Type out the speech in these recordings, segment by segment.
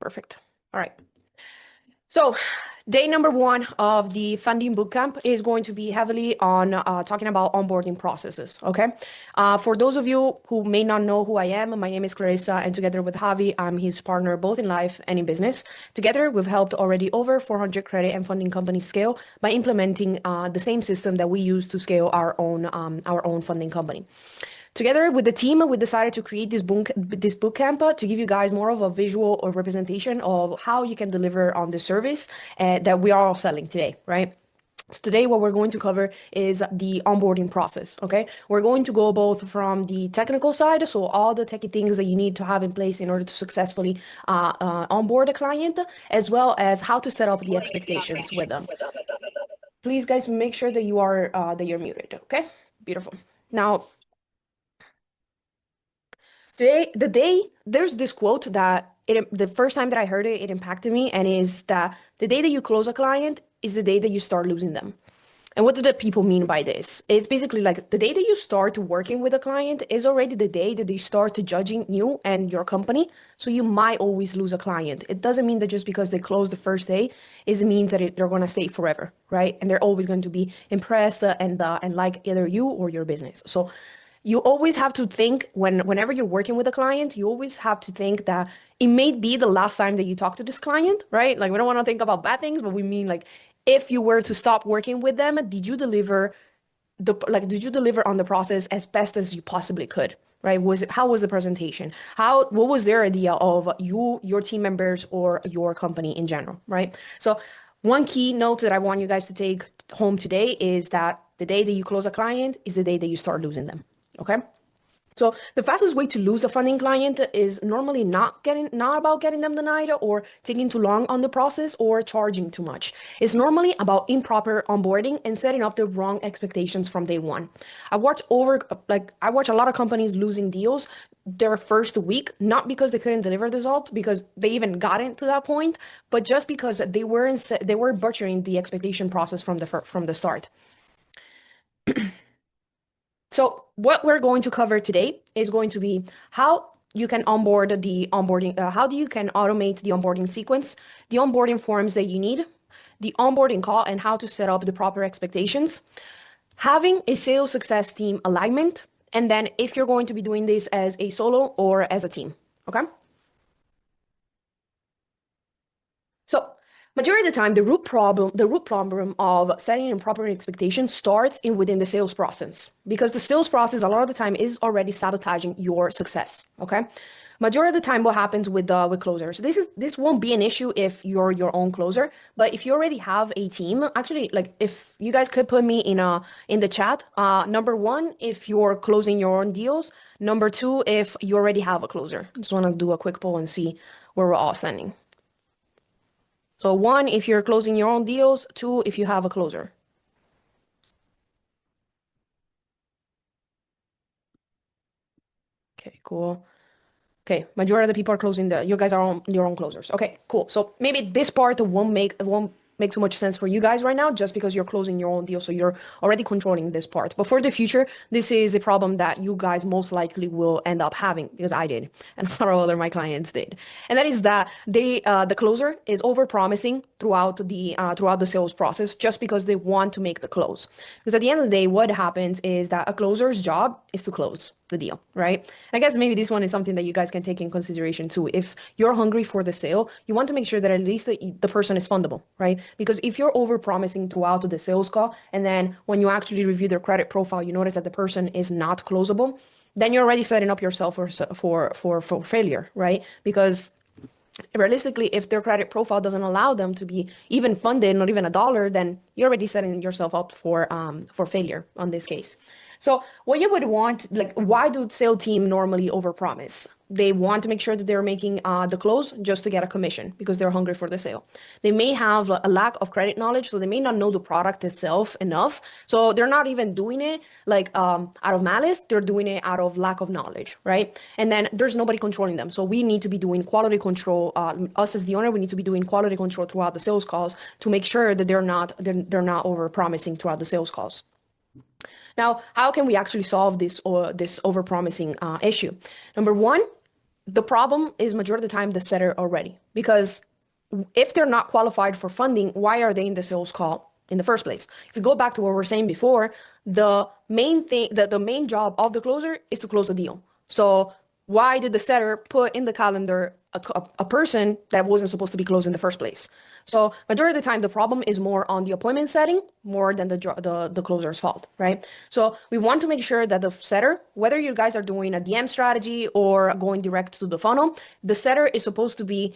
perfect. All right. So day number one of the funding bootcamp is going to be heavily on talking about onboarding processes, okay? For those of you who may not know who I am, my name is Clarissa, and together with Javi, I'm his partner both in life and in business. Together, we've helped already over 400 credit and funding companies scale by implementing the same system that we use to scale our own funding company. Together with the team, we decided to create this bootcamp to give you guys more of a visual or representation of how you can deliver on the service that we are all selling today, right? So today, what we're going to cover is the onboarding process, okay? We're going to go both from the technical side, so all the techie things that you need to have in place in order to successfully onboard a client, as well as how to set up the expectations with them. Please, guys, make sure that you're muted, okay? Beautiful. Now, there's this quote that the first time that I heard it, it impacted me, and is that the day that you close a client is the day that you start losing them. And what do the people mean by this? It's basically like the day that you start working with a client is already the day that they start judging you and your company. So you might always lose a client. It doesn't mean that just because they close the first day, it means that they're going to stay forever, right? And they're always going to be impressed and like either you or your business. So you always have to think whenever you're working with a client, you always have to think that it may be the last time that you talk to this client, right? Like we don't want to think about bad things, but we mean like if you were to stop working with them, did you deliver on the process as best as you possibly could? Right? How was the presentation? What was their idea of you, your team members, or your company in general, right? So one key note that I want you guys to take home today is that the day that you close a client is the day that you start losing them. Okay. So the fastest way to lose a funding client is normally not about getting them denied or taking too long on the process or charging too much. It's normally about improper onboarding and setting up the wrong expectations from day one. I watch a lot of companies losing deals their first week, not because they couldn't deliver the result, because they even got into that point, but just because they were butchering the expectation process from the start. So what we're going to cover today is going to be how you can onboard the onboarding, how you can automate the onboarding sequence, the onboarding forms that you need, the onboarding call, and how to set up the proper expectations, having a sales success team alignment, and then if you're going to be doing this as a solo or as a team, okay? So majority of the time, the root problem of setting improper expectations starts within the sales process, because the sales process a lot of the time is already sabotaging your success. Okay, majority of the time, what happens with closers? This won't be an issue if you're your own closer, but if you already have a team, actually, like if you guys could put me in the chat, number one, if you're closing your own deals, number two, if you already have a closer. Just want to do a quick poll and see where we're all standing. So one, if you're closing your own deals. Two, if you have a closer. Okay, cool. Okay, majority of the people are closing you guys are your own closers. Okay, cool. So maybe this part won't make too much sense for you guys right now, just because you're closing your own deal, so you're already controlling this part. But for the future, this is a problem that you guys most likely will end up having, because I did, and a lot of other my clients did. And that is that the closer is over promising throughout the sales process, just because they want to make the close. Because at the end of the day, what happens is that a closer's job is to close the deal, right? And I guess maybe this one is something that you guys can take in consideration too. If you're hungry for the sale, you want to make sure that at least the person is fundable, right? Because if you're over promising throughout the sales call, and then when you actually review their credit profile, you notice that the person is not closable, then you're already setting up yourself for failure, right? Because realistically, if their credit profile doesn't allow them to be even funded, not even $1, then you're already setting yourself up for failure on this case. So what you would want, like, why do sales team normally overpromise? They want to make sure that they're making the close just to get a commission, because they're hungry for the sale. They may have a lack of credit knowledge, so they may not know the product itself enough. So they're not even doing it like out of malice. They're doing it out of lack of knowledge, right? And then there's nobody controlling them. So we need to be doing quality control. Us as the owner, we need to be doing quality control throughout the sales calls to make sure that they're not over promising throughout the sales calls. Now, how can we actually solve this overpromising issue? Number one, the problem is majority of the time the setter already, because if they're not qualified for funding, why are they in the sales call in the first place? If you go back to what we were saying before, the main thing, the main job of the closer is to close the deal. So why did the setter put in the calendar a person that wasn't supposed to be closed in the first place? So majority of the time, the problem is more on the appointment setting more than the closer's fault, right? So we want to make sure that the setter, whether you guys are doing a DM strategy or going direct to the funnel, the setter is supposed to be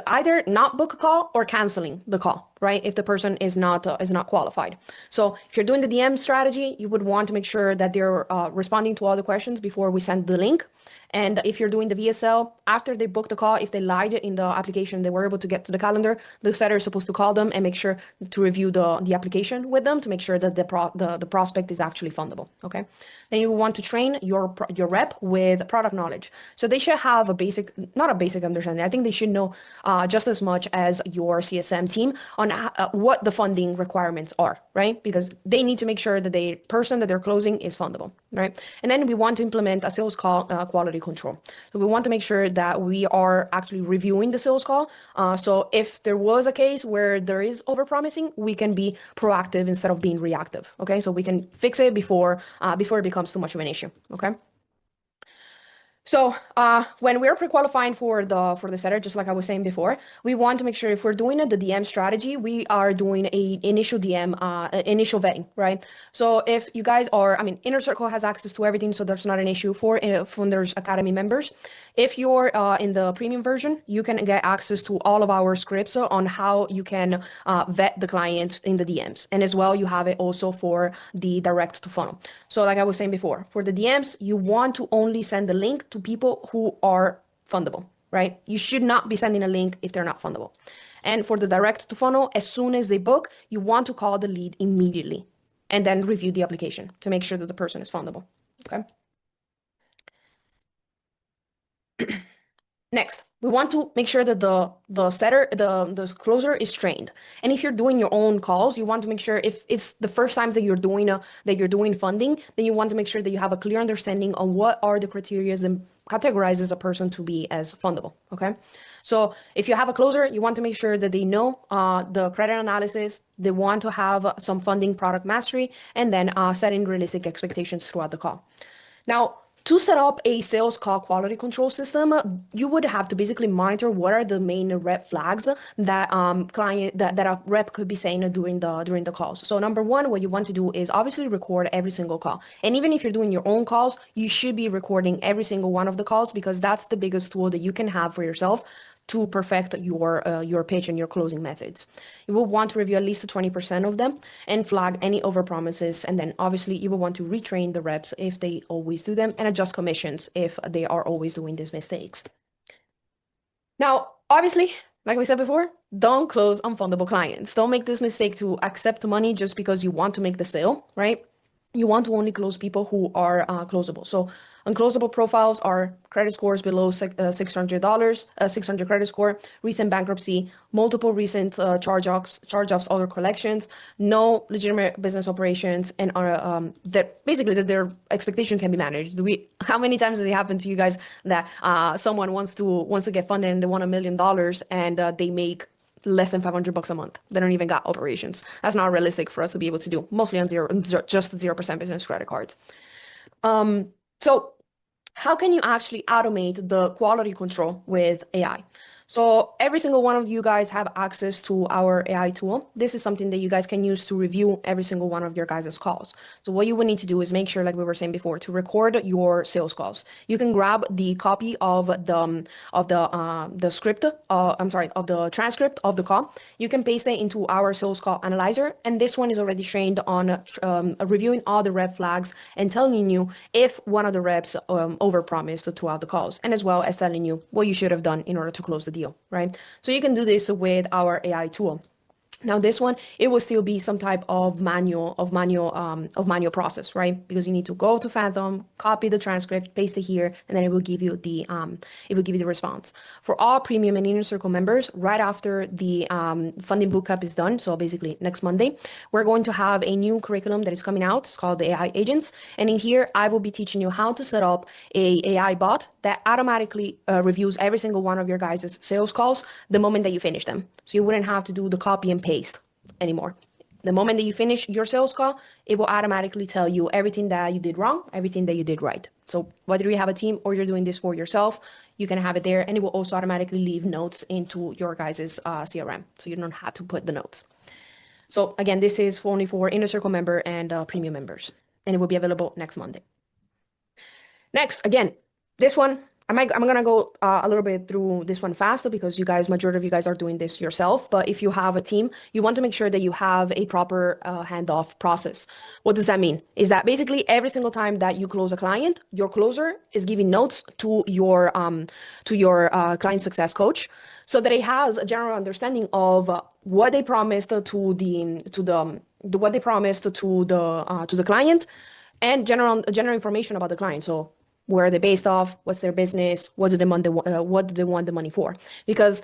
either not book a call or canceling the call, right? If the person is not qualified. So if you're doing the DM strategy, you would want to make sure that they're responding to all the questions before we send the link. And if you're doing the VSL, after they booked the call, if they lied in the application, they were able to get to the calendar, the setter is supposed to call them and make sure to review the application with them to make sure that the prospect is actually fundable, okay? Then you want to train your rep with product knowledge. So they should have a basic, not a basic understanding, I think they should know just as much as your CSM team on what the funding requirements are, right? Because they need to make sure that the person that they're closing is fundable, right? And then we want to implement a sales call quality control. So we want to make sure that we are actually reviewing the sales call. So if there was a case where there is overpromising, we can be proactive instead of being reactive, okay? So we can fix it before it becomes too much of an issue, okay? So when we're pre-qualifying for the setter, just like I was saying before, we want to make sure if we're doing the DM strategy, we are doing a initial DM, initial vetting, right? So if you guys are, I mean, Inner Circle has access to everything, so there's not an issue for Founders Academy members. If you're in the premium version, you can get access to all of our scripts on how you can vet the clients in the DMs. And as well, you have it also for the direct to funnel. So like I was saying before, for the DMs, you want to only send the link to people who are fundable, right? You should not be sending a link if they're not fundable. And for the direct to funnel, as soon as they book, you want to call the lead immediately and then review the application to make sure that the person is fundable, okay? Next, we want to make sure that the closer is trained. And if you're doing your own calls, you want to make sure if it's the first time that you're doing funding, then you want to make sure that you have a clear understanding on what are the criteria that categorizes a person to be as fundable. Okay. So if you have a closer, you want to make sure that they know the credit analysis, they want to have some funding product mastery, and then setting realistic expectations throughout the call. Now, to set up a sales call quality control system, you would have to basically monitor what are the main red flags that that a rep could be saying during the calls. So number one, what you want to do is obviously record every single call. And even if you're doing your own calls, you should be recording every single one of the calls because that's the biggest tool that you can have for yourself to perfect your pitch and your closing methods. You will want to review at least 20% of them and flag any overpromises. And then obviously you will want to retrain the reps if they always do them and adjust commissions if they are always doing these mistakes. Now, obviously, like we said before, don't close unfundable clients. Don't make this mistake to accept money just because you want to make the sale, right? You want to only close people who are closable. So unclosable profiles are credit scores below $600, 600 credit score, recent bankruptcy, multiple recent charge-offs, other collections, no legitimate business operations, and that basically that their expectation can be managed. How many times does it happen to you guys that someone wants to get funded and they want $1 million and they make less than $500 a month? They don't even got operations. That's not realistic for us to be able to do, mostly on just 0% business credit cards. So how can you actually automate the quality control with AI? So every single one of you guys have access to our AI tool. This is something that you guys can use to review every single one of your guys' calls. So what you would need to do is make sure, like we were saying before, to record your sales calls. You can grab the copy of the script, of the transcript of the call. You can paste it into our sales call analyzer, and this one is already trained on reviewing all the red flags and telling you if one of the reps overpromised throughout the calls, and as well as telling you what you should have done in order to close the deal, right? So you can do this with our AI tool. Now this one, it will still be some type of manual process, right? Because you need to go to Fathom, copy the transcript, paste it here, and then it will give you the response. For all premium and inner circle members, right after the funding bootcamp is done, so basically next Monday, we're going to have a new curriculum that is coming out. It's called the AI Agents, and in here I will be teaching you how to set up a AI bot that automatically reviews every single one of your guys' sales calls the moment that you finish them. So you wouldn't have to do the copy and paste anymore. The moment that you finish your sales call, it will automatically tell you everything that you did wrong, everything that you did right. So whether you have a team or you're doing this for yourself, you can have it there, and it will also automatically leave notes into your guys' CRM. So you don't have to put the notes. So again, this is only for Inner Circle member and premium members, and it will be available next Monday. Next, again, this one, I'm gonna go a little bit through this one faster because majority of you guys are doing this yourself. But if you have a team, you want to make sure that you have a proper handoff process. What does that mean? Is that basically every single time that you close a client, your closer is giving notes to your client success coach, so that it has a general understanding of what they promised to the client, and general information about the client. So where are they based off? What's their business? What do they want the money for? Because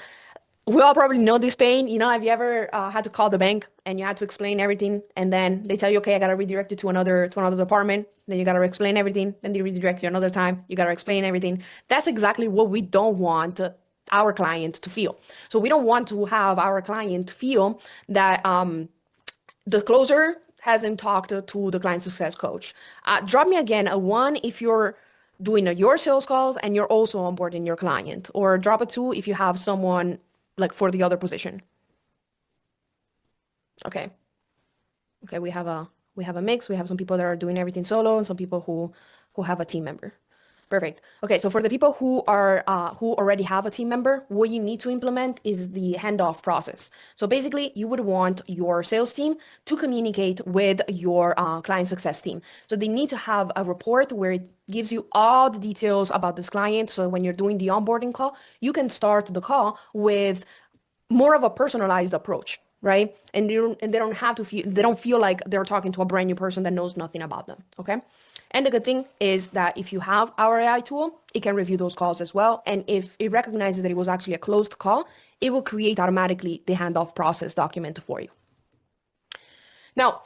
we all probably know this pain. You know, have you ever had to call the bank and you had to explain everything, and then they tell you, okay, I gotta redirect you to another department. Then you gotta explain everything. Then they redirect you another time. You gotta explain everything. That's exactly what we don't want our client to feel. So we don't want to have our client feel that the closer hasn't talked to the client success coach. Drop me again a 1 if you're doing your sales calls and you're also onboarding your client, or drop a 2 if you have someone like for the other position. Okay. Okay, we have a mix. We have some people that are doing everything solo and some people who have a team member. Perfect. Okay, so for the people who already have a team member, what you need to implement is the handoff process. So basically, you would want your sales team to communicate with your client success team. So they need to have a report where it gives you all the details about this client. So when you're doing the onboarding call, you can start the call with more of a personalized approach, right? And they don't feel like they're talking to a brand new person that knows nothing about them. Okay. And the good thing is that if you have our AI tool, it can review those calls as well. And if it recognizes that it was actually a closed call, it will create automatically the handoff process document for you. Now,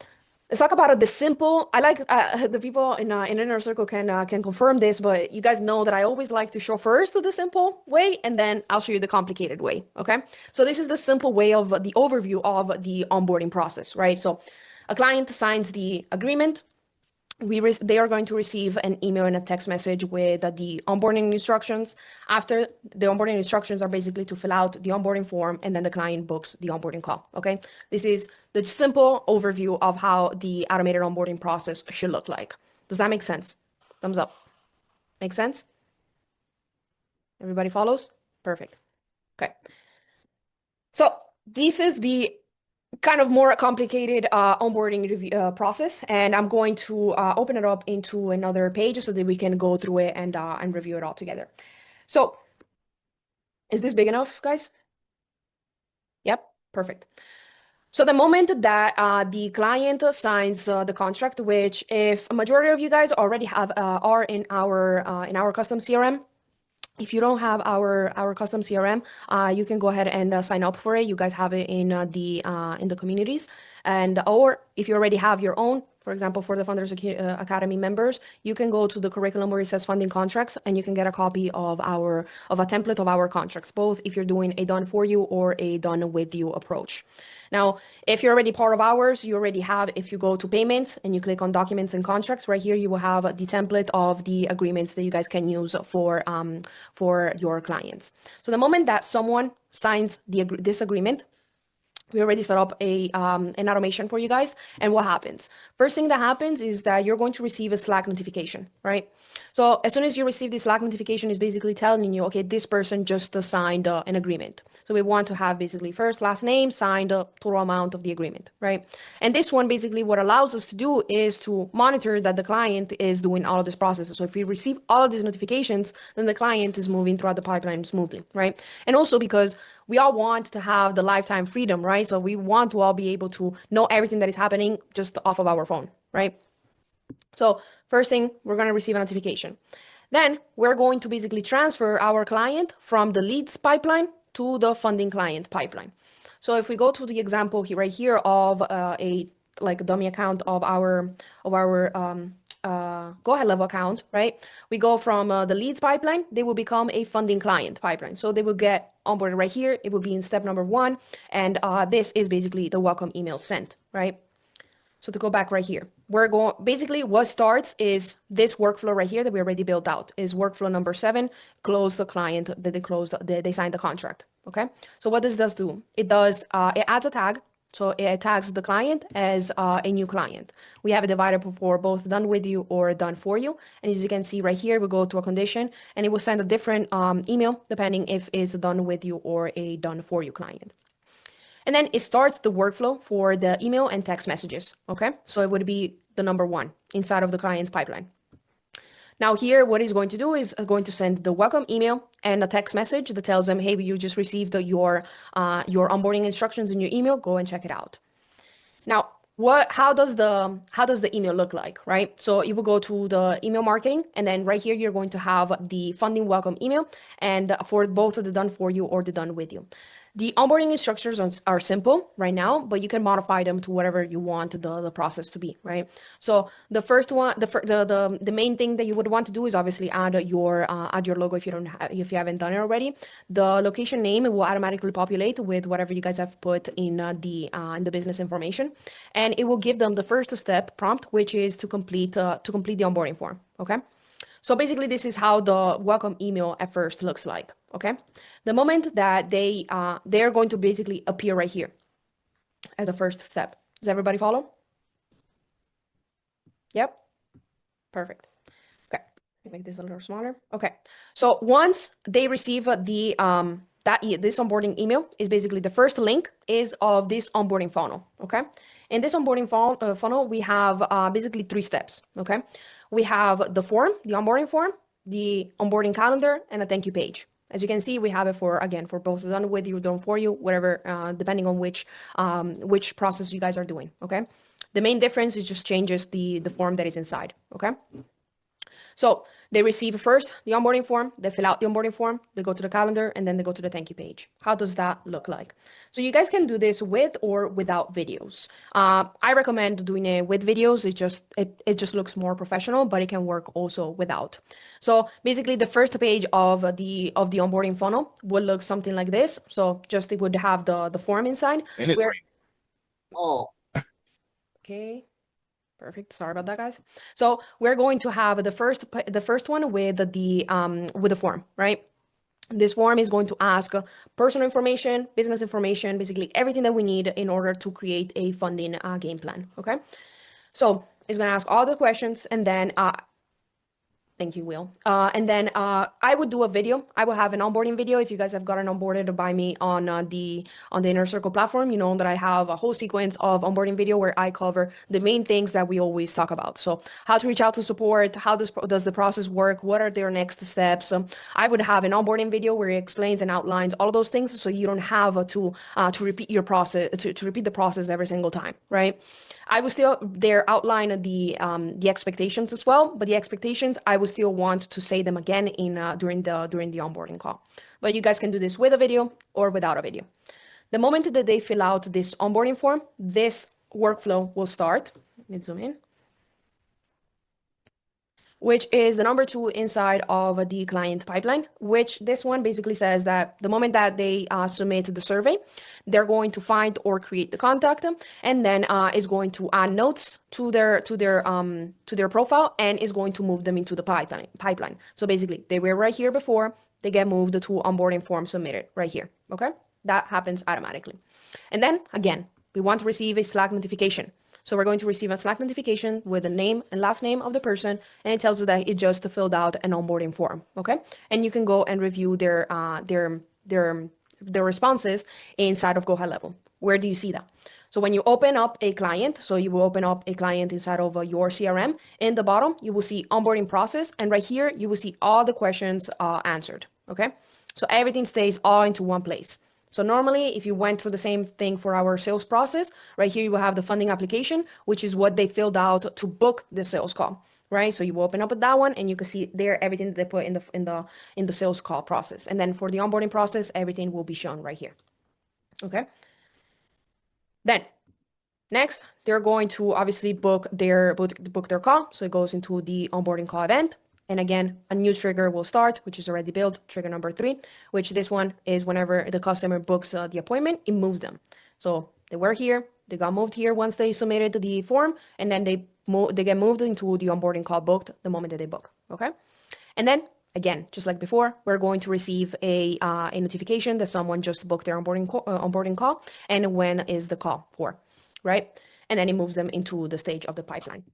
let's talk about the simple. I like the people in Inner Circle can confirm this, but you guys know that I always like to show first the simple way, and then I'll show you the complicated way. Okay, so this is the simple way of the overview of the onboarding process, right? So a client signs the agreement. They are going to receive an email and a text message with the onboarding instructions. After the onboarding instructions are basically to fill out the onboarding form, and then the client books the onboarding call. Okay, this is the simple overview of how the automated onboarding process should look like. Does that make sense? Thumbs up. Make sense? Everybody follows? Perfect. Okay. So this is the kind of more complicated onboarding review, process, and I'm going to open it up into another page so that we can go through it and review it all together. So is this big enough, guys? Yep, perfect. So the moment that the client signs the contract, which if a majority of you guys already have are in our custom CRM. If you don't have our custom CRM, you can go ahead and sign up for it. You guys have it in the communities, or if you already have your own, for example, for the Founders Academy members, you can go to the curriculum where it says funding contracts, and you can get a copy of a template of our contracts, both if you're doing a done for you or a done with you approach. Now, if you're already part of ours, you already have, if you go to payments and you click on documents and contracts, right here, you will have the template of the agreements that you guys can use for your clients. So the moment that someone signs this agreement, we already set up an automation for you guys. And what happens? First thing that happens is that you're going to receive a Slack notification, right? So as soon as you receive the Slack notification, is basically telling you, okay, this person just signed an agreement. So we want to have basically first, last name, signed, total amount of the agreement, right? And this one basically what allows us to do is to monitor that the client is doing all of this process. So if we receive all of these notifications, then the client is moving throughout the pipeline smoothly, right? And also because we all want to have the lifetime freedom, right? So we want to all be able to know everything that is happening just off of our phone, right? So first thing, we're going to receive a notification. Then we're going to basically transfer our client from the leads pipeline to the funding client pipeline. So if we go to the example here, right here of a like a dummy account of our go ahead level account, right? We go from the leads pipeline, they will become a funding client pipeline. So they will get onboarded right here. It will be in step number 1. And this is basically the welcome email sent, right? So to go back right here, we're going, basically what starts is this workflow right here that we already built out is workflow number 7, close the client that they signed the contract. Okay. So what does this do? It does, it adds a tag. So it tags the client as a new client. We have it divided for both done with you or done for you. And as you can see right here, we go to a condition and it will send a different email depending if it's done with you or a done for you client. And then it starts the workflow for the email and text messages, okay? So it would be the number 1 inside of the client pipeline. Now here, what it's going to do is going to send the welcome email and a text message that tells them, hey, you just received your onboarding instructions in your email, go and check it out. Now, how does the email look like, right? So you will go to the email marketing, and then right here, you're going to have the funding welcome email, and for both the done for you or the done with you. The onboarding instructions are simple right now, but you can modify them to whatever you want the process to be, right? So the first one, the main thing that you would want to do is obviously add your logo if you haven't done it already. The location name will automatically populate with whatever you guys have put in the business information, and it will give them the first step prompt, which is to complete the onboarding form. Okay. So basically, this is how the welcome email at first looks like, okay? The moment that they're going to basically appear right here as a first step. Does everybody follow? Yep, perfect. Okay, make this a little smaller. Okay, so once they receive this onboarding email is basically the first link is of this onboarding funnel, okay? In this onboarding funnel, we have basically 3 steps, okay? We have the form, the onboarding form, the onboarding calendar, and a thank you page. As you can see, we have it for both done with you, done for you, whatever, depending on which process you guys are doing, okay? The main difference is just changes the form that is inside, okay? So they receive first the onboarding form, they fill out the onboarding form, they go to the calendar, and then they go to the thank you page. How does that look like? So you guys can do this with or without videos. I recommend doing it with videos. It just looks more professional, but it can work also without. So basically the first page of the onboarding funnel would look something like this. So just it would have the form inside. And it's Okay. Perfect. Sorry about that, guys. So we're going to have the first one with the form, right? This form is going to ask personal information, business information, basically everything that we need in order to create a funding game plan. Okay. So it's going to ask all the questions, and then thank you, Will. And then I would do a video. I will have an onboarding video. If you guys have gotten onboarded by me on the Inner Circle platform, you know that I have a whole sequence of onboarding video where I cover the main things that we always talk about. So how to reach out to support, how does the process work, what are their next steps. I would have an onboarding video where it explains and outlines all of those things, so you don't have to repeat your process to repeat the process every single time, right? I will still there outline the expectations as well, but the expectations I will still want to say them again in during the onboarding call. But you guys can do this with a video or without a video. The moment that they fill out this onboarding form, this workflow will start. Let me zoom in. Which is the number 2 inside of the client pipeline, which this one basically says that the moment that they submit the survey, they're going to find or create the contact, and then is going to add notes to their profile, and is going to move them into the pipeline. So basically, they were right here before, they get moved to onboarding form submitted right here. Okay, that happens automatically, and then again, we want to receive a Slack notification. So we're going to receive a Slack notification with the name and last name of the person, and it tells you that it just filled out an onboarding form, okay? And you can go and review their responses inside of Go High Level. Where do you see that? So when you open up a client, so you will open up a client inside of your CRM, in the bottom, you will see onboarding process, and right here, you will see all the questions answered, okay? So everything stays all into one place. So normally, if you went through the same thing for our sales process, right here you will have the funding application, which is what they filled out to book the sales call, right? So you will open up with that one, and you can see there everything that they put in the sales call process. And then for the onboarding process, everything will be shown right here. Okay. Then next, they're going to obviously book their call. So it goes into the onboarding call event. And again, a new trigger will start, which is already built, trigger number 3, which this one is whenever the customer books the appointment, it moves them. So they were here, they got moved here once they submitted the form, and then they get moved into the onboarding call booked the moment that they book, okay? And then again, just like before, we're going to receive a notification that someone just booked their onboarding call, and when is the call for, right? And then it moves them into the stage of the pipeline.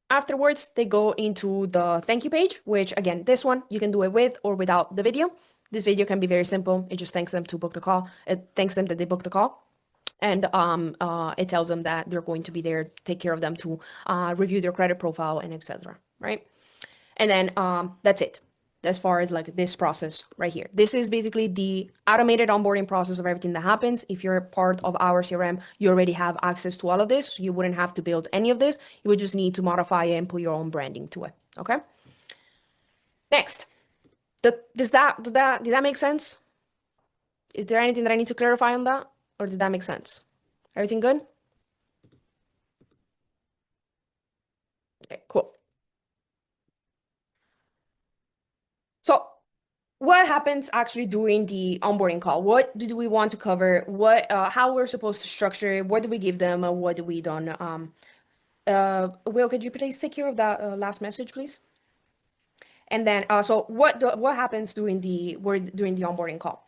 Afterwards, they go into the thank you page, which again, this one, you can do it with or without the video. This video can be very simple. It just thanks them to book the call. It thanks them that they booked the call. And it tells them that they're going to be there, take care of them to review their credit profile and etc. Right? And then that's it as far as like this process right here. This is basically the automated onboarding process of everything that happens. If you're part of our CRM, you already have access to all of this. So you wouldn't have to build any of this. You would just need to modify it and put your own branding to it. Okay. Next, did that make sense? Is there anything that I need to clarify on that, or did that make sense? Everything good? Okay, cool. So what happens actually during the onboarding call? What do we want to cover? What, how we're supposed to structure it? What do we give them? What do we don't? Will, could you please take care of that last message, please? And then, so what happens during the onboarding call?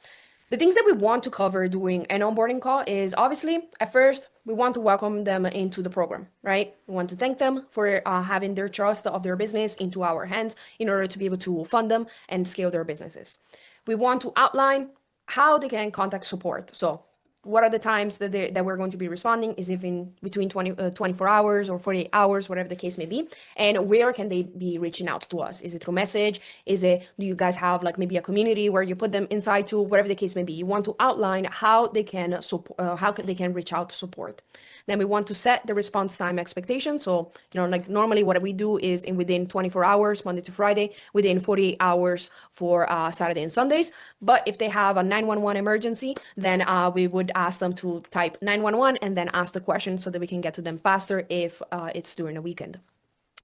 The things that we want to cover during an onboarding call is obviously at first we want to welcome them into the program, right? We want to thank them for having their trust of their business into our hands in order to be able to fund them and scale their businesses. We want to outline how they can contact support. So what are the times that we're going to be responding? Is it in between 24 hours or 48 hours, whatever the case may be? And where can they be reaching out to us? Is it through message? Is it, do you guys have like maybe a community where you put them inside to, whatever the case may be? You want to outline how they can they can reach out to support. Then we want to set the response time expectation. So, like normally what we do is within 24 hours, Monday to Friday, within 48 hours for Saturday and Sundays. But if they have a 911 emergency, then we would ask them to type 911 and then ask the question so that we can get to them faster if it's during a weekend.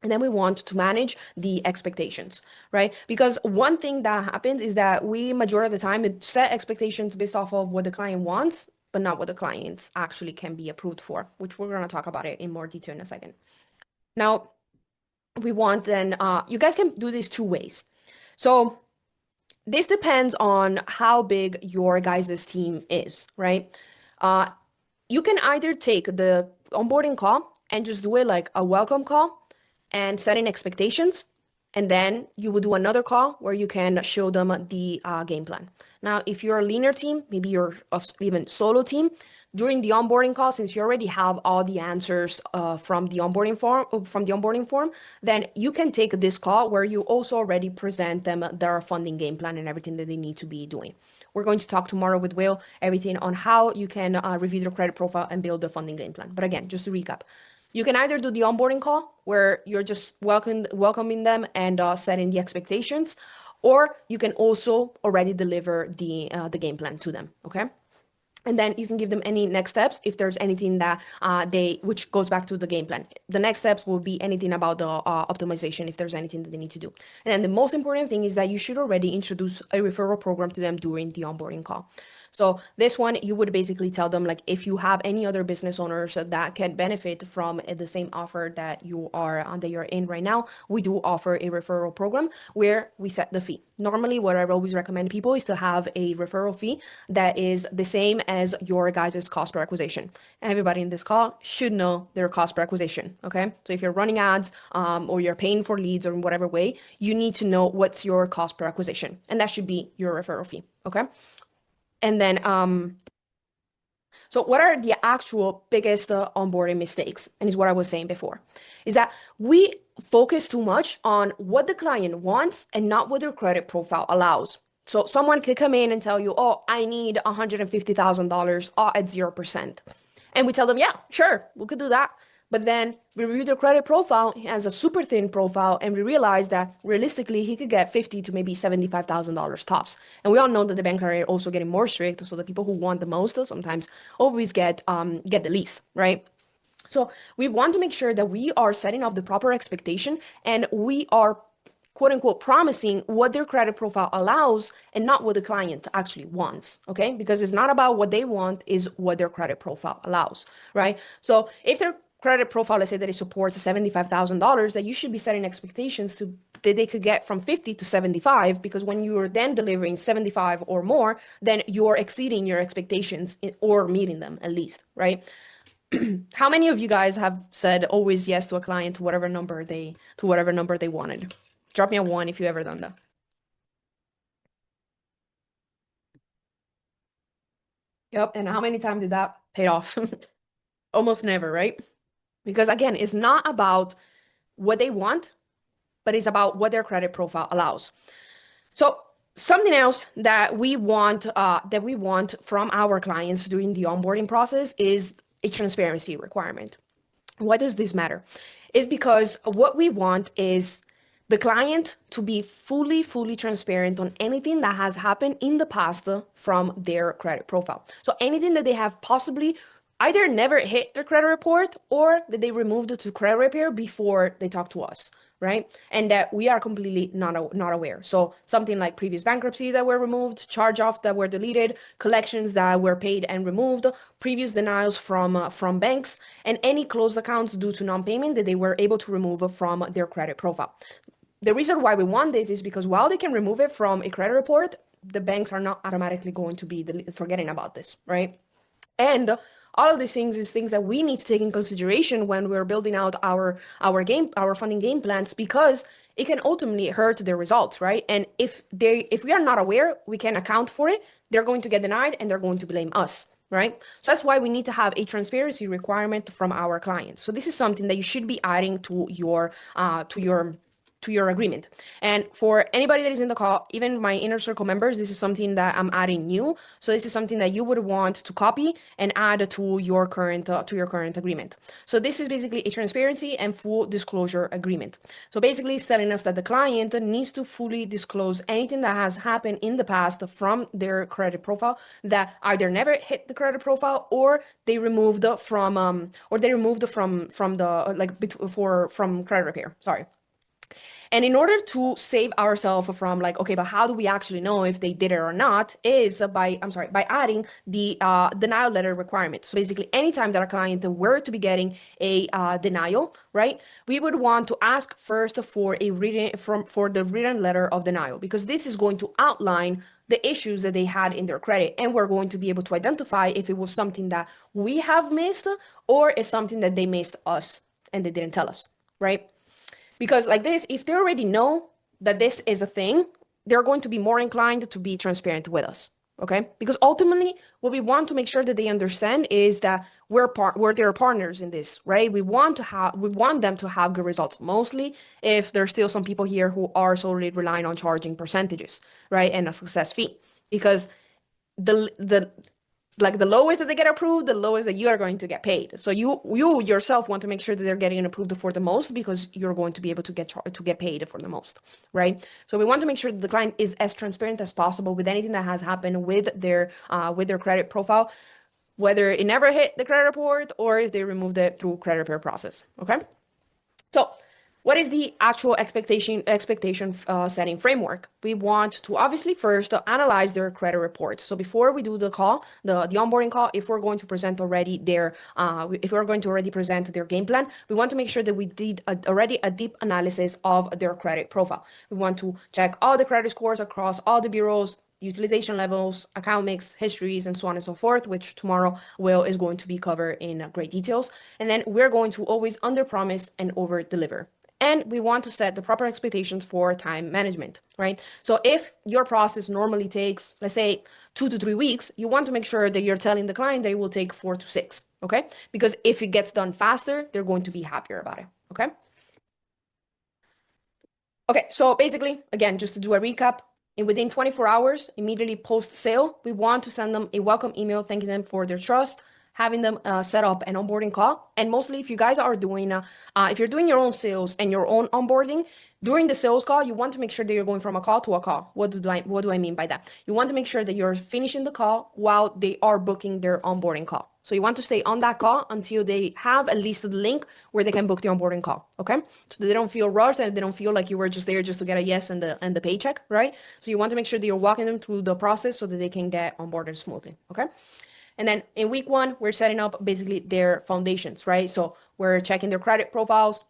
And then we want to manage the expectations, right? Because one thing that happens is that we, majority of the time, set expectations based off of what the client wants, but not what the clients actually can be approved for, which we're going to talk about it in more detail in a second. Now, we want then, you guys can do this 2 ways. So this depends on how big your guys' team is, right? You can either take the onboarding call and just do it like a welcome call and setting expectations. And then you would do another call where you can show them the game plan. Now, if you're a leaner team, maybe you're even solo team, during the onboarding call, since you already have all the answers from the onboarding form, then you can take this call where you also already present them their funding game plan and everything that they need to be doing. We're going to talk tomorrow with Will, everything on how you can review their credit profile and build the funding game plan. But again, just to recap, you can either do the onboarding call where you're just welcoming them and setting the expectations, or you can also already deliver the game plan to them, okay? And then you can give them any next steps if there's anything that which goes back to the game plan. The next steps will be anything about the optimization if there's anything that they need to do. And then the most important thing is that you should already introduce a referral program to them during the onboarding call. So this one, you would basically tell them like, if you have any other business owners that can benefit from the same offer that you're in right now, we do offer a referral program where we set the fee. Normally, what I always recommend people is to have a referral fee that is the same as your guys' cost per acquisition. Everybody in this call should know their cost per acquisition, okay? So if you're running ads or you're paying for leads or in whatever way, you need to know what's your cost per acquisition, and that should be your referral fee, okay? And then, so what are the actual biggest onboarding mistakes? And is what I was saying before, is that we focus too much on what the client wants and not what their credit profile allows. So someone could come in and tell you, oh, I need $150,000 at 0%. And we tell them, yeah, sure, we could do that. But then we review the credit profile. He has a super thin profile, and we realize that realistically he could get 50 to maybe $75,000 tops. And we all know that the banks are also getting more strict, so the people who want the most sometimes always get the least, right? So we want to make sure that we are setting up the proper expectation and we are quote unquote promising what their credit profile allows and not what the client actually wants. Okay. Because it's not about what they want, is what their credit profile allows. Right. So if their credit profile, let's say that it supports $75,000, that you should be setting expectations to that they could get from 50 to 75, because when you are then delivering 75 or more, then you're exceeding your expectations or meeting them at least, right? How many of you guys have said always yes to a client to whatever number they wanted? Drop me a one if you ever done that. Yep. And how many times did that pay off? Almost never, right? Because again, it's not about what they want, but it's about what their credit profile allows. So something else that we want from our clients during the onboarding process is a transparency requirement. Why does this matter? Is because what we want is the client to be fully transparent on anything that has happened in the past from their credit profile. So anything that they have possibly either never hit their credit report or that they removed it to credit repair before they talk to us, right? And that we are completely not aware. So something like previous bankruptcy that were removed, charge-off that were deleted, collections that were paid and removed, previous denials from banks, and any closed accounts due to non-payment that they were able to remove from their credit profile. The reason why we want this is because while they can remove it from a credit report, the banks are not automatically going to be forgetting about this, right? And all of these things is things that we need to take in consideration when we're building out our funding game plans, because it can ultimately hurt their results, right? And if we are not aware, we can account for it, they're going to get denied and they're going to blame us, right? So that's why we need to have a transparency requirement from our clients. So this is something that you should be adding to your agreement. And for anybody that is in the call, even my inner circle members, this is something that I'm adding new. So this is something that you would want to copy and add to your current agreement. So this is basically a transparency and full disclosure agreement. So basically it's telling us that the client needs to fully disclose anything that has happened in the past from their credit profile that either never hit the credit profile or they removed from the from credit repair. Sorry. And in order to save ourselves from like, okay, but how do we actually know if they did it or not, is by adding the denial letter requirement. So basically, anytime that a client were to be getting a denial, right, we would want to ask first for the written letter of denial, because this is going to outline the issues that they had in their credit, and we're going to be able to identify if it was something that we have missed or is something that they missed us and they didn't tell us, right? Because like this, if they already know that this is a thing, they're going to be more inclined to be transparent with us. Okay? Because ultimately, what we want to make sure that they understand is that we're their partners in this, right? We want them to have good results. Mostly if there's still some people here who are solely relying on charging percentages, right? And a success fee. Because the like the lowest that they get approved, the lowest that you are going to get paid. So you yourself want to make sure that they're getting approved for the most, because you're going to be able to get paid for the most, right? So we want to make sure that the client is as transparent as possible with anything that has happened with their credit profile, whether it never hit the credit report or if they removed it through credit repair process. Okay. So what is the actual expectation setting framework? We want to obviously first analyze their credit report. So before we do the call, the onboarding call, if we're going to present already if we're going to already present their game plan, we want to make sure that we did already a deep analysis of their credit profile. We want to check all the credit scores across all the bureaus, utilization levels, account mix, histories, and so on and so forth, which tomorrow Will is going to be covered in great details. And then we're going to always under promise and over deliver. And we want to set the proper expectations for time management, right? So if your process normally takes, let's say, 2 to 3 weeks, you want to make sure that you're telling the client that it will take 4 to 6, okay? Because if it gets done faster, they're going to be happier about it, okay? Okay, so basically, again, just to do a recap, And within 24 hours, immediately post sale, we want to send them a welcome email thanking them for their trust, having them set up an onboarding call. And mostly, if you guys are doing, if you're doing your own sales and your own onboarding, during the sales call, you want to make sure that you're going from a call to a call. What do I mean by that? You want to make sure that you're finishing the call while they are booking their onboarding call. So you want to stay on that call until they have at least the link where they can book the onboarding call. Okay, so they don't feel rushed and they don't feel like you were just there just to get a yes and the paycheck, right? So you want to make sure that you're walking them through the process so that they can get onboarded smoothly. Okay. And then in week one, we're setting up basically their foundations, right? So we're checking their credit profiles,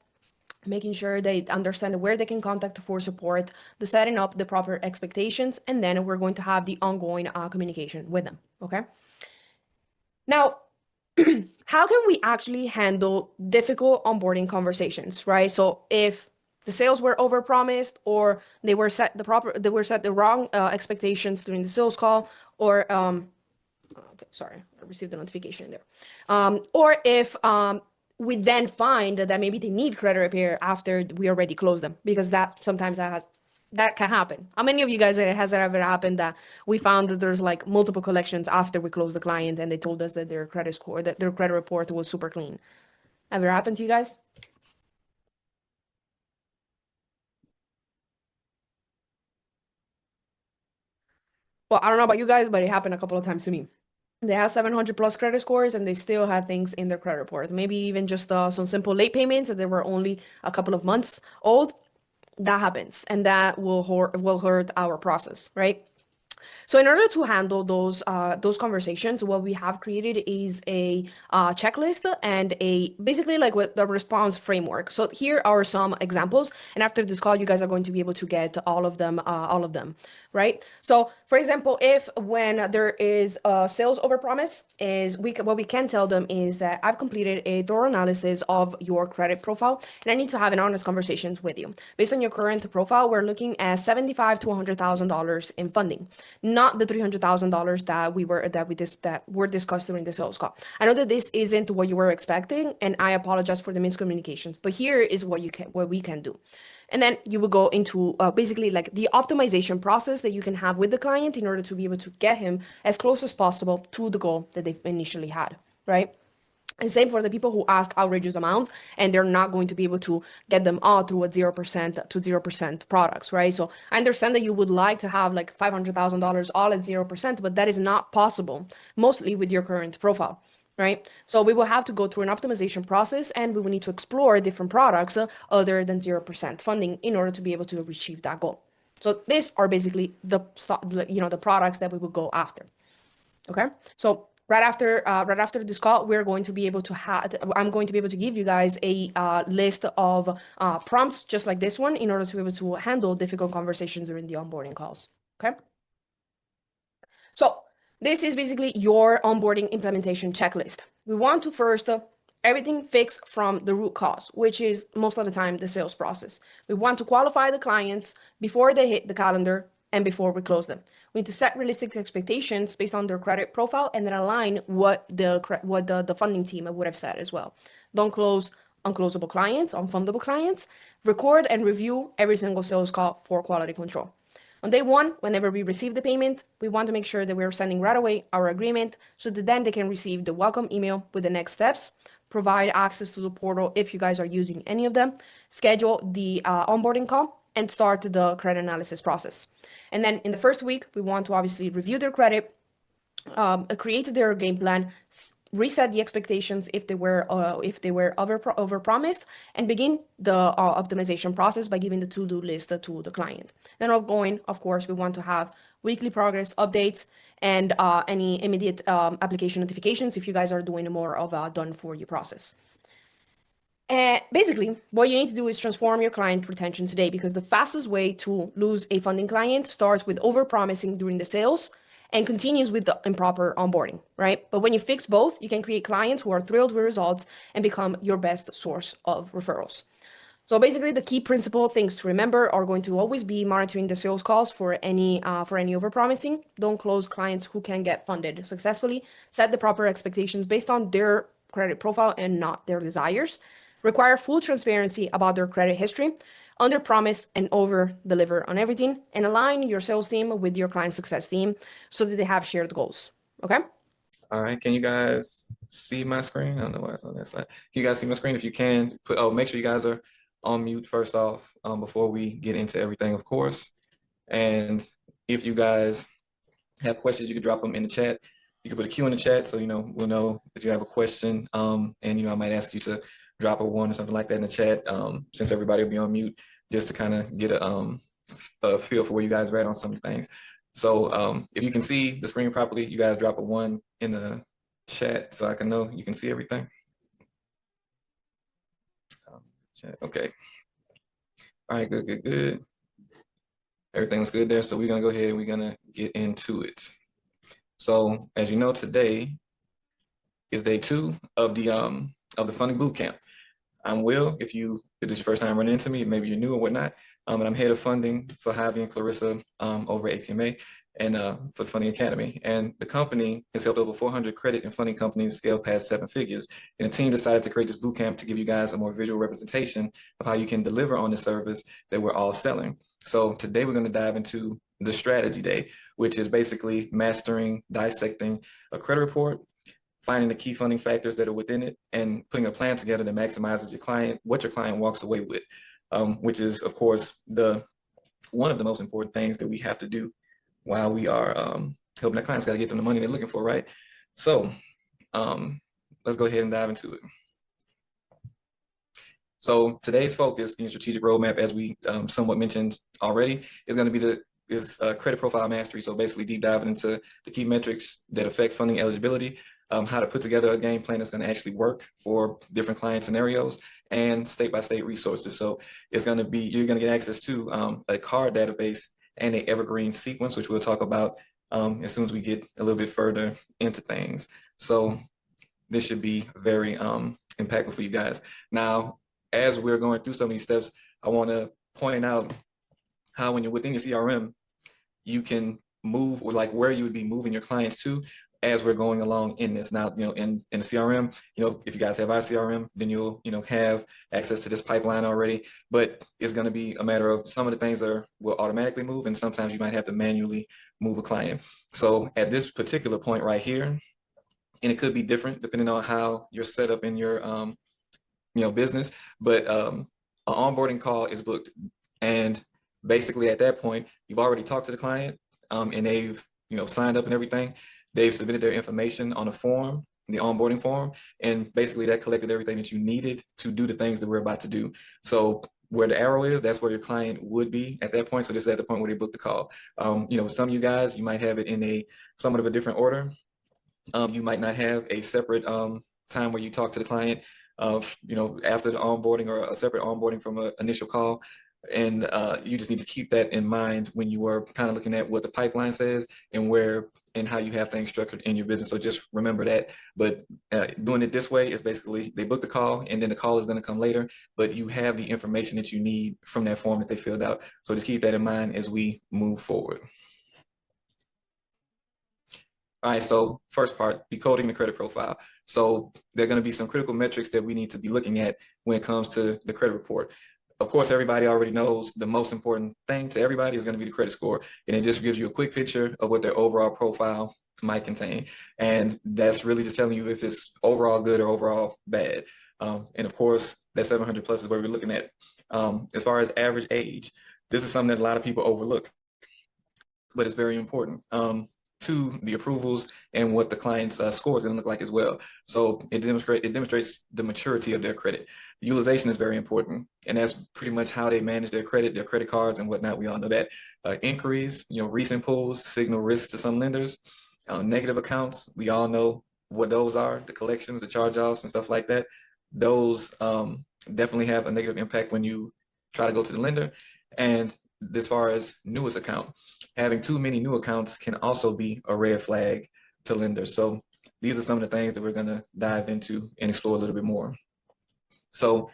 making sure they understand where they can contact for support, the setting up the proper expectations, and then we're going to have the ongoing communication with them. Okay. Now, how can we actually handle difficult onboarding conversations, right? So if the sales were overpromised or they were set the wrong expectations during the sales call, or okay, sorry, I received a notification there. Or if we then find that maybe they need credit repair after we already closed them, because that can happen. How many of you guys has it ever happened that we found that there's like multiple collections after we closed the client and they told us that their credit score, that their credit report was super clean? Ever happened to you guys? Well, I don't know about you guys, but it happened a couple of times to me. They have 700 plus credit scores and they still had things in their credit report. Maybe even just some simple late payments that they were only a couple of months old. That happens and that will hurt our process, right? So in order to handle those conversations, what we have created is a checklist and a basically like with the response framework. So here are some examples, and after this call, you guys are going to be able to get all of them, right? So for example, if when there is a sales overpromise, what we can tell them is that I've completed a thorough analysis of your credit profile, and I need to have an honest conversations with you. Based on your current profile, we're looking at 75 to $100,000 in funding, not the $300,000 that were discussed during the sales call. I know that this isn't what you were expecting, and I apologize for the miscommunications. But here is what we can do. And then you will go into basically like the optimization process that you can have with the client in order to be able to get him as close as possible to the goal that they initially had, right? And same for the people who ask outrageous amounts and they're not going to be able to get them all through a 0% to 0% products, right? So I understand that you would like to have like $500,000 all at 0%, but that is not possible, mostly with your current profile, right? So we will have to go through an optimization process and we will need to explore different products other than 0% funding in order to be able to achieve that goal. So these are basically the products that we will go after. Okay, so right after this call, we're going to be able to have. I'm going to be able to give you guys a list of prompts just like this one in order to be able to handle difficult conversations during the onboarding calls. Okay. So this is basically your onboarding implementation checklist. We want to first everything fix from the root cause, which is most of the time the sales process. We want to qualify the clients before they hit the calendar and before we close them. We need to set realistic expectations based on their credit profile and then align what the funding team would have said as well. Don't close unclosable clients, unfundable clients. Record and review every single sales call for quality control. On day one, whenever we receive the payment, we want to make sure that we're sending right away our agreement so that then they can receive the welcome email with the next steps, provide access to the portal if you guys are using any of them, schedule the onboarding call, and start the credit analysis process. And then in the first week, we want to obviously review their credit, create their game plan, reset the expectations if they were over promised, and begin the optimization process by giving the to-do list to the client. Then ongoing, of course, we want to have weekly progress updates and any immediate application notifications if you guys are doing more of a done for you process. And basically, what you need to do is transform your client retention today, because the fastest way to lose a funding client starts with overpromising during the sales and continues with the improper onboarding, right? But when you fix both, you can create clients who are thrilled with results and become your best source of referrals. So basically, the key principle things to remember are going to always be monitoring the sales calls for any overpromising. Don't close clients who can get funded successfully. Set the proper expectations based on their credit profile and not their desires. Require full transparency about their credit history. under promise and over deliver on everything, and align your sales team with your client success team so that they have shared goals. Okay? All right, can you guys see my screen? I don't know why it's on that side. Can you guys see my screen? If you can, make sure you guys are on mute first off, before we get into everything, of course. And if you guys have questions, you can drop them in the chat. You can put a Q in the chat so we'll know if you have a question. And I might ask you to drop a one or something like that in the chat, since everybody will be on mute, just to kind of get a feel for where you guys are at on some of the things. So if you can see the screen properly, you guys drop a one in the chat so I can know you can see everything. Okay. All right, good. Everything looks good there. So we're gonna go ahead and we're gonna get into it. So as you know, today is day 2 of the funding bootcamp. I'm Will. If this is your first time running into me, maybe you're new or whatnot, and I'm head of funding for Javi and Clarissa over at ATMA and for the Funding Academy. And the company has helped over 400 credit and funding companies scale past 7 figures. And the team decided to create this bootcamp to give you guys a more visual representation of how you can deliver on the service that we're all selling. So today we're going to dive into the strategy day, which is basically mastering, dissecting a credit report, finding the key funding factors that are within it, and putting a plan together that maximizes what your client walks away with, which is, of course, one of the most important things that we have to do while we are helping our clients. Got to get them the money they're looking for, right? So let's go ahead and dive into it. So today's focus in strategic roadmap, as we somewhat mentioned already, is going to be credit profile mastery. So basically deep diving into the key metrics that affect funding eligibility, how to put together a game plan that's going to actually work for different client scenarios, and state-by-state resources. So you're going to get access to a card database and a evergreen sequence, which we'll talk about as soon as we get a little bit further into things. So this should be very impactful for you guys. Now, as we're going through some of these steps, I want to point out how when you're within your CRM, you can move, or like where you would be moving your clients to as we're going along in this. Now, in the CRM, if you guys have our CRM, then you'll, have access to this pipeline already, but it's going to be a matter of some of the things will automatically move, and sometimes you might have to manually move a client. So at this particular point right here, and it could be different depending on how you're set up in your, business, but an onboarding call is booked. And basically at that point, you've already talked to the client, and they've, signed up and everything. They've submitted their information on a form, the onboarding form, and basically that collected everything that you needed to do the things that we're about to do. So where the arrow is, that's where your client would be at that point. So this is at the point where they book the call. Some of you guys, you might have it in a somewhat of a different order. You might not have a separate time where you talk to the client after the onboarding, or a separate onboarding from an initial call. And you just need to keep that in mind when you are kind of looking at what the pipeline says and how you have things structured in your business. So just remember that. But doing it this way is basically they book the call, and then the call is going to come later, but you have the information that you need from that form that they filled out. So just keep that in mind as we move forward. All right, so first part, decoding the credit profile. So there are going to be some critical metrics that we need to be looking at when it comes to the credit report. Of course, everybody already knows the most important thing to everybody is going to be the credit score. And it just gives you a quick picture of what their overall profile might contain. And that's really just telling you if it's overall good or overall bad. And of course, that 700 plus is what we're looking at. As far as average age, this is something that a lot of people overlook, but it's very important to the approvals and what the client's score is going to look like as well. So it demonstrates the maturity of their credit. Utilization is very important, and that's pretty much how they manage their credit cards and whatnot. We all know that. Inquiries, recent pulls signal risk to some lenders. Negative accounts, we all know what those are, the collections, the charge-offs and stuff like that. Those definitely have a negative impact when you try to go to the lender. And as far as newest account, having too many new accounts can also be a red flag to lenders. So these are some of the things that we're going to dive into and explore a little bit more. So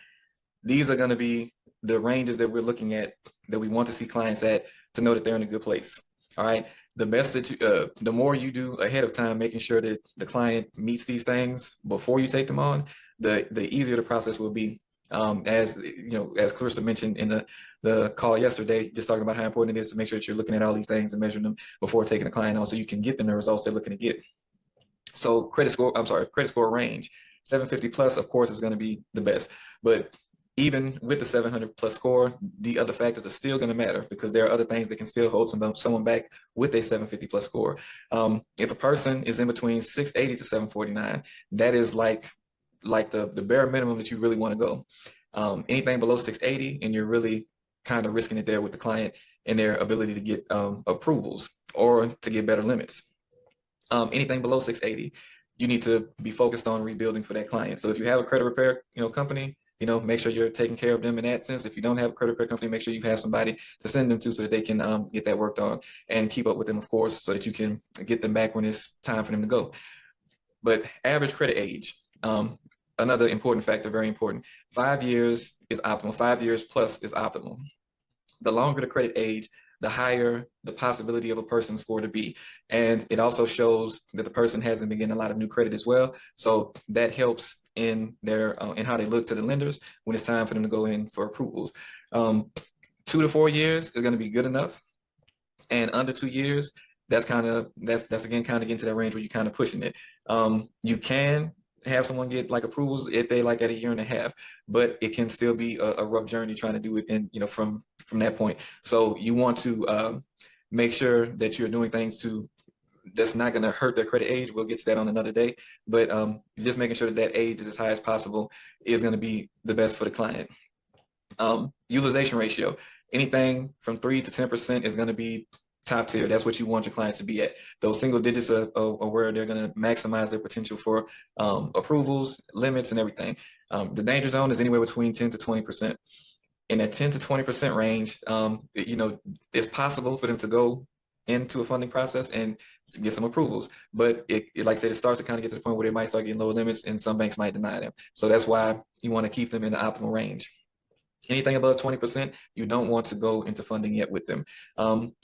these are going to be the ranges that we're looking at, that we want to see clients at, to know that they're in a good place. All right. The best the more you do ahead of time, making sure that the client meets these things before you take them on, the easier the process will be As you know, as Clarissa mentioned in the call yesterday, just talking about how important it is to make sure that you're looking at all these things and measuring them before taking a client on, so you can get them the results they're looking to get. So credit score range, 750 plus, of course, is going to be the best. But even with the 700 plus score, the other factors are still going to matter, because there are other things that can still hold someone back with a 750 plus score. If a person is in between 680 to 749, that is like the bare minimum that you really want to go. Anything below 680, and you're really kind of risking it there with the client and their ability to get approvals or to get better limits. Anything below 680, you need to be focused on rebuilding for that client. So if you have a credit repair, company, make sure you're taking care of them in that sense. If you don't have a credit repair company, make sure you have somebody to send them to so that they can get that worked on and keep up with them, of course, so that you can get them back when it's time for them to go. But average credit age, another important factor, very important. 5 years is optimal. 5 years plus is optimal. The longer the credit age, the higher the possibility of a person's score to be. And it also shows that the person hasn't been getting a lot of new credit as well. So that helps in their in how they look to the lenders when it's time for them to go in for approvals. 2 to 4 years is going to be good enough. And under 2 years, that's again kind of getting to that range where you're kind of pushing it. You can have someone get like approvals if they like at 1.5 years, but it can still be a rough journey trying to do it in, from that point. So you want to make sure that you're doing things that's not going to hurt their credit age. We'll get to that on another day, but just making sure that age is as high as possible is going to be the best for the client. Utilization ratio, anything from 3 to 10% is going to be top tier. That's what you want your clients to be at. Those single digits are where they're going to maximize their potential for approvals, limits, and everything. The danger zone is anywhere between 10 to 20%. In that 10 to 20% range, it's possible for them to go into a funding process and get some approvals. But like I said, it starts to kind of get to the point where they might start getting lower limits, and some banks might deny them. So that's why you want to keep them in the optimal range. Anything above 20%, you don't want to go into funding yet with them.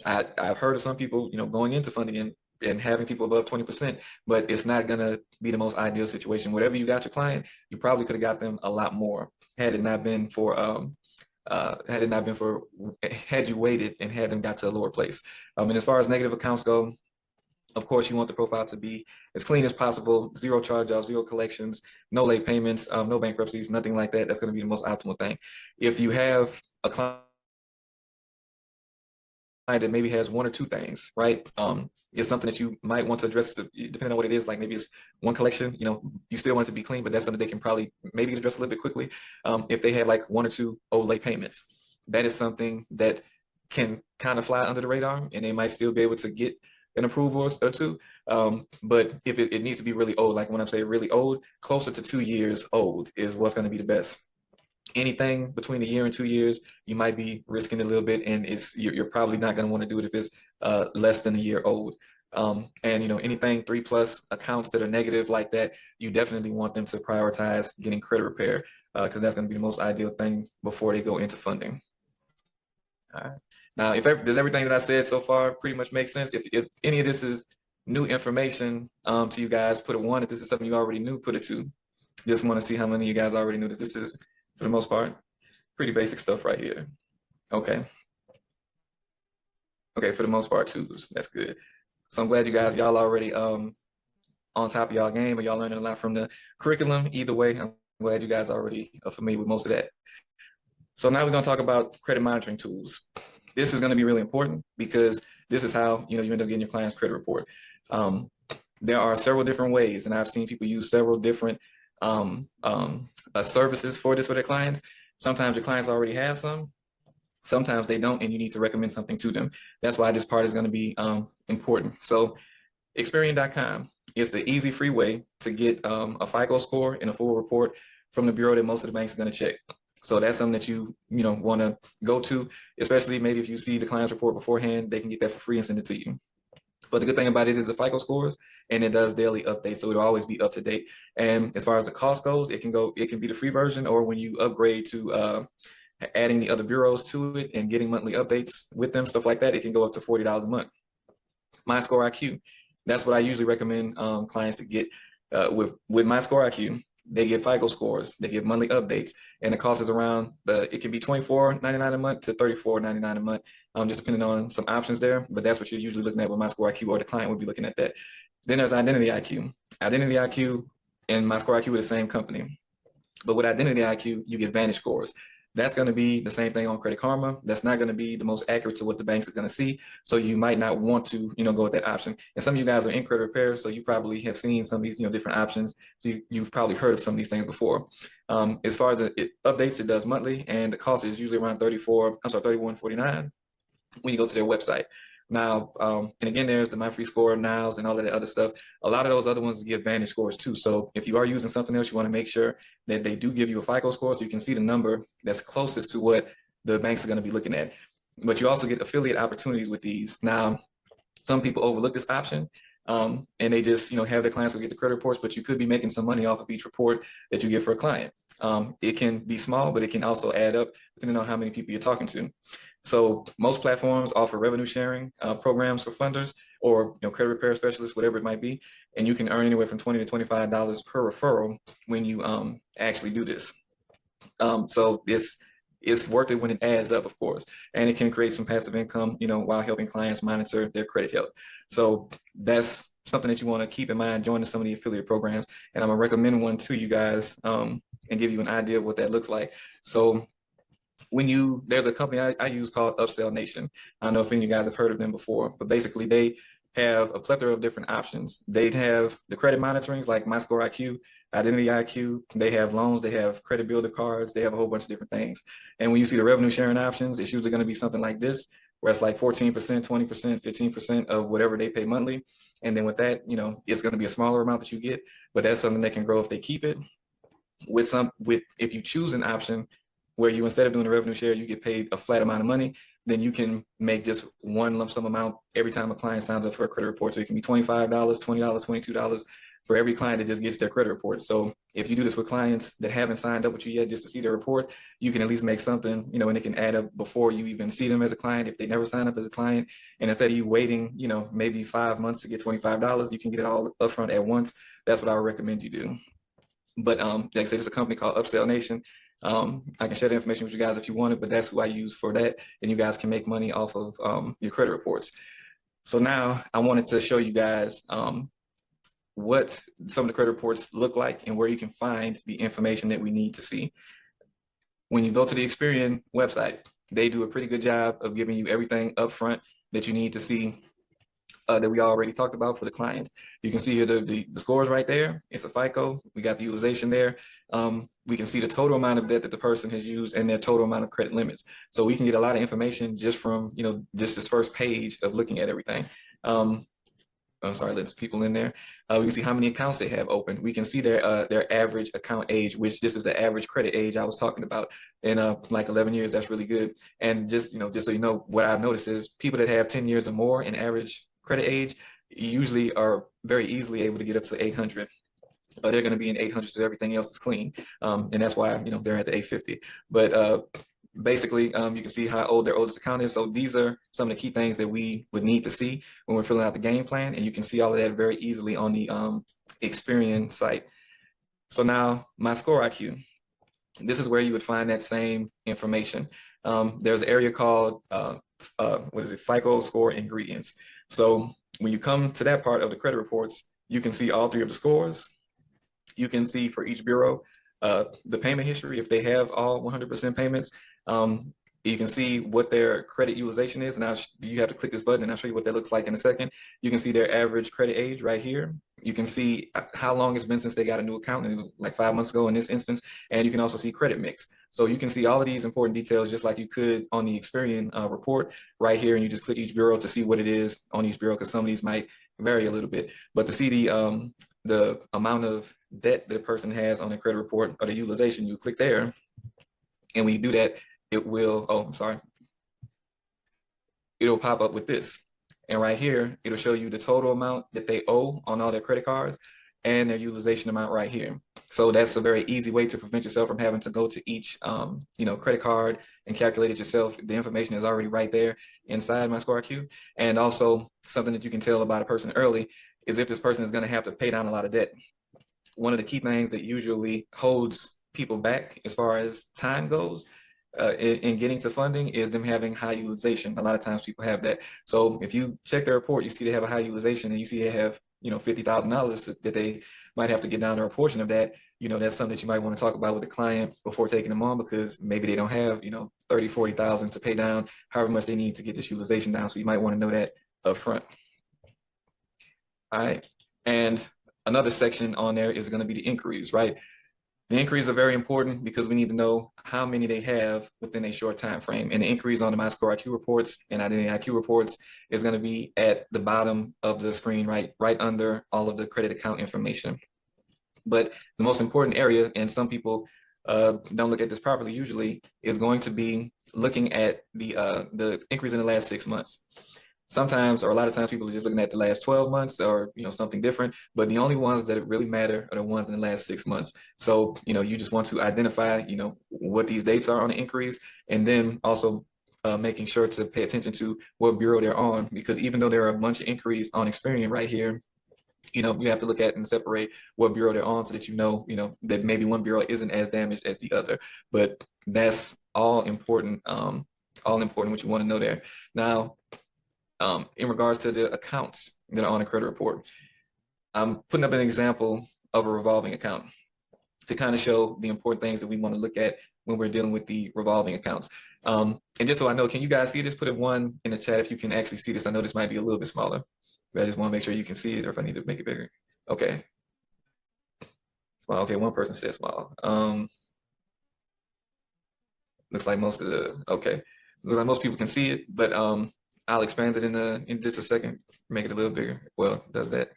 I've heard of some people, going into funding and having people above 20%, but it's not going to be the most ideal situation. Whatever you got your client, you probably could have got them a lot more had it not been for had you waited and had them got to a lower place. And as far as negative accounts go, of course, you want the profile to be as clean as possible, 0 charge-offs, 0 collections, no late payments, no bankruptcies, nothing like that. That's going to be the most optimal thing. If you have a client that maybe has 1 or 2 things, right? It's something that you might want to address depending on what it is. Like maybe it's 1 collection, you still want it to be clean, but that's something they can probably maybe address a little bit quickly. If they have like 1 or 2 old late payments, that is something that can kind of fly under the radar, and they might still be able to get an approval or 2. But if it needs to be really old, like when I'm saying really old, closer to 2 years old is what's going to be the best. Anything between 1 year and 2 years, you might be risking a little bit, and you're probably not going to want to do it if it's less than 1 year old. And anything 3+ accounts that are negative like that, you definitely want them to prioritize getting credit repair, because that's going to be the most ideal thing before they go into funding. All right. Now, does everything that I said so far pretty much make sense? If any of this is new information to you guys, put a 1. If this is something you already knew, put a 2. Just want to see how many of you guys already knew this. This is, for the most part, pretty basic stuff right here. Okay. Okay, for the most part, 2s. That's good. So I'm glad y'all already on top of y'all game, or y'all learning a lot from the curriculum. Either way, I'm glad you guys already are familiar with most of that. So now we're going to talk about credit monitoring tools. This is going to be really important because this is how you end up getting your client's credit report. There are several different ways, and I've seen people use several different services for this for their clients. Sometimes your clients already have some, sometimes they don't, and you need to recommend something to them. That's why this part is going to be important. So Experian.com is the easy, free way to get a FICO score and a full report from the bureau that most of the banks are going to check. So that's something that you want to go to, especially maybe if you see the client's report beforehand, they can get that for free and send it to you. But the good thing about it is the FICO scores, and it does daily updates, so it'll always be up to date. And as far as the cost goes, it can be the free version, or when you upgrade to adding the other bureaus to it and getting monthly updates with them, stuff like that, it can go up to $40 a month. My Score IQ, that's what I usually recommend clients to get with My Score IQ. They give FICO scores, they give monthly updates, and the cost is around it can be $24.99 a month to $34.99 a month, just depending on some options there. But that's what you're usually looking at with MyScoreIQ, or the client would be looking at that. Then there's Identity IQ. Identity IQ and MyScoreIQ are the same company. But with Identity IQ, you get Vantage scores. That's going to be the same thing on Credit Karma. That's not going to be the most accurate to what the banks are going to see. So you might not want to, go with that option. And some of you guys are in credit repair, so you probably have seen some of these, different options. So you've probably heard of some of these things before. As far as it updates, it does monthly, and the cost is usually around $31.49 when you go to their website. Now, and again, there's the My Free Score, Niles, and all of that other stuff. A lot of those other ones give Vantage scores too. So if you are using something else, you want to make sure that they do give you a FICO score so you can see the number that's closest to what the banks are going to be looking at. But you also get affiliate opportunities with these. Now, some people overlook this option, and they just have their clients go get the credit reports, but you could be making some money off of each report that you get for a client. It can be small, but it can also add up depending on how many people you're talking to. So most platforms offer revenue sharing programs for funders, or credit repair specialists, whatever it might be, and you can earn anywhere from $20 to $25 per referral when you actually do this. So it's worth it when it adds up, of course, and it can create some passive income, while helping clients monitor their credit health. So that's something that you want to keep in mind joining some of the affiliate programs, and I'm gonna recommend one to you guys and give you an idea of what that looks like. So there's a company I use called Upsell Nation. I don't know if any of you guys have heard of them before, but basically they have a plethora of different options. They have the credit monitorings like MyScoreIQ, Identity IQ. They have loans, they have credit builder cards, they have a whole bunch of different things. And when you see the revenue sharing options, it's usually going to be something like this, where it's like 14%, 20%, 15% of whatever they pay monthly. And then with that, it's going to be a smaller amount that you get, but that's something that can grow if they keep it. If you choose an option where you, instead of doing a revenue share, you get paid a flat amount of money, then you can make just one lump sum amount every time a client signs up for a credit report. So it can be $25, $20, $22 for every client that just gets their credit report. So if you do this with clients that haven't signed up with you yet just to see their report, you can at least make something, and it can add up before you even see them as a client if they never sign up as a client. And instead of you waiting, maybe 5 months to get $25, you can get it all upfront at once. That's what I would recommend you do. But like I said, it's a company called Upsell Nation. I can share the information with you guys if you want it, but that's who I use for that. And you guys can make money off of your credit reports. So now I wanted to show you guys what some of the credit reports look like and where you can find the information that we need to see. When you go to the Experian website, they do a pretty good job of giving you everything up front that you need to see that we already talked about for the clients. You can see here the scores right there. It's a FICO. We got the utilization there. We can see the total amount of debt that the person has used and their total amount of credit limits. So we can get a lot of information just from, just this first page of looking at everything. I'm sorry, there's people in there. We can see how many accounts they have open. We can see their average account age, which this is the average credit age I was talking about. In like 11 years, that's really good. And just so you know, what I've noticed is people that have 10 years or more in average credit age usually are very easily able to get up to 800. They're going to be in 800, so everything else is clean. And that's why, they're at the 850. But basically, you can see how old their oldest account is. So these are some of the key things that we would need to see when we're filling out the game plan. And you can see all of that very easily on the Experian site. So now MyScoreIQ. This is where you would find that same information. There's an area called, FICO score ingredients. So when you come to that part of the credit reports, you can see all 3 of the scores. You can see for each bureau, the payment history, if they have all 100% payments. You can see what their credit utilization is. Now you have to click this button and I'll show you what that looks like in a second. You can see their average credit age right here. You can see how long it's been since they got a new account, and it was like 5 months ago in this instance. And you can also see credit mix. So you can see all of these important details just like you could on the Experian report right here. And you just click each bureau to see what it is on each bureau, because some of these might vary a little bit. But to see the amount of debt that a person has on their credit report or the utilization, you click there. And when you do that, it will, it'll pop up with this. And right here, it'll show you the total amount that they owe on all their credit cards and their utilization amount right here. So that's a very easy way to prevent yourself from having to go to each, credit card and calculate it yourself. The information is already right there inside MyScoreIQ. And also something that you can tell about a person early is if this person is going to have to pay down a lot of debt. one of the key things that usually holds people back as far as time goes in getting to funding is them having high utilization. A lot of times people have that. So if you check their report, you see they have a high utilization, and you see they have, $50,000 that they might have to get down to a portion of that. That's something that you might want to talk about with the client before taking them on, because maybe they don't have, 30, 40,000 to pay down however much they need to get this utilization down. So you might want to know that up front. All right. And another section on there is going to be the inquiries, right? The inquiries are very important because we need to know how many they have within a short time frame. And the inquiries on the MyScoreIQ reports and Identity IQ reports is going to be at the bottom of the screen, right under all of the credit account information. But the most important area, and some people don't look at this properly usually, is going to be looking at the inquiries in the last 6 months. Sometimes, or a lot of times, people are just looking at the last 12 months or, something different, but the only ones that really matter are the ones in the last 6 months. So, you just want to identify, what these dates are on the inquiries, and then also making sure to pay attention to what bureau they're on, because even though there are a bunch of inquiries on Experian right here, you have to look at and separate what bureau they're on so that that maybe one bureau isn't as damaged as the other. But that's all important what you want to know there. Now, in regards to the accounts that are on a credit report, I'm putting up an example of a revolving account to kind of show the important things that we want to look at when we're dealing with the revolving accounts. And just so I know, can you guys see this? Put it 1 in the chat if you can actually see this. I know this might be a little bit smaller, but I just want to make sure you can see it, or if I need to make it bigger. Okay. Small. Okay, one person said small. Looks like most people can see it, but I'll expand it in just a second, make it a little bigger. Well, does that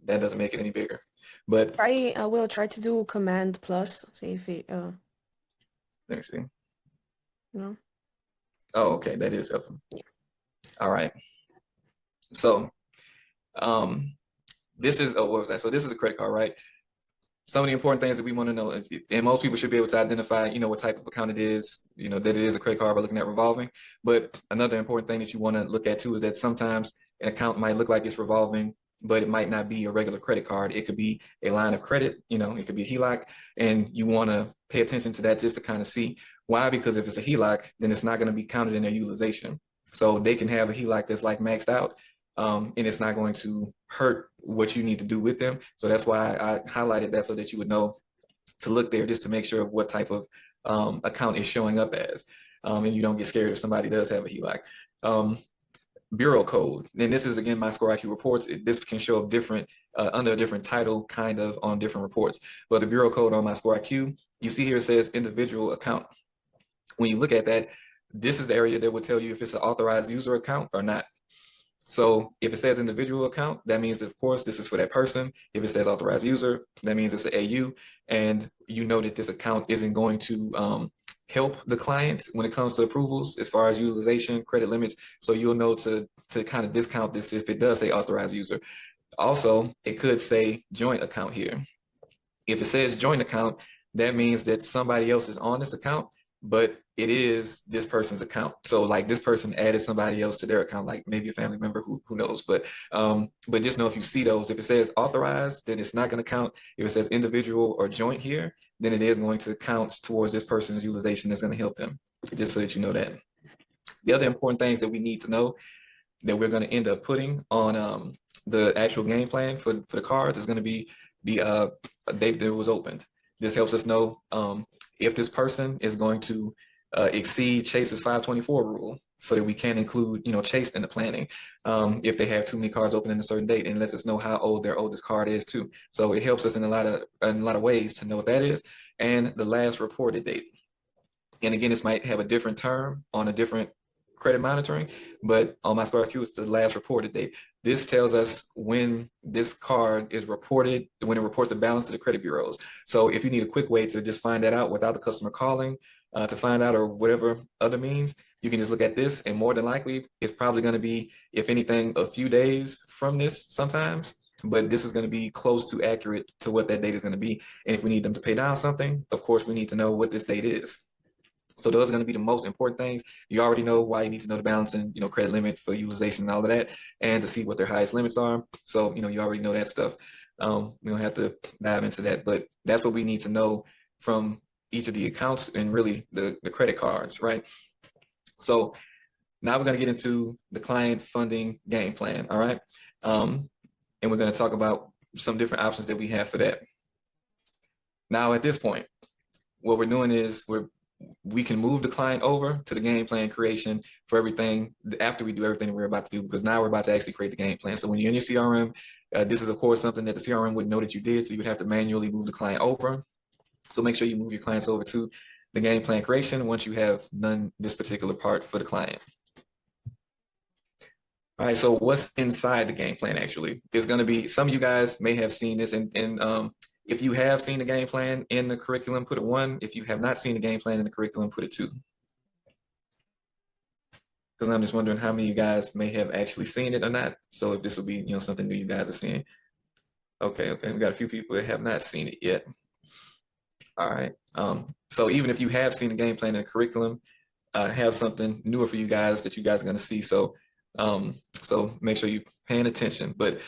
doesn't make it any bigger. But I will try to do Command plus, see if it let me see. no. Oh, okay, that is helpful. Yeah. All right. So this is what was that? So this is a credit card, right? Some of the important things that we want to know, and most people should be able to identify, what type of account it is, that it is a credit card by looking at revolving. But another important thing that you want to look at too is that sometimes an account might look like it's revolving, but it might not be a regular credit card. It could be a line of credit, it could be a HELOC, and you want to pay attention to that just to kind of see why. Because if it's a HELOC, then it's not going to be counted in their utilization. So they can have a HELOC that's like maxed out, and it's not going to hurt what you need to do with them. So that's why I highlighted that, so that you would know to look there just to make sure of what type of account is showing up as, and you don't get scared if somebody does have a HELOC. Bureau code, and this is again MyScoreIQ reports. This can show up different under a different title, kind of on different reports. But the bureau code on MyScoreIQ, you see here it says individual account. When you look at that, this is the area that will tell you if it's an authorized user account or not. So if it says individual account, that means, of course, this is for that person. If it says authorized user, that means it's an AU, and you know that this account isn't going to help the client when it comes to approvals as far as utilization, credit limits. So you'll know to kind of discount this if it does say authorized user. Also, it could say joint account here. If it says joint account, that means that somebody else is on this account, but it is this person's account. So like this person added somebody else to their account, like maybe a family member, who knows. But just know if you see those, if it says authorized, then it's not going to count. If it says individual or joint here, then it is going to count towards this person's utilization that's going to help them, just so that you know that. The other important things that we need to know that we're going to end up putting on the actual game plan for the cards is going to be the date that it was opened. This helps us know if this person is going to exceed Chase's 524 rule, so that we can include, Chase in the planning. If they have too many cards open in a certain date, and lets us know how old their oldest card is too. So it helps us in a lot of ways to know what that is, and the last reported date. And again, this might have a different term on a different credit monitoring, but on MyScoreIQ, it's the last reported date. This tells us when this card is reported, when it reports the balance to the credit bureaus. So if you need a quick way to just find that out without the customer calling to find out, or whatever other means, you can just look at this, and more than likely, it's probably going to be, if anything, a few days from this sometimes, but this is going to be close to accurate to what that date is going to be. And if we need them to pay down something, of course, we need to know what this date is. So those are going to be the most important things. You already know why you need to know the balance and, credit limit for utilization and all of that, and to see what their highest limits are. So, you already know that stuff. We don't have to dive into that, but that's what we need to know from each of the accounts and really the credit cards, right? So now we're going to get into the client funding game plan, all right? And we're going to talk about some different options that we have for that. Now, at this point, what we're doing is we can move the client over to the game plan creation for everything after we do everything that we're about to do, because now we're about to actually create the game plan. So when you're in your CRM, this is of course something that the CRM wouldn't know that you did, so you would have to manually move the client over. So make sure you move your clients over to the game plan creation once you have done this particular part for the client. All right, so what's inside the game plan actually is going to be, some of you guys may have seen this, and if you have seen the game plan in the curriculum, put a 1. If you have not seen the game plan in the curriculum, put a 2. Because I'm just wondering how many of you guys may have actually seen it or not. So if this will be, something that you guys are seeing. Okay, we got a few people that have not seen it yet. All right. So even if you have seen the game plan in the curriculum, have something newer for you guys that you guys are going to see. So make sure you're paying attention. But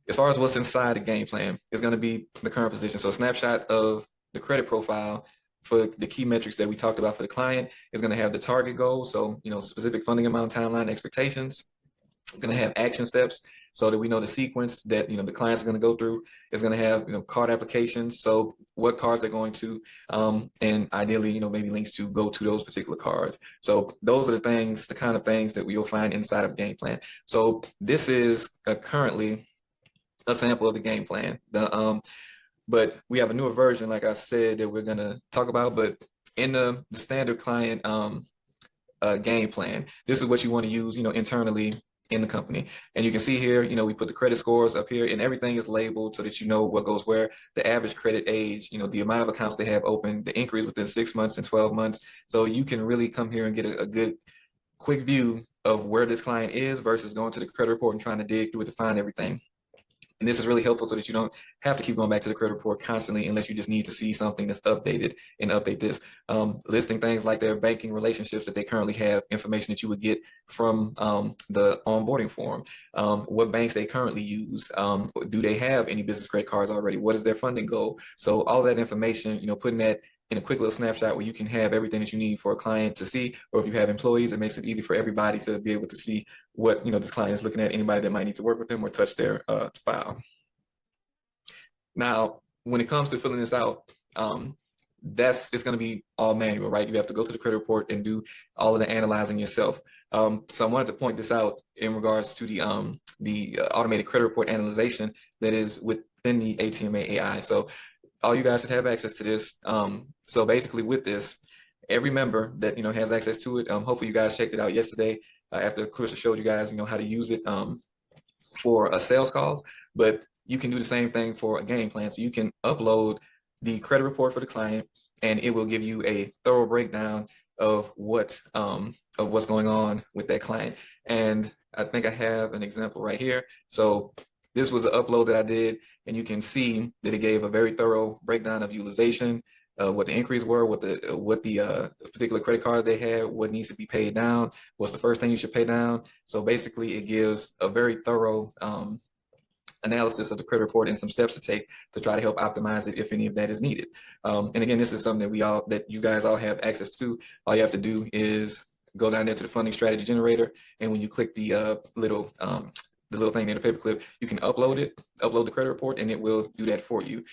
as far as what's inside the game plan, it's going to be the current position. So a snapshot of the credit profile for the key metrics that we talked about for the client is going to have the target goal. So, specific funding amount, timeline, expectations. It's going to have action steps so that we know the sequence that, the client's going to go through. It's going to have, card applications. So what cards they're going to, and ideally, maybe links to go to those particular cards. So those are the kind of things that you'll find inside of the game plan. So this is currently a sample of the game plan. But we have a newer version, like I said, that we're gonna talk about. But in the standard client game plan, this is what you want to use, internally in the company. And you can see here, we put the credit scores up here, and everything is labeled so that you know what goes where, the average credit age, the amount of accounts they have open, the increase within 6 months and 12 months. So you can really come here and get a good quick view of where this client is versus going to the credit report and trying to dig through it to find everything. And this is really helpful so that you don't have to keep going back to the credit report constantly unless you just need to see something that's updated and update this. Listing things like their banking relationships that they currently have, information that you would get from the onboarding form, what banks they currently use, do they have any business credit cards already, what is their funding goal? So all that information, putting that in a quick little snapshot where you can have everything that you need for a client to see, or if you have employees, it makes it easy for everybody to be able to see what this client is looking at, anybody that might need to work with them or touch their file. Now, when it comes to filling this out, it's going to be all manual, right? You have to go to the credit report and do all of the analyzing yourself. So I wanted to point this out in regards to the automated credit report analyzation that is within the ATMA AI. So all you guys should have access to this. So basically with this, every member that, has access to it, hopefully you guys checked it out yesterday after Clarissa showed you guys, how to use it for sales calls, but you can do the same thing for a game plan. So you can upload the credit report for the client and it will give you a thorough breakdown of what's going on with that client. And I think I have an example right here. So this was an upload that I did, and you can see that it gave a very thorough breakdown of utilization, what the increase were, what the particular credit cards they had, what needs to be paid down, what's the first thing you should pay down. So basically, it gives a very thorough analysis of the credit report and some steps to take to try to help optimize it if any of that is needed. And again, this is something that you guys all have access to. All you have to do is go down there to the funding strategy generator, and when you click the little thing in the paperclip, you can upload the credit report, and it will do that for you.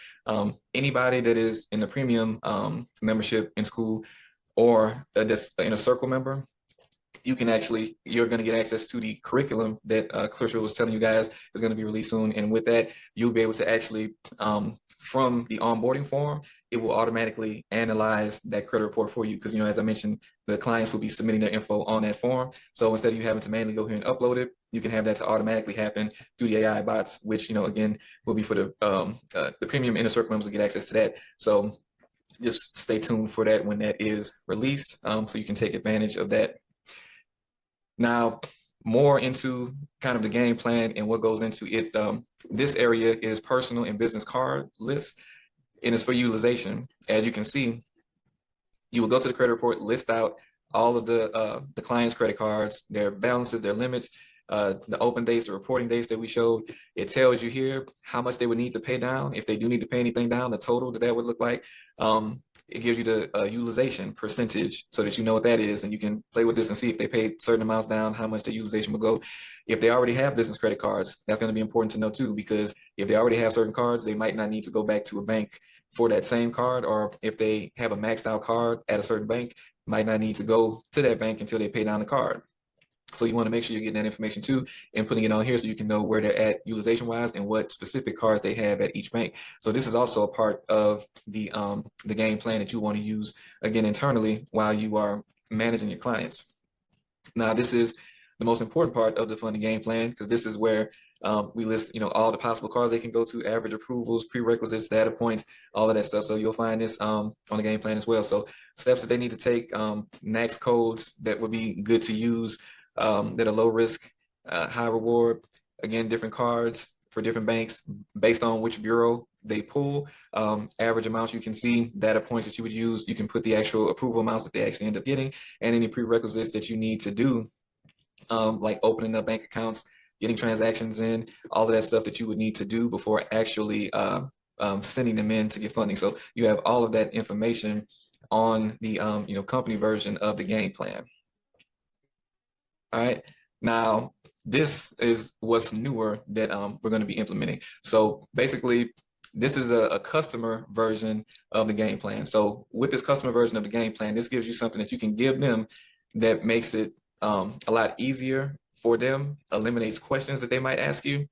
Anybody that is in the premium membership in school or that's in a circle member, you're going to get access to the curriculum that Clarissa was telling you guys is going to be released soon. And with that, you'll be able to actually, from the onboarding form, it will automatically analyze that credit report for you. Because, as I mentioned, the clients will be submitting their info on that form. So instead of you having to manually go here and upload it, you can have that to automatically happen through the AI bots, which, again, will be for the premium inner circle members to get access to that. So just stay tuned for that when that is released, so you can take advantage of that. Now, more into kind of the game plan and what goes into it. This area is personal and business card lists, and it's for utilization. As you can see, you will go to the credit report, list out all of the client's credit cards, their balances, their limits, the open dates, the reporting dates that we showed. It tells you here how much they would need to pay down. If they do need to pay anything down, the total that would look like. It gives you the utilization percentage so that you know what that is, and you can play with this and see if they paid certain amounts down, how much the utilization will go. If they already have business credit cards, that's going to be important to know too, because if they already have certain cards, they might not need to go back to a bank for that same card, or if they have a maxed out card at a certain bank, might not need to go to that bank until they pay down the card. So you want to make sure you're getting that information too and putting it on here so you can know where they're at utilization wise and what specific cards they have at each bank. So this is also a part of the game plan that you want to use again internally while you are managing your clients. Now this is the most important part of the funding game plan, because this is where we list, all the possible cards they can go to, average approvals, prerequisites, data points, all of that stuff. So you'll find this on the game plan as well. So steps that they need to take, NAICS codes that would be good to use, that are low risk, high reward. Again, different cards for different banks based on which bureau they pull. Average amounts you can see, data points that you would use. You can put the actual approval amounts that they actually end up getting, and any prerequisites that you need to do, like opening up bank accounts, getting transactions in, all of that stuff that you would need to do before actually sending them in to get funding. So you have all of that information on the company version of the game plan. All right, now this is what's newer that we're going to be implementing. So basically, this is a customer version of the game plan. So with this customer version of the game plan, this gives you something that you can give them that makes it a lot easier for them, eliminates questions that they might ask you,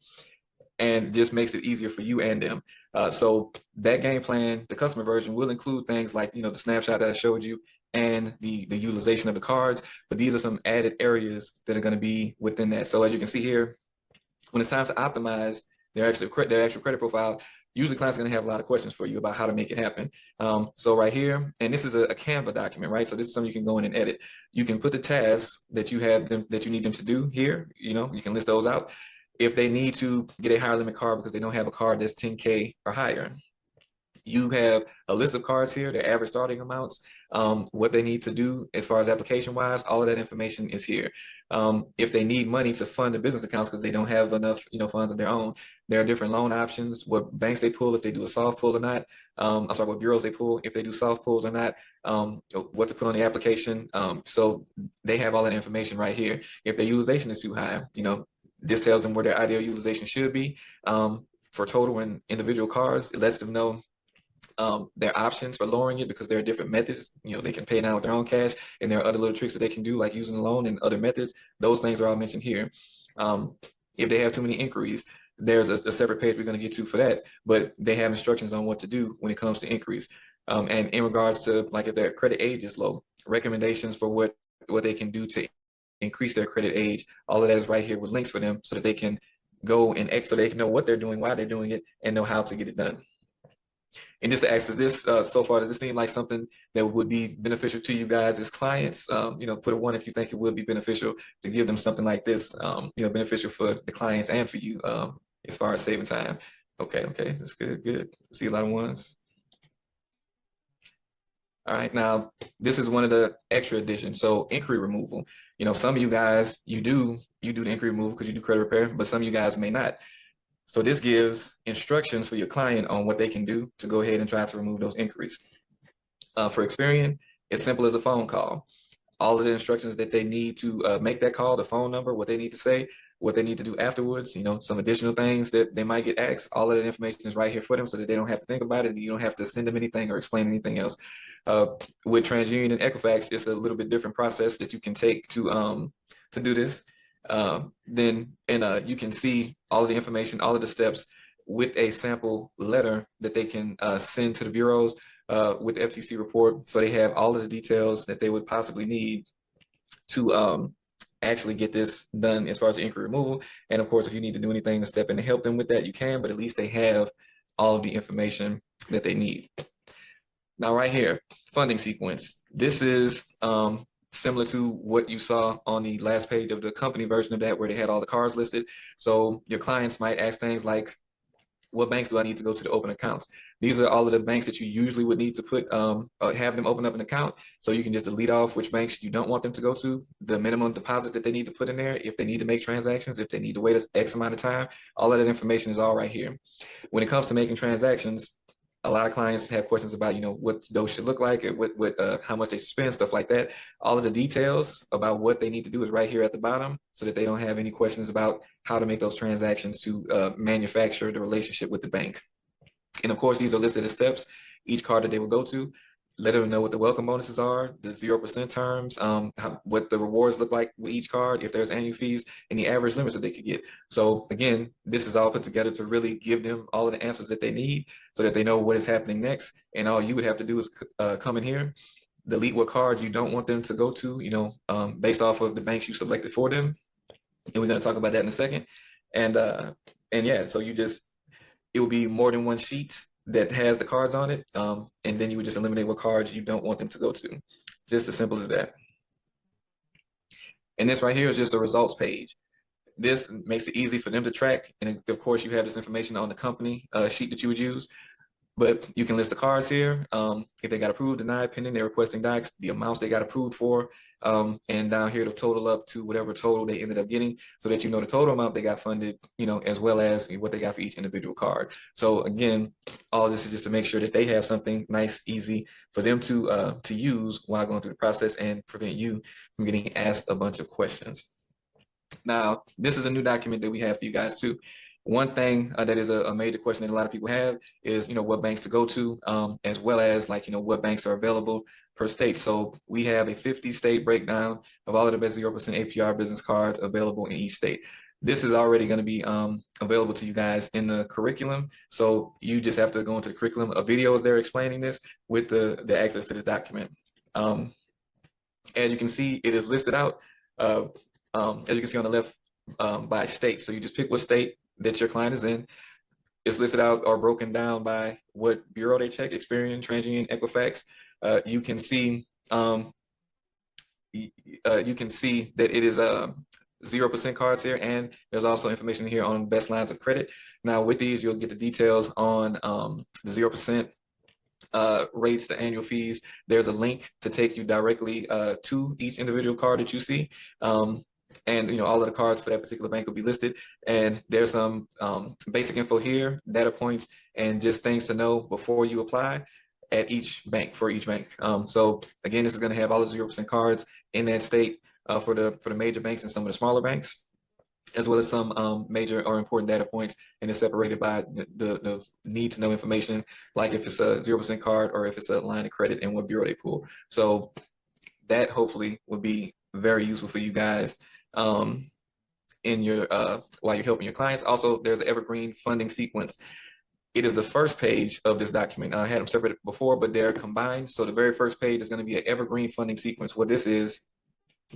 and just makes it easier for you and them. So that game plan, the customer version, will include things like the snapshot that I showed you and the utilization of the cards, but these are some added areas that are going to be within that. So as you can see here, when it's time to optimize their actual credit profile, usually clients are going to have a lot of questions for you about how to make it happen. So right here, and this is a Canva document, right? So this is something you can go in and edit. You can put the tasks that you need them to do here. You can list those out. If they need to get a higher limit card because they don't have a card that's 10K or higher, you have a list of cards here, their average starting amounts, what they need to do as far as application wise, all of that information is here. If they need money to fund the business accounts because they don't have enough funds of their own, there are different loan options, what banks they pull, if they do a soft pull or not. I'm sorry, what bureaus they pull, if they do soft pulls or not, what to put on the application. So they have all that information right here. If their utilization is too high, this tells them where their ideal utilization should be for total and individual cards. It lets them know their options for lowering it, because there are different methods. They can pay now with their own cash, and there are other little tricks that they can do, like using a loan and other methods. Those things are all mentioned here. If they have too many inquiries, there's a separate page we're going to get to for that, but they have instructions on what to do when it comes to inquiries. And in regards to, like, if their credit age is low, recommendations for what they can do to increase their credit age, all of that is right here with links for them so that they can go and so they can know what they're doing, why they're doing it, and know how to get it done. And just to ask, does this so far, does this seem like something that would be beneficial to you guys as clients? Put a 1 if you think it would be beneficial to give them something like this, beneficial for the clients and for you as far as saving time. Okay, that's good. See a lot of 1s. All right, now this is one of the extra additions. So inquiry removal. Some of you guys, you do the inquiry removal because you do credit repair, but some of you guys may not. So this gives instructions for your client on what they can do to go ahead and try to remove those inquiries. For Experian, it's simple as a phone call. All of the instructions that they need to make that call, the phone number, what they need to say, what they need to do afterwards, some additional things that they might get asked, all of that information is right here for them so that they don't have to think about it, and you don't have to send them anything or explain anything else. With TransUnion and Equifax, it's a little bit different process that you can take to do this. You can see all of the information, all of the steps with a sample letter that they can send to the bureaus with the FTC report, so they have all of the details that they would possibly need to actually get this done as far as the inquiry removal. And of course, if you need to do anything to step in to help them with that, you can, but at least they have all of the information that they need. Now right here, funding sequence. This is similar to what you saw on the last page of the company version of that, where they had all the cards listed. So your clients might ask things like, what banks do I need to go to open accounts? These are all of the banks that you usually would need to put have them open up an account. So you can just delete off which banks you don't want them to go to, the minimum deposit that they need to put in there, if they need to make transactions, if they need to wait X amount of time. All of that information is all right here. When it comes to making transactions, a lot of clients have questions about, what those should look like, and how much they should spend, stuff like that. All of the details about what they need to do is right here at the bottom, so that they don't have any questions about how to make those transactions to manufacture the relationship with the bank. And of course, these are listed as steps. Each card that they will go to, let them know what the welcome bonuses are, the 0% terms, what the rewards look like with each card, if there's annual fees, and the average limits that they could get. So again, this is all put together to really give them all of the answers that they need so that they know what is happening next. And all you would have to do is come in here, delete what cards you don't want them to go to, based off of the banks you selected for them. And we're going to talk about that in a second. And yeah, so it will be more than one sheet that has the cards on it, and then you would just eliminate what cards you don't want them to go to. Just as simple as that. And this right here is just a results page. This makes it easy for them to track. And of course, you have this information on the company sheet that you would use. But you can list the cards here. If they got approved, denied, pending, they're requesting docs, the amounts they got approved for, and down here to total up to whatever total they ended up getting, so that you know the total amount they got funded, as well as what they got for each individual card. So again, all of this is just to make sure that they have something nice, easy for them to use while going through the process and prevent you from getting asked a bunch of questions. Now, this is a new document that we have for you guys too. One thing that is a major question that a lot of people have is, what banks to go to, as well as what banks are available per state. So we have a 50-state breakdown of all of the best 0% APR business cards available in each state. This is already going to be available to you guys in the curriculum. So you just have to go into the curriculum. A video is there explaining this with the access to this document. As you can see, it is listed out, as you can see on the left, by state. So you just pick what state that your client is in. It's listed out or broken down by what bureau they check: Experian, TransUnion, Equifax. You can see that it is 0% cards here, and there's also information here on best lines of credit. Now with these, you'll get the details on the 0% rates, the annual fees. There's a link to take you directly to each individual card that you see. And all of the cards for that particular bank will be listed. And there's some basic info here, data points, and just things to know before you apply at each bank, for each bank. So again, this is going to have all the 0% cards in that state for the major banks and some of the smaller banks, as well as some major or important data points, and it's separated by the need to know information, like if it's a 0% card or if it's a line of credit and what bureau they pull. So that hopefully will be very useful for you guys in your while you're helping your clients. Also, there's an evergreen funding sequence. It is the first page of this document. I had them separated before, but they're combined. So the very first page is going to be an evergreen funding sequence. What this is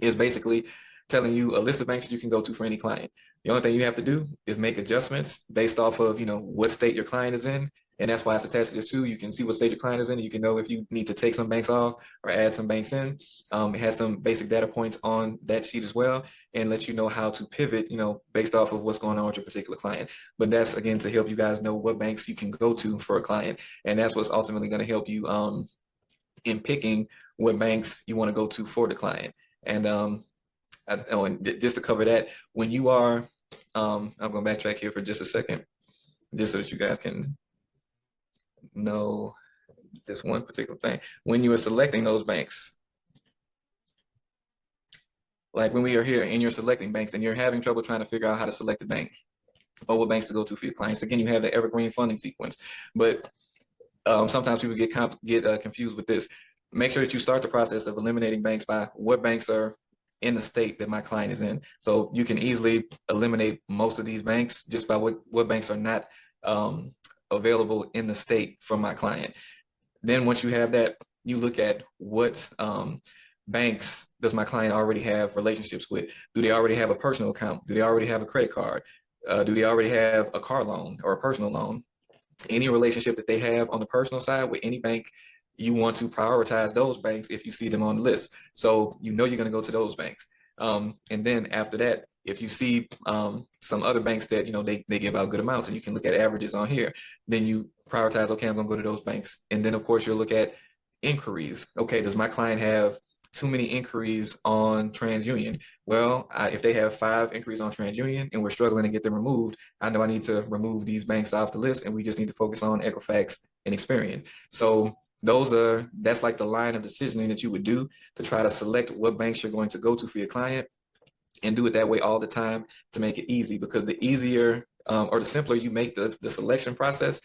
basically telling you a list of banks that you can go to for any client. The only thing you have to do is make adjustments based off of what state your client is in. And that's why it's attached to this too. You can see what state your client is in. You can know if you need to take some banks off or add some banks in. It has some basic data points on that sheet as well, and let you know how to pivot, based off of what's going on with your particular client. But that's, again, to help you guys know what banks you can go to for a client. And that's what's ultimately going to help you in picking what banks you want to go to for the client. And and just to cover that, when you are, I'm going to backtrack here for just a second, just so that you guys can know this one particular thing. When you are selecting those banks, like when we are here and you're selecting banks and you're having trouble trying to figure out how to select the bank or what banks to go to for your clients, again, you have the evergreen funding sequence. But sometimes people get confused with this. Make sure that you start the process of eliminating banks by what banks are in the state that my client is in. So you can easily eliminate most of these banks just by what banks are not available in the state from my client. Then once you have that, you look at what banks does my client already have relationships with. Do they already have a personal account? Do they already have a credit card? Do they already have a car loan or a personal loan? Any relationship that they have on the personal side with any bank, you want to prioritize those banks if you see them on the list. So you're going to go to those banks. And then after that, If you see some other banks that, they give out good amounts, and you can look at averages on here, then you prioritize, okay, I'm gonna go to those banks. And then of course you'll look at inquiries. Okay, does my client have too many inquiries on TransUnion? Well, if they have 5 inquiries on TransUnion and we're struggling to get them removed, I know I need to remove these banks off the list, and we just need to focus on Equifax and Experian. So that's like the line of decisioning that you would do to try to select what banks you're going to go to for your client, and do it that way all the time to make it easy. Because the easier or the simpler you make the selection process,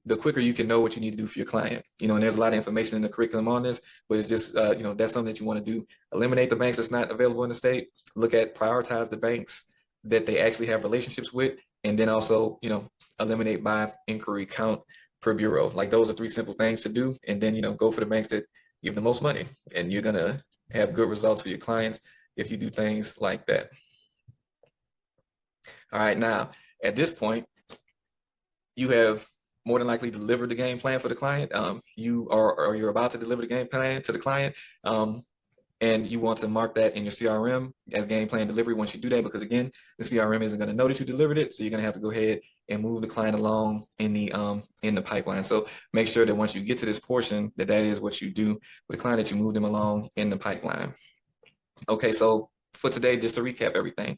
the quicker you can know what you need to do for your client. And there's a lot of information in the curriculum on this, but it's just, that's something that you want to do. Eliminate the banks that's not available in the state. Look at, prioritize the banks that they actually have relationships with, and then also, eliminate by inquiry count per bureau. Like, those are 3 simple things to do. And then, go for the banks that give the most money, and you're going to have good results for your clients if you do things like that. All right, now at this point, you have more than likely delivered the game plan for the client. You're about to deliver the game plan to the client, and you want to mark that in your CRM as game plan delivery once you do that, because again, the CRM isn't going to know that you delivered it, so you're going to have to go ahead and move the client along in the pipeline. So make sure that once you get to this portion, that is what you do with the client, that you move them along in the pipeline. Okay, so for today, just to recap everything,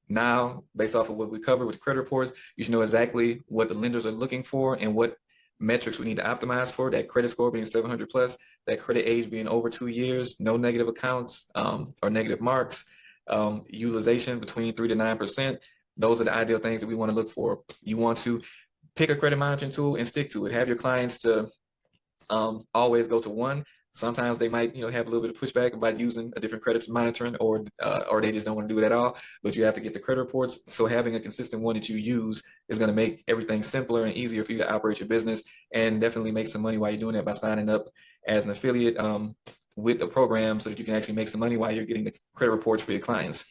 now based off of what we covered with the credit reports, you should know exactly what the lenders are looking for and what metrics we need to optimize for. That credit score being 700 plus, that credit age being over 2 years, no negative accounts or negative marks, utilization between 3 to 9%. Those are the ideal things that we want to look for. You want to pick a credit monitoring tool and stick to it. Have your clients to always go to one. Sometimes they might, have a little bit of pushback about using a different credit monitoring, or they just don't want to do it at all. But you have to get the credit reports. So having a consistent one that you use is going to make everything simpler and easier for you to operate your business, and definitely make some money while you're doing that by signing up as an affiliate with the program, so that you can actually make some money while you're getting the credit reports for your clients.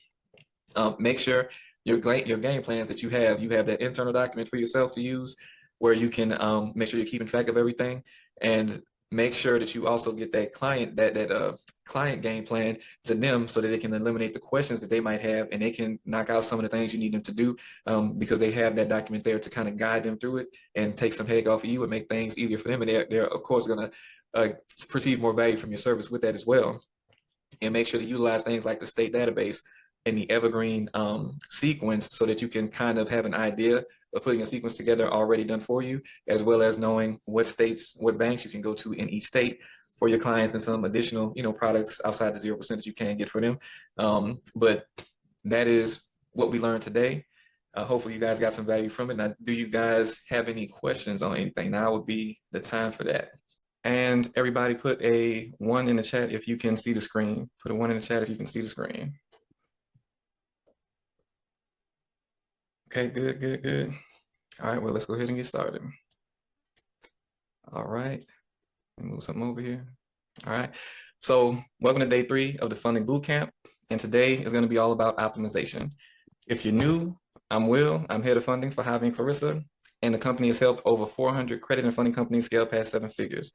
Make sure your game plans that you have that internal document for yourself to use, where you can make sure you're keeping track of everything, and make sure that you also get that client client game plan to them, so that they can eliminate the questions that they might have, and they can knock out some of the things you need them to do, because they have that document there to kind of guide them through it and take some headache off of you and make things easier for them. And they're of course going to perceive more value from your service with that as well. And make sure to utilize things like the state database and the evergreen sequence, so that you can kind of have an idea of putting a sequence together already done for you, as well as knowing what states, what banks you can go to in each state for your clients, and some additional, products outside the 0% that you can get for them. But that is what we learned today. Hopefully you guys got some value from it. Now, do you guys have any questions on anything? Now would be the time for that. And everybody put a 1 in the chat if you can see the screen. Put a 1 in the chat if you can see the screen. Okay, good. All right, well, let's go ahead and get started. All right, move something over here. All right, so welcome to day 3 of the funding bootcamp. And today is going to be all about optimization. If you're new, I'm Will. I'm head of funding for Javi and Clarissa, and the company has helped over 400 credit and funding companies scale past 7 figures.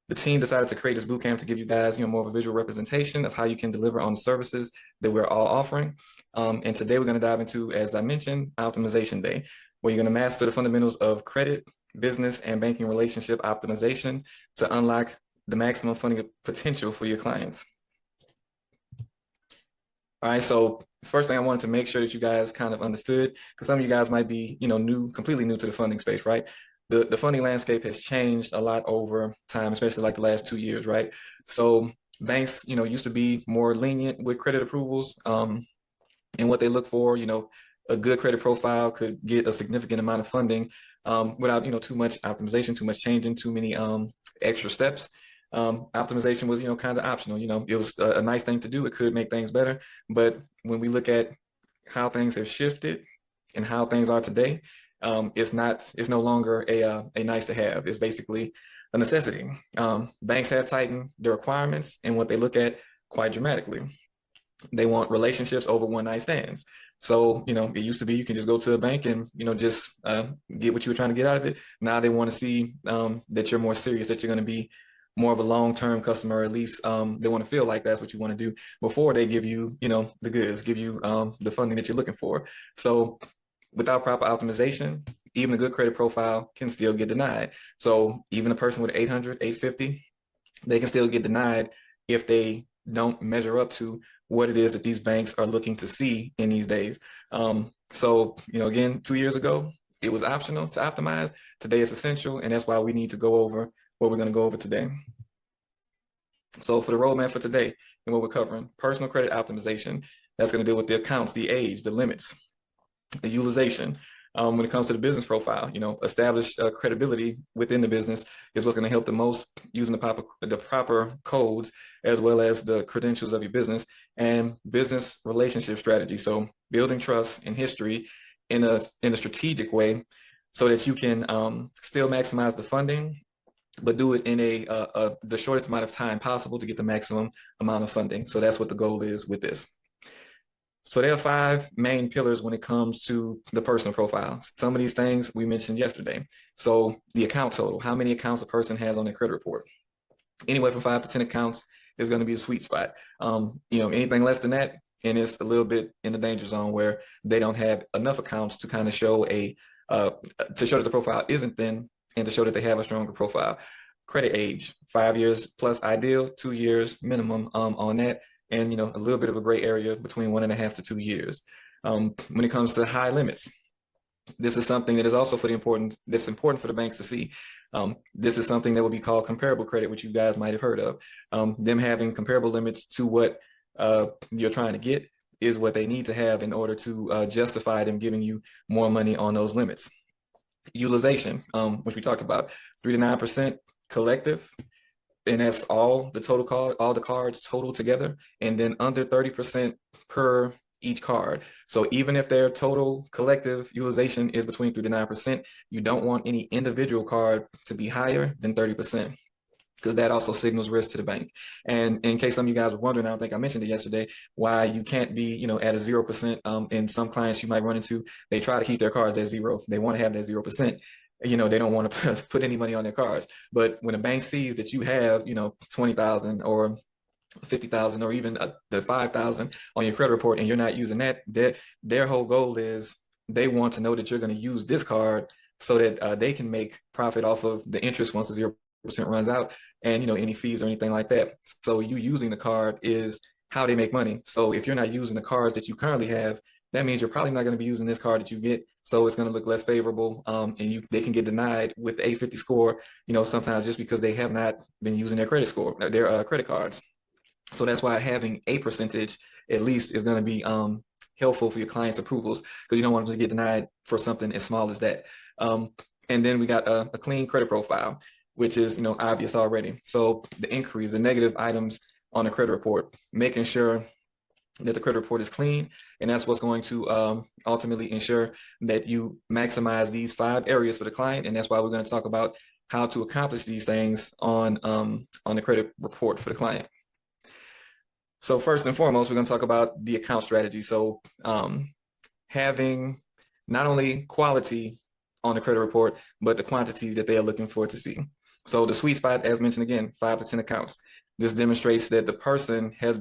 The team decided to create this bootcamp to give you guys, more of a visual representation of how you can deliver on the services that we're all offering. And today we're going to dive into, as I mentioned, Optimization Day, where you're going to master the fundamentals of credit, business, and banking relationship optimization to unlock the maximum funding potential for your clients. All right, so the first thing I wanted to make sure that you guys kind of understood, because some of you guys might be, completely new to the funding space, right? The funding landscape has changed a lot over time, especially like the last 2 years, right? So banks, used to be more lenient with credit approvals, and what they look for. A good credit profile could get a significant amount of funding without, too much optimization, too much changing, too many extra steps. Optimization was, kind of optional. It was a nice thing to do. It could make things better. But when we look at how things have shifted and how things are today, it's no longer a nice to have. It's basically a necessity. Banks have tightened their requirements and what they look at quite dramatically. They want relationships over one night stands. So, it used to be you can just go to a bank and, just get what you were trying to get out of it. Now they want to see that you're more serious, that you're going to be more of a long-term customer, or at least they want to feel like that's what you want to do before they give you, the goods, give you the funding that you're looking for. So without proper optimization, even a good credit profile can still get denied. So even a person with 800, 850, they can still get denied if they don't measure up to what it is that these banks are looking to see in these days. So, again, 2 years ago, it was optional to optimize. Today it's essential, and that's why we need to go over what we're going to go over today. So for the roadmap for today and what we're covering, personal credit optimization, that's going to deal with the accounts, the age, the limits, the utilization. When it comes to the business profile, establish credibility within the business is what's going to help the most, using the proper codes as well as the credentials of your business, and business relationship strategy. So building trust and history in a strategic way so that you can still maximize the funding, but do it in the shortest amount of time possible to get the maximum amount of funding. So that's what the goal is with this. So there are 5 main pillars when it comes to the personal profile. Some of these things we mentioned yesterday. So the account total, how many accounts a person has on their credit report. Anywhere from 5 to 10 accounts is going to be a sweet spot. Anything less than that, and it's a little bit in the danger zone where they don't have enough accounts to kind of show to show that the profile isn't thin and to show that they have a stronger profile. Credit age, 5 years plus ideal, 2 years minimum on that. And, a little bit of a gray area between 1.5 to 2 years. When it comes to high limits, this is something that is also that's important for the banks to see. This is something that will be called comparable credit, which you guys might have heard of. Them having comparable limits to what you're trying to get is what they need to have in order to justify them giving you more money on those limits. Utilization, which we talked about, 3 to 9% collective. And that's all the cards total together, and then under 30% per each card. So even if their total collective utilization is between 3 to 9%, you don't want any individual card to be higher than 30%, because that also signals risk to the bank. And in case some of you guys were wondering, I don't think I mentioned it yesterday, why you can't be, at a 0%. In some clients you might run into, they try to keep their cards at 0. They want to have that 0%. They don't want to put any money on their cards. But when a bank sees that you have, 20,000 or 50,000 or even the 5,000 on your credit report, and you're not using that, their whole goal is they want to know that you're going to use this card so that they can make profit off of the interest once the 0% runs out, and any fees or anything like that. So you using the card is how they make money. So if you're not using the cards that you currently have, that means you're probably not going to be using this card that you get. So it's going to look less favorable, and they can get denied with the 850 score, sometimes just because they have not been using their credit cards. So that's why having a percentage at least is going to be helpful for your clients' approvals, because you don't want them to get denied for something as small as that. And then we got a clean credit profile, which is obvious already. So the inquiries, the negative items on the credit report, making sure that the credit report is clean, and that's what's going to ultimately ensure that you maximize these 5 areas for the client. And that's why we're going to talk about how to accomplish these things on the credit report for the client. So first and foremost, we're going to talk about the account strategy. So having not only quality on the credit report, but the quantity that they are looking for to see. So the sweet spot, as mentioned again, 5 to 10 accounts. This demonstrates that the person has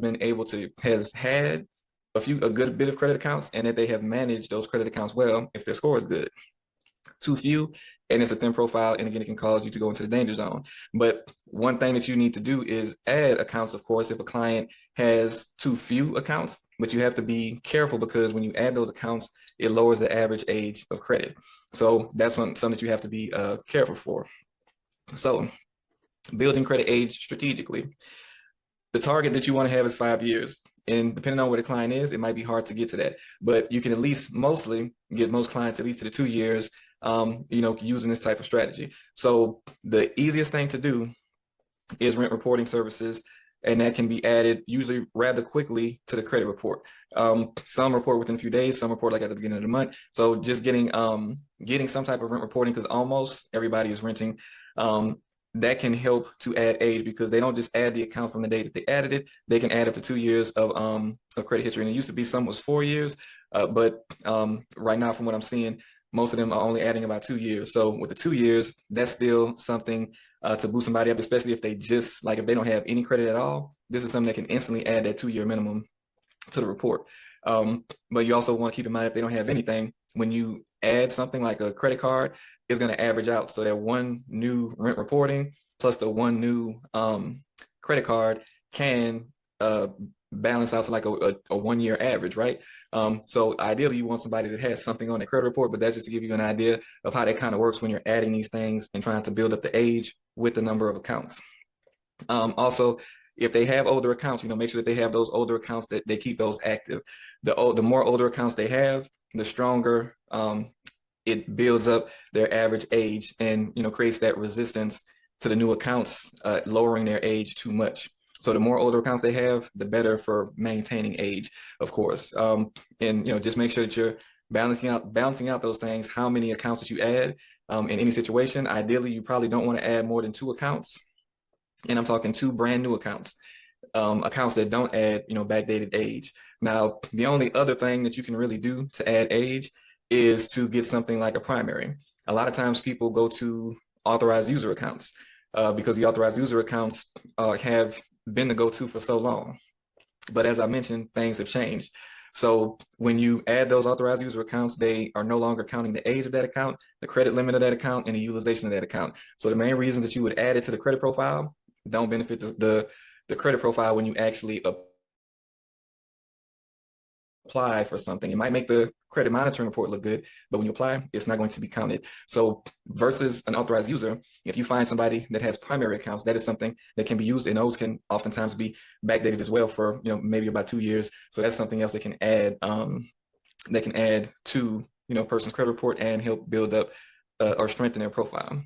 had a good bit of credit accounts, and that they have managed those credit accounts well if their score is good. Too few, and it's a thin profile, and again, it can cause you to go into the danger zone. But one thing that you need to do is add accounts, of course, if a client has too few accounts, but you have to be careful, because when you add those accounts, it lowers the average age of credit. So that's something that you have to be careful for. So building credit age strategically. The target that you want to have is 5 years. And depending on where the client is, it might be hard to get to that. But you can at least mostly get most clients at least to the 2 years, using this type of strategy. So the easiest thing to do is rent reporting services, and that can be added usually rather quickly to the credit report. Some report within a few days, some report like at the beginning of the month. So just getting some type of rent reporting, because almost everybody is renting, that can help to add age, because they don't just add the account from the day that they added it. They can add up to 2 years of credit history. And it used to be some was 4 years, but right now, from what I'm seeing, most of them are only adding about 2 years. So with the 2 years, that's still something to boost somebody up, especially if they just, like if they don't have any credit at all, this is something that can instantly add that 2-year minimum to the report. But you also want to keep in mind if they don't have anything, when you add something like a credit card, it's going to average out. So that one new rent reporting plus the one new credit card can balance out to like a 1-year average, right? So ideally you want somebody that has something on their credit report, but that's just to give you an idea of how that kind of works when you're adding these things and trying to build up the age with the number of accounts. Also, if they have older accounts, make sure that they have those older accounts, that they keep those active. The more older accounts they have, the stronger it builds up their average age, and creates that resistance to the new accounts lowering their age too much. So the more older accounts they have, the better for maintaining age, of course. And just make sure that you're balancing out those things. How many accounts that you add in any situation? Ideally, you probably don't want to add more than 2 accounts. And I'm talking 2 brand new accounts, accounts that don't add, backdated age. Now, the only other thing that you can really do to add age is to get something like a primary. A lot of times people go to authorized user accounts because the authorized user accounts have been the go-to for so long. But as I mentioned, things have changed. So when you add those authorized user accounts, they are no longer counting the age of that account, the credit limit of that account, and the utilization of that account. So the main reasons that you would add it to the credit profile don't benefit the credit profile when you actually apply for something. It might make the credit monitoring report look good, but when you apply, it's not going to be counted. So versus an authorized user, if you find somebody that has primary accounts, that is something that can be used, and those can oftentimes be backdated as well for maybe about 2 years. So that's something else that can add to a person's credit report and help build up or strengthen their profile.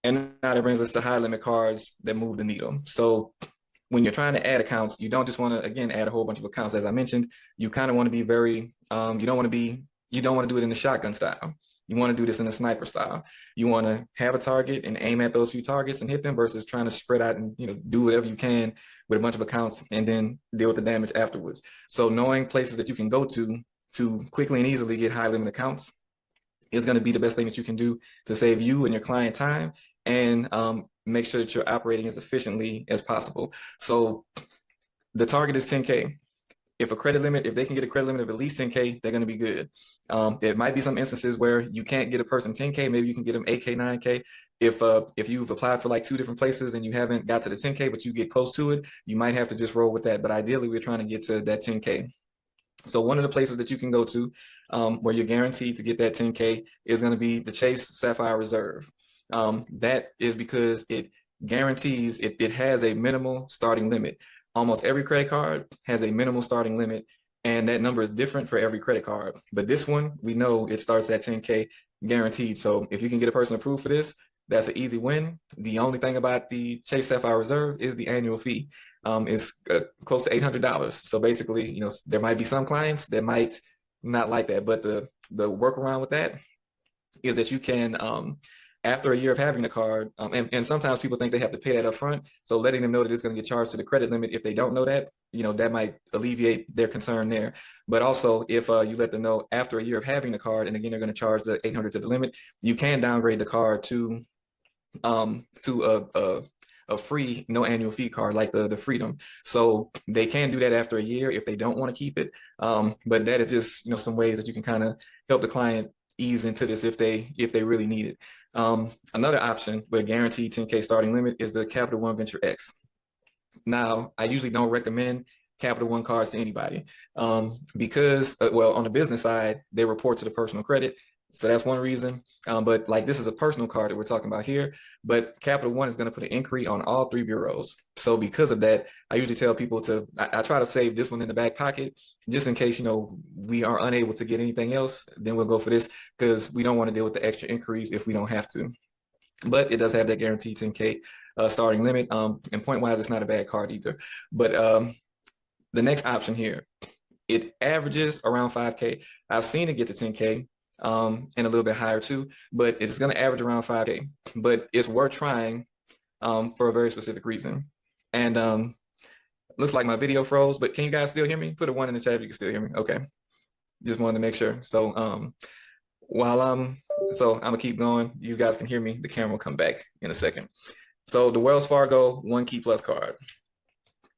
And now that brings us to high limit cards that move the needle. So when you're trying to add accounts, you don't just want to, again, add a whole bunch of accounts. As I mentioned, you kind of want to be very, you don't want to do it in the shotgun style. You want to do this in the sniper style. You want to have a target and aim at those few targets and hit them versus trying to spread out and, do whatever you can with a bunch of accounts and then deal with the damage afterwards. So knowing places that you can go to quickly and easily get high limit accounts is going to be the best thing that you can do to save you and your client time and make sure that you're operating as efficiently as possible. So the target is 10K. If they can get a credit limit of at least 10K, they're going to be good. There might be some instances where you can't get a person 10K, maybe you can get them 8K, 9K. If you've applied for like 2 different places and you haven't got to the 10K, but you get close to it, you might have to just roll with that. But ideally, we're trying to get to that 10K. So one of the places that you can go to where you're guaranteed to get that 10K is going to be the Chase Sapphire Reserve. That is because it guarantees it has a minimal starting limit. Almost every credit card has a minimal starting limit, and that number is different for every credit card. But this one, we know it starts at 10K guaranteed. So if you can get a person approved for this, that's an easy win. The only thing about the Chase Sapphire Reserve is the annual fee. It's close to $800. So basically, there might be some clients that might not like that, but the workaround with that is that you can, after a year of having the card, and sometimes people think they have to pay that up front. So letting them know that it's going to get charged to the credit limit, if they don't know that, that might alleviate their concern there. But also, if you let them know after a year of having the card, and again, they're going to charge the $800 to the limit, you can downgrade the card to a free, no annual fee card like the Freedom. So they can do that after a year if they don't want to keep it. But that is just some ways that you can kind of help the client ease into this if they really need it. Another option with a guaranteed 10K starting limit is the Capital One Venture X. Now, I usually don't recommend Capital One cards to anybody because, well, on the business side, they report to the personal credit. So that's one reason. But like this is a personal card that we're talking about here, but Capital One is going to put an inquiry on all 3 bureaus. So because of that, I usually tell people I try to save this one in the back pocket just in case, we are unable to get anything else, then we'll go for this because we don't want to deal with the extra inquiries if we don't have to. But it does have that guaranteed 10K starting limit. And point wise, it's not a bad card either. But the next option here, it averages around 5K. I've seen it get to 10K. And a little bit higher too, but it's going to average around 5K. But it's worth trying for a very specific reason. And looks like my video froze, but can you guys still hear me? Put a 1 in the chat if you can still hear me. Okay, just wanted to make sure. So So I'm gonna keep going. You guys can hear me. The camera will come back in a second. So the Wells Fargo One Key Plus card.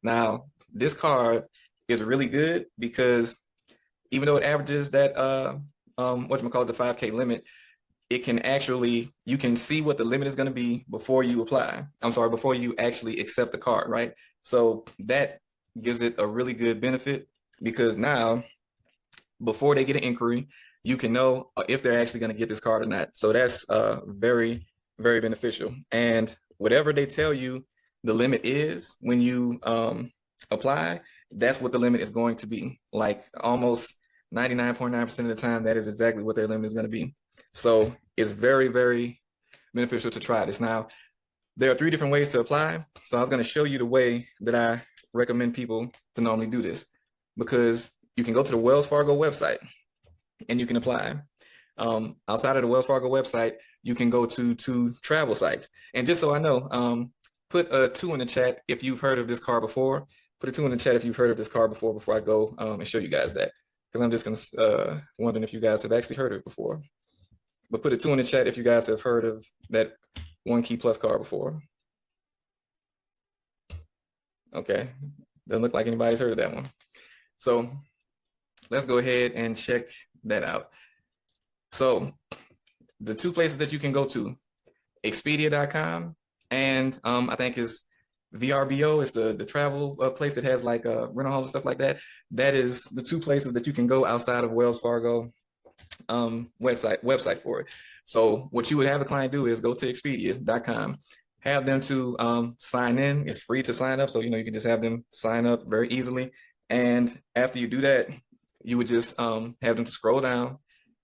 Now, this card is really good because even though it averages that whatchamacallit, the 5K limit, it can actually, you can see what the limit is going to be before you apply. I'm sorry, before you actually accept the card, right? So that gives it a really good benefit because now, before they get an inquiry, you can know if they're actually going to get this card or not. So that's very, very beneficial. And whatever they tell you the limit is when you apply, that's what the limit is going to be. Like almost 99.9% of the time, that is exactly what their limit is going to be. So it's very, very beneficial to try this. Now, there are 3 different ways to apply. So I was going to show you the way that I recommend people to normally do this, because you can go to the Wells Fargo website and you can apply. Outside of the Wells Fargo website, you can go to 2 travel sites. And just so I know, put a 2 in the chat if you've heard of this card before. Put a 2 in the chat if you've heard of this card before I go and show you guys that. Because I'm just gonna wondering if you guys have actually heard of it before. But put a 2 in the chat if you guys have heard of that One Key Plus card before. Okay, doesn't look like anybody's heard of that one. So let's go ahead and check that out. So the 2 places that you can go to, Expedia.com and I think is VRBO is the travel place that has like rental homes and stuff like that. That is the 2 places that you can go outside of Wells Fargo website for it. So what you would have a client do is go to Expedia.com, have them to sign in. It's free to sign up, so you can just have them sign up very easily. And after you do that, you would just have them to scroll down,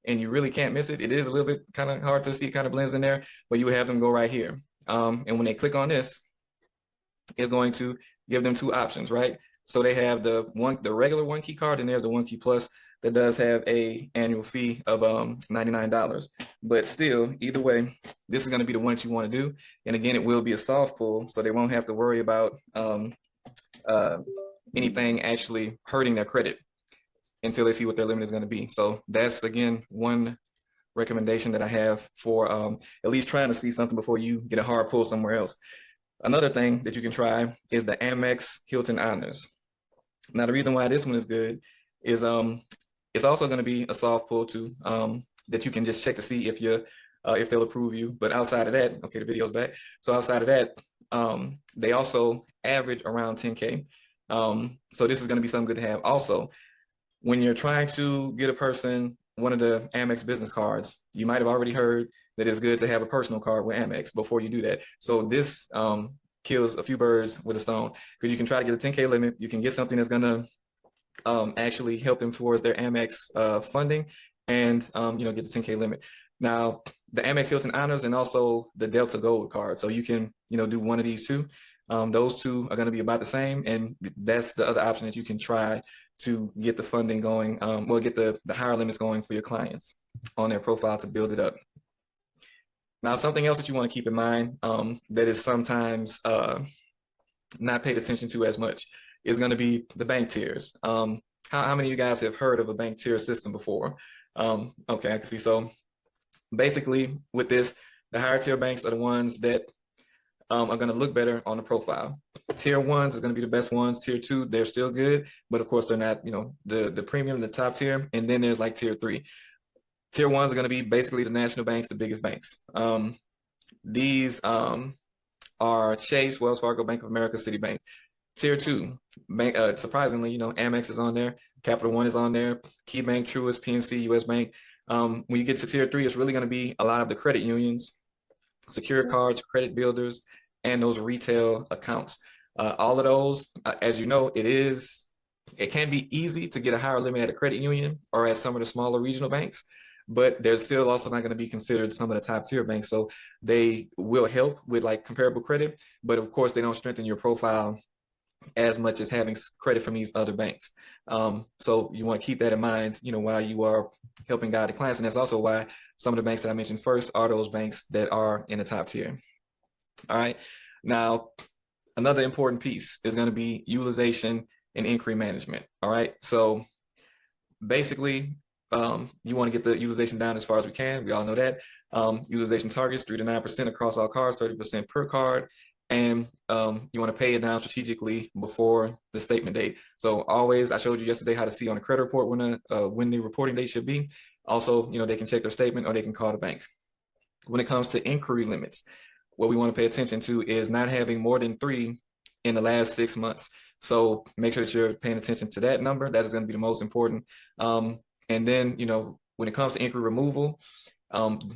and you really can't miss it. It is a little bit kind of hard to see, it kind of blends in there, but you would have them go right here. And when they click on this, it's going to give them 2 options, right? So they have the regular One Key card, and there's the One Key Plus that does have a annual fee of $99. But still, either way, this is going to be the one that you want to do. And again, it will be a soft pull, so they won't have to worry about anything actually hurting their credit until they see what their limit is going to be. So that's, again, one recommendation that I have for at least trying to see something before you get a hard pull somewhere else. Another thing that you can try is the Amex Hilton Honors. Now, the reason why this one is good is it's also going to be a soft pull too, that you can just check to see if they'll approve you. But outside of that, okay, the video's back. So outside of that, they also average around 10K. So this is going to be something good to have. Also, when you're trying to get a person one of the Amex business cards, you might have already heard that it's good to have a personal card with Amex before you do that. So this kills a few birds with a stone, because you can try to get a 10K limit. You can get something that's going to actually help them towards their Amex funding, and get the 10K limit. Now, the Amex Hilton Honors and also the Delta Gold card. So you can do one of these 2. Those 2 are going to be about the same, and that's the other option that you can try to get the funding going, get the higher limits going for your clients on their profile to build it up. Now, something else that you want to keep in mind that is sometimes not paid attention to as much is going to be the bank tiers. How many of you guys have heard of a bank tier system before? Okay, I can see. So basically with this, the higher tier banks are the ones that are going to look better on the profile. Tier 1s is going to be the best ones. Tier 2, they're still good, but of course they're not, the premium, the top tier. And then there's like Tier 3. Tier 1s are going to be basically the national banks, the biggest banks. These are Chase, Wells Fargo, Bank of America, Citibank. Tier 2, bank, surprisingly, Amex is on there, Capital One is on there, KeyBank, Truist, PNC, US Bank. When you get to Tier 3, it's really going to be a lot of the credit unions, secure cards, credit builders, and those retail accounts. All of those, as you know, it can be easy to get a higher limit at a credit union or at some of the smaller regional banks, but they're still also not going to be considered some of the top tier banks. So they will help with like comparable credit, but of course they don't strengthen your profile as much as having credit from these other banks. So you want to keep that in mind, while you are helping guide the clients. And that's also why some of the banks that I mentioned first are those banks that are in the top tier. All right. Now, another important piece is going to be utilization and inquiry management. All right. So basically, you want to get the utilization down as far as we can. We all know that. Utilization targets 3 to 9% across all cards, 30% per card. And you want to pay it down strategically before the statement date. So always, I showed you yesterday how to see on a credit report when the reporting date should be. Also, they can check their statement or they can call the bank. When it comes to inquiry limits, what we want to pay attention to is not having more than 3 in the last 6 months. So make sure that you're paying attention to that number. That is going to be the most important. And then, when it comes to inquiry removal,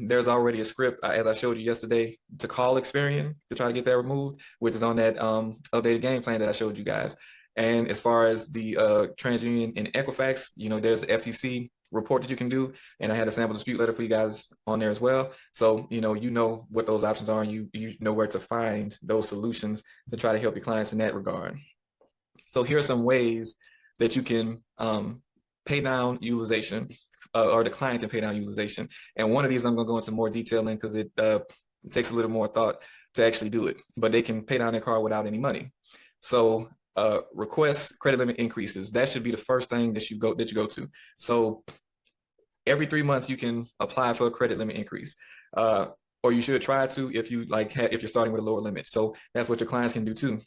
there's already a script, as I showed you yesterday, to call Experian to try to get that removed, which is on that updated game plan that I showed you guys. And as far as the TransUnion and Equifax, there's an FTC report that you can do, and I had a sample dispute letter for you guys on there as well. So you know what those options are, and you know where to find those solutions to try to help your clients in that regard. So here are some ways that you can pay down utilization, or the client can pay down utilization. And one of these I'm going to go into more detail in because it takes a little more thought to actually do it. But they can pay down their card without any money. So request credit limit increases. That should be the first thing that you go to. So every 3 months you can apply for a credit limit increase. Or you should try to if you're starting with a lower limit. So that's what your clients can do too.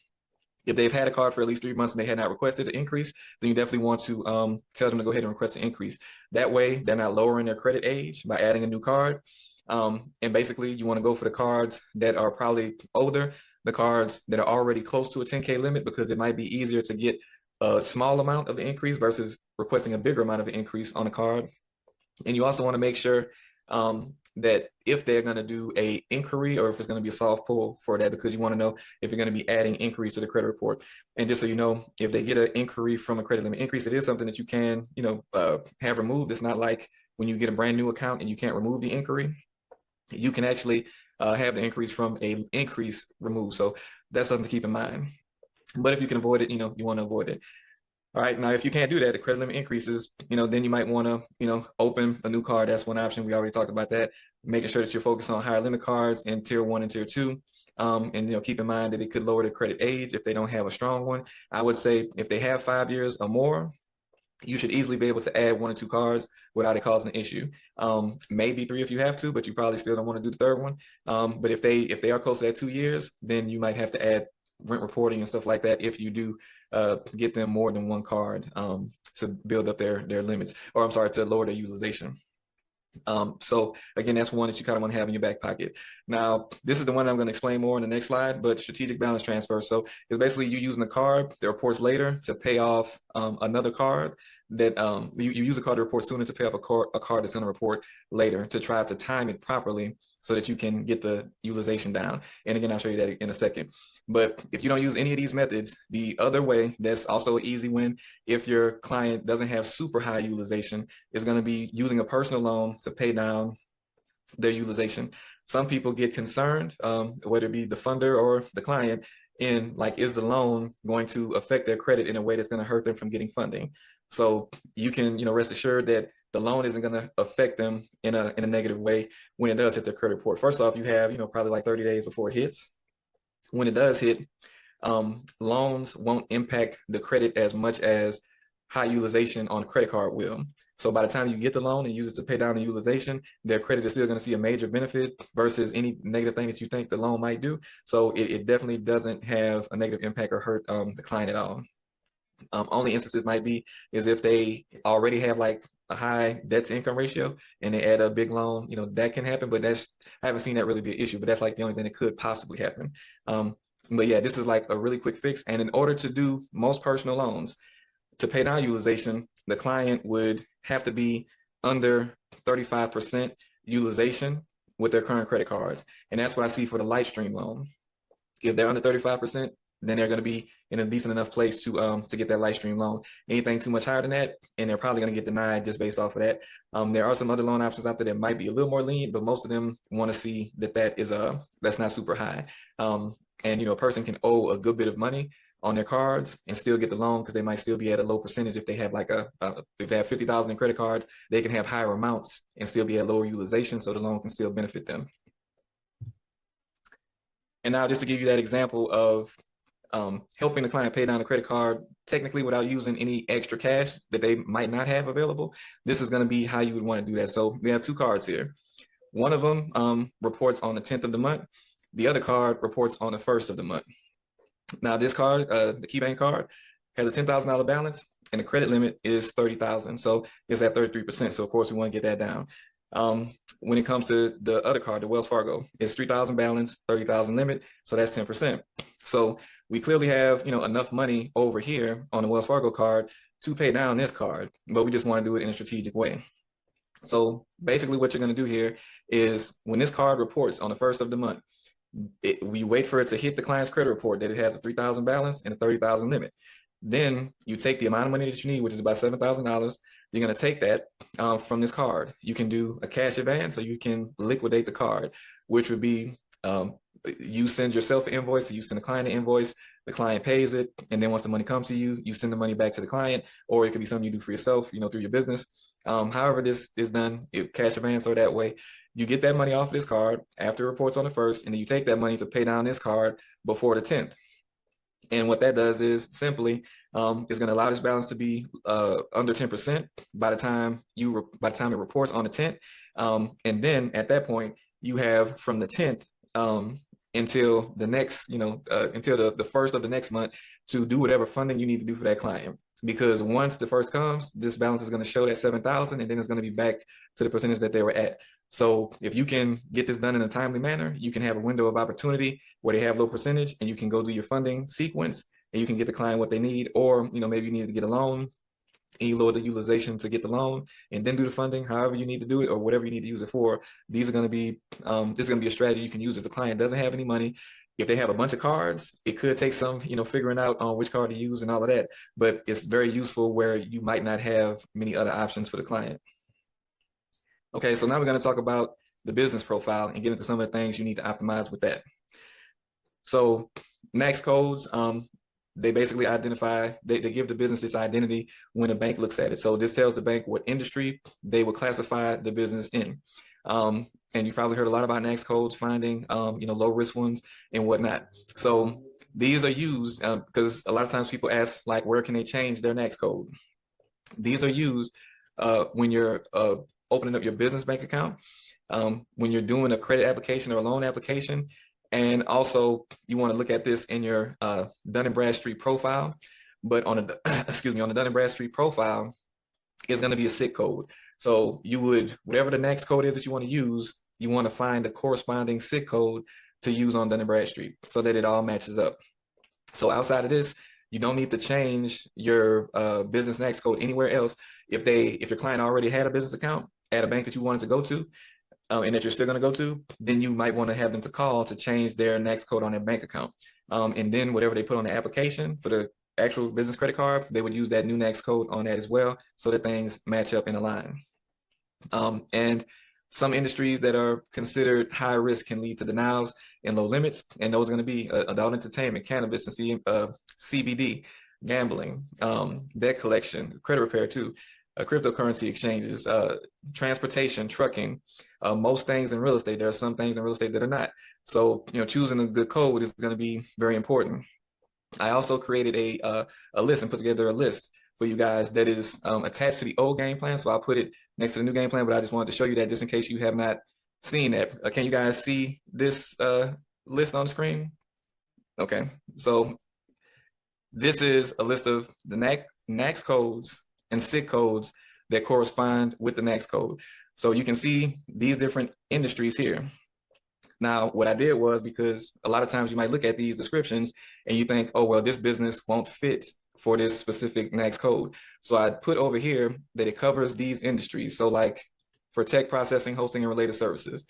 If they've had a card for at least 3 months and they had not requested an increase, then you definitely want to tell them to go ahead and request an increase. That way, they're not lowering their credit age by adding a new card. And basically, you want to go for the cards that are probably older, the cards that are already close to a 10K limit, because it might be easier to get a small amount of the increase versus requesting a bigger amount of an increase on a card. And you also want to make sure that if they're going to do a inquiry or if it's going to be a soft pull for that, because you want to know if you're going to be adding inquiries to the credit report. And just so you know, if they get an inquiry from a credit limit increase, it is something that you can, have removed. It's not like when you get a brand new account and you can't remove the inquiry. You can actually have the increase from a increase removed. So that's something to keep in mind. But if you can avoid it, you want to avoid it. All right, now if you can't do that, the credit limit increases, then you might want to, open a new card. That's one option. We already talked about that. Making sure that you're focused on higher limit cards in tier 1 and tier 2. And, keep in mind that it could lower the credit age if they don't have a strong one. I would say if they have 5 years or more, you should easily be able to add 1 or 2 cards without it causing an issue. Maybe 3 if you have to, but you probably still don't want to do the 3rd one. But if they are close to that 2 years, then you might have to add rent reporting and stuff like that if you do get them more than 1 card to build up their limits, or I'm sorry, to lower their utilization. So again, that's one that you kind of want to have in your back pocket. Now, this is the one I'm going to explain more in the next slide, but strategic balance transfer. So it's basically you using the card that reports later to pay off another card that you use a card to report sooner to pay off a card that's going to report later, to try to time it properly so that you can get the utilization down. And again, I'll show you that in a second. But if you don't use any of these methods, the other way, that's also an easy win, if your client doesn't have super high utilization, is going to be using a personal loan to pay down their utilization. Some people get concerned, whether it be the funder or the client, in is the loan going to affect their credit in a way that's going to hurt them from getting funding? So you can, rest assured that the loan isn't going to affect them in a negative way when it does hit their credit report. First off, you have, probably 30 days before it hits. When it does hit, loans won't impact the credit as much as high utilization on a credit card will. So by the time you get the loan and use it to pay down the utilization, their credit is still going to see a major benefit versus any negative thing that you think the loan might do. So it definitely doesn't have a negative impact or hurt the client at all. Only instances might be is if they already have a high debt to income ratio and they add a big loan, that can happen, but I haven't seen that really be an issue, but that's the only thing that could possibly happen. But yeah, this is a really quick fix. And in order to do most personal loans, to pay down utilization, the client would have to be under 35% utilization with their current credit cards. And that's what I see for the Lightstream loan. If they're under 35%, then they're going to be in a decent enough place to get that Lightstream loan. Anything too much higher than that, and they're probably going to get denied just based off of that. There are some other loan options out there that might be a little more lenient, but most of them want to see that's not super high. And a person can owe a good bit of money on their cards and still get the loan because they might still be at a low percentage. If they have if they have 50,000 in credit cards, they can have higher amounts and still be at lower utilization, so the loan can still benefit them. And now just to give you that example of helping the client pay down the credit card technically without using any extra cash that they might not have available. This is going to be how you would want to do that. So we have two cards here. One of them reports on the 10th of the month. The other card reports on the 1st of the month. Now this card, the KeyBank card, has a $10,000 balance and the credit limit is 30,000. So it's at 33%. So of course we want to get that down. When it comes to the other card, the Wells Fargo, it's 3,000 balance, 30,000 limit. So that's 10%. So we clearly have, enough money over here on the Wells Fargo card to pay down this card, but we just want to do it in a strategic way. So basically what you're going to do here is when this card reports on the 1st of the month, we wait for it to hit the client's credit report that it has a 3,000 balance and a 30,000 limit. Then you take the amount of money that you need, which is about $7,000. You're going to take that from this card. You can do a cash advance, so you can liquidate the card, which would be you send yourself an invoice, so you send the client an invoice, the client pays it, and then once the money comes to you, you send the money back to the client, or it could be something you do for yourself, through your business. However this is done, cash advance or that way, you get that money off of this card after it reports on the 1st, and then you take that money to pay down this card before the 10th. And what that does is simply is going to allow this balance to be under 10% by the time it reports on the 10th. And then at that point, you have from the 10th until the next, until the 1st of the next month to do whatever funding you need to do for that client. Because once the 1st comes, this balance is going to show that 7,000, and then it's going to be back to the percentage that they were at. So if you can get this done in a timely manner, you can have a window of opportunity where they have low percentage, and you can go do your funding sequence, and you can get the client what they need. Or maybe you need to get a loan, and you lower the utilization to get the loan, and then do the funding. However you need to do it, or whatever you need to use it for. These are going to be this is going to be a strategy you can use if the client doesn't have any money. If they have a bunch of cards, it could take some, figuring out on which card to use and all of that. But it's very useful where you might not have many other options for the client. Okay, so now we're going to talk about the business profile and get into some of the things you need to optimize with that. So NAICS codes, they basically identify, they give the business its identity when a bank looks at it. So this tells the bank what industry they will classify the business in. And you've probably heard a lot about NAICS codes, finding, low risk ones and whatnot. So these are used because a lot of times people ask, like, where can they change their NAICS code? These are used when you're opening up your business bank account, when you're doing a credit application or a loan application. And also you want to look at this in your Dun & Bradstreet profile. But on the on the Dun & Bradstreet profile, it's going to be a SIC code. So you would, whatever the next code is that you want to use, you want to find the corresponding SIC code to use on Dun & Bradstreet so that it all matches up. So outside of this, you don't need to change your business next code anywhere else. If your client already had a business account at a bank that you wanted to go to, and that you're still going to go to, then you might want to have them to call to change their next code on their bank account. And then whatever they put on the application for the actual business credit card, they would use that new next code on that as well, so that things match up and align. And some industries that are considered high risk can lead to denials and low limits, and those are going to be adult entertainment, cannabis, and CBD, gambling, debt collection, credit repair too, cryptocurrency exchanges, transportation, trucking, most things in real estate. There are some things in real estate that are not. So choosing a good code is going to be very important. I also created a list and put together a list for you guys that is attached to the old game plan. So I'll put it next to the new game plan, but I just wanted to show you that just in case you have not seen that. Can you guys see this list on the screen? Okay, so this is a list of the NAICS codes and SIC codes that correspond with the NAICS code. So you can see these different industries here. Now, what I did was, because a lot of times you might look at these descriptions and you think, oh, well, this business won't fit for this specific NAICS code. So I put over here that it covers these industries. So like for tech processing, hosting, and related services,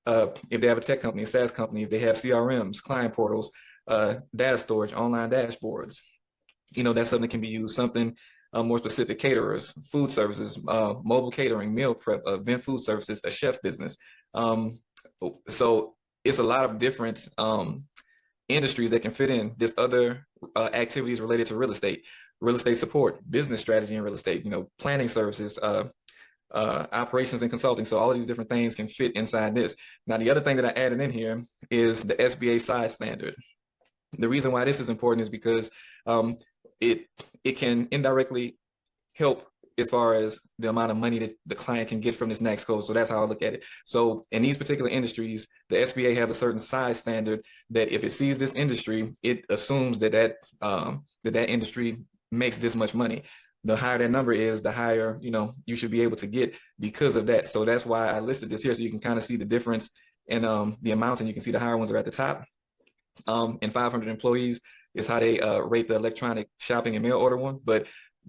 if they have a tech company, a SaaS company, if they have CRMs, client portals, data storage, online dashboards, that's something that can be used. Something more specific, caterers, food services, mobile catering, meal prep, event food services, a chef business. So it's a lot of different industries that can fit in. There's other activities related to real estate support, business strategy in real estate, planning services, operations and consulting. So all of these different things can fit inside this. Now, the other thing that I added in here is the SBA size standard. The reason why this is important is because it can indirectly help as far as the amount of money that the client can get from this next code. So that's how I look at it. So in these particular industries, the SBA has a certain size standard that if it sees this industry, it assumes that that industry makes this much money. The higher that number is, the higher, you should be able to get because of that. So that's why I listed this here, so you can kind of see the difference in the amounts, and you can see the higher ones are at the top. And 500 employees is how they rate the electronic shopping and mail order one. But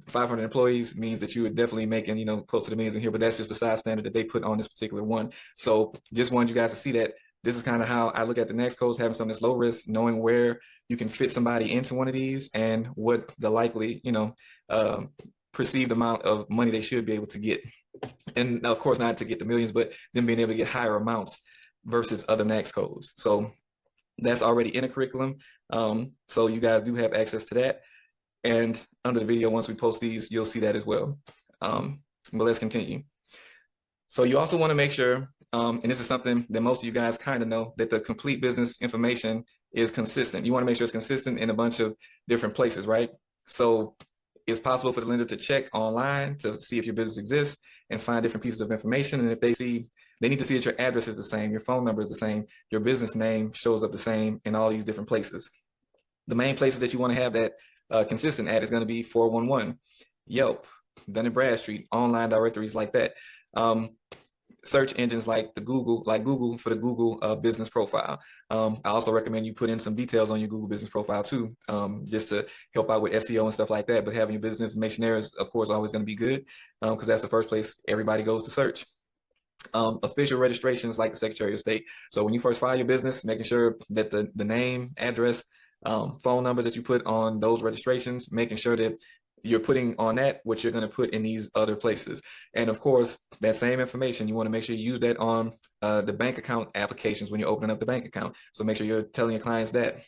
500 employees means that you are definitely making, close to the millions in here, but that's just the size standard that they put on this particular one. So just wanted you guys to see that this is kind of how I look at the next codes, having something that's low risk, knowing where you can fit somebody into one of these and what the likely, perceived amount of money they should be able to get. And of course, not to get the millions, but them being able to get higher amounts versus other next codes. So that's already in a curriculum. So you guys do have access to that. And under the video, once we post these, you'll see that as well. But let's continue. So you also want to make sure, and this is something that most of you guys kind of know, that the complete business information is consistent. You want to make sure it's consistent in a bunch of different places, right? So it's possible for the lender to check online to see if your business exists and find different pieces of information. And if they need to see that your address is the same, your phone number is the same, your business name shows up the same in all these different places. The main places that you want to have that consistent at is going to be 411, Yelp, Dun & Bradstreet, online directories like that. Search engines like Google for the Google business profile. I also recommend you put in some details on your Google business profile too, just to help out with SEO and stuff like that. But having your business information there is, of course, always going to be good because that's the first place everybody goes to search. Official registrations like the Secretary of State. So when you first file your business, making sure that the name, address, phone numbers that you put on those registrations, making sure that you're putting on that what you're going to put in these other places. And of course, that same information, you want to make sure you use that on the bank account applications when you're opening up the bank account. So make sure you're telling your clients that.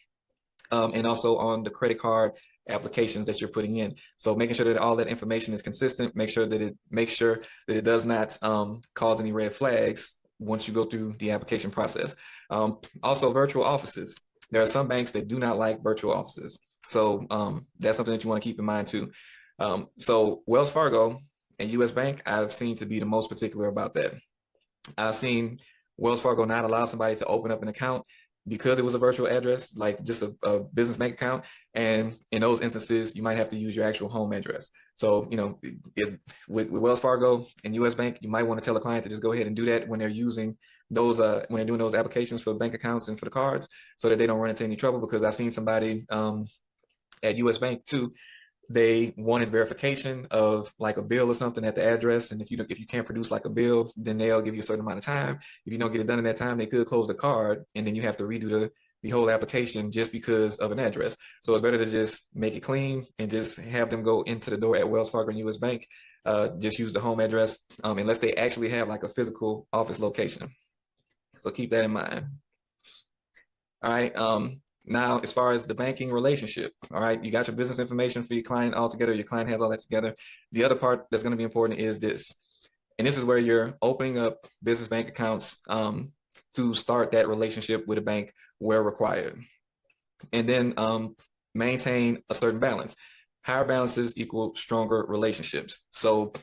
And also on the credit card applications that you're putting in. So making sure that all that information is consistent, make sure that it does not cause any red flags once you go through the application process. Also, virtual offices. There are some banks that do not like virtual offices. So that's something that you want to keep in mind too. So Wells Fargo and US Bank, I've seen to be the most particular about that. I've seen Wells Fargo not allow somebody to open up an account because it was a virtual address, like just a business bank account. And in those instances, you might have to use your actual home address. So, with Wells Fargo and US Bank, you might want to tell a client to just go ahead and do that when they're using those, when they're doing those applications for bank accounts and for the cards, so that they don't run into any trouble. Because I've seen somebody at US Bank too, they wanted verification of like a bill or something at the address. And if you can't produce like a bill, then they'll give you a certain amount of time. If you don't get it done in that time, they could close the card, and then you have to redo the whole application just because of an address. So it's better to just make it clean and just have them go into the door at Wells Fargo and US Bank. Just use the home address unless they actually have like a physical office location. So keep that in mind. All right. Now, as far as the banking relationship, all right, you got your business information for your client all together. Your client has all that together. The other part that's going to be important is this. And this is where you're opening up business bank accounts to start that relationship with a bank where required. And then maintain a certain balance. Higher balances equal stronger relationships. So,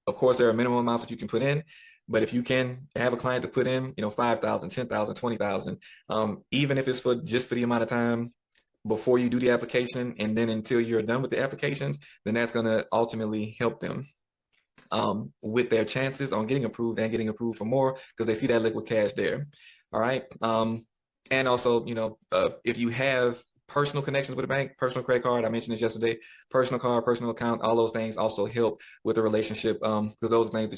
of course, there are minimum amounts that you can put in. But if you can have a client to put in, 5,000, 10,000, 20,000, even if it's for the amount of time before you do the application and then until you're done with the applications, then that's going to ultimately help them with their chances on getting approved and getting approved for more because they see that liquid cash there. All right. And also, if you have personal connections with a bank, personal credit card, I mentioned this yesterday, personal card, personal account, all those things also help with the relationship because those are things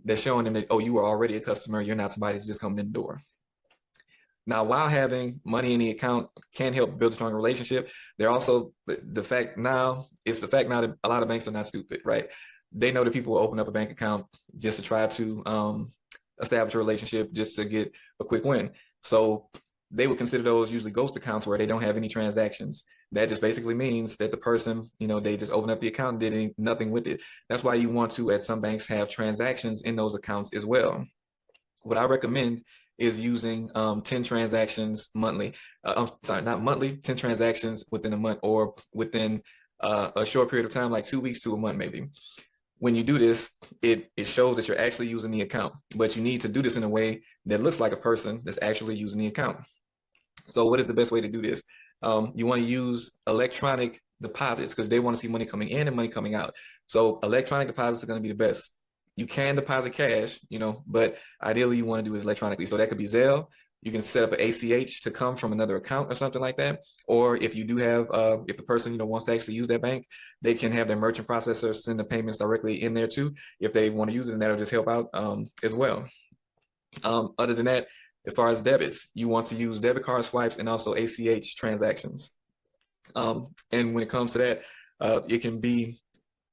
that's showing them that, oh, you are already a customer. You're not somebody who's just coming in the door. Now, while having money in the account can help build a stronger relationship, they're also the fact now that a lot of banks are not stupid, right? They know that people will open up a bank account just to try to establish a relationship, just to get a quick win. So they would consider those usually ghost accounts where they don't have any transactions. That just basically means that the person, they just opened up the account and did nothing with it. That's why you want to, at some banks, have transactions in those accounts as well. What I recommend is that you use a bank account, a business bank account, and then you use a personal account. So what I recommend is using 10 transactions monthly. I'm sorry, not monthly, 10 transactions within a month or within a short period of time, like 2 weeks to a month, maybe. When you do this, it shows that you're actually using the account, but you need to do this in a way that looks like a person that's actually using the account. So what is the best way to do this? You want to use electronic deposits because they want to see money coming in and money coming out. So electronic deposits are going to be the best. You can deposit cash, but ideally you want to do it electronically. So that could be Zelle. You can set up an ACH to come from another account or something like that. Or if you do have, if the person, wants to actually use that bank, they can have their merchant processor send the payments directly in there too. If they want to use it, and that'll just help out as well. Other than that, as far as debits, you want to use debit card swipes and also ACH transactions. And when it comes to that, it can be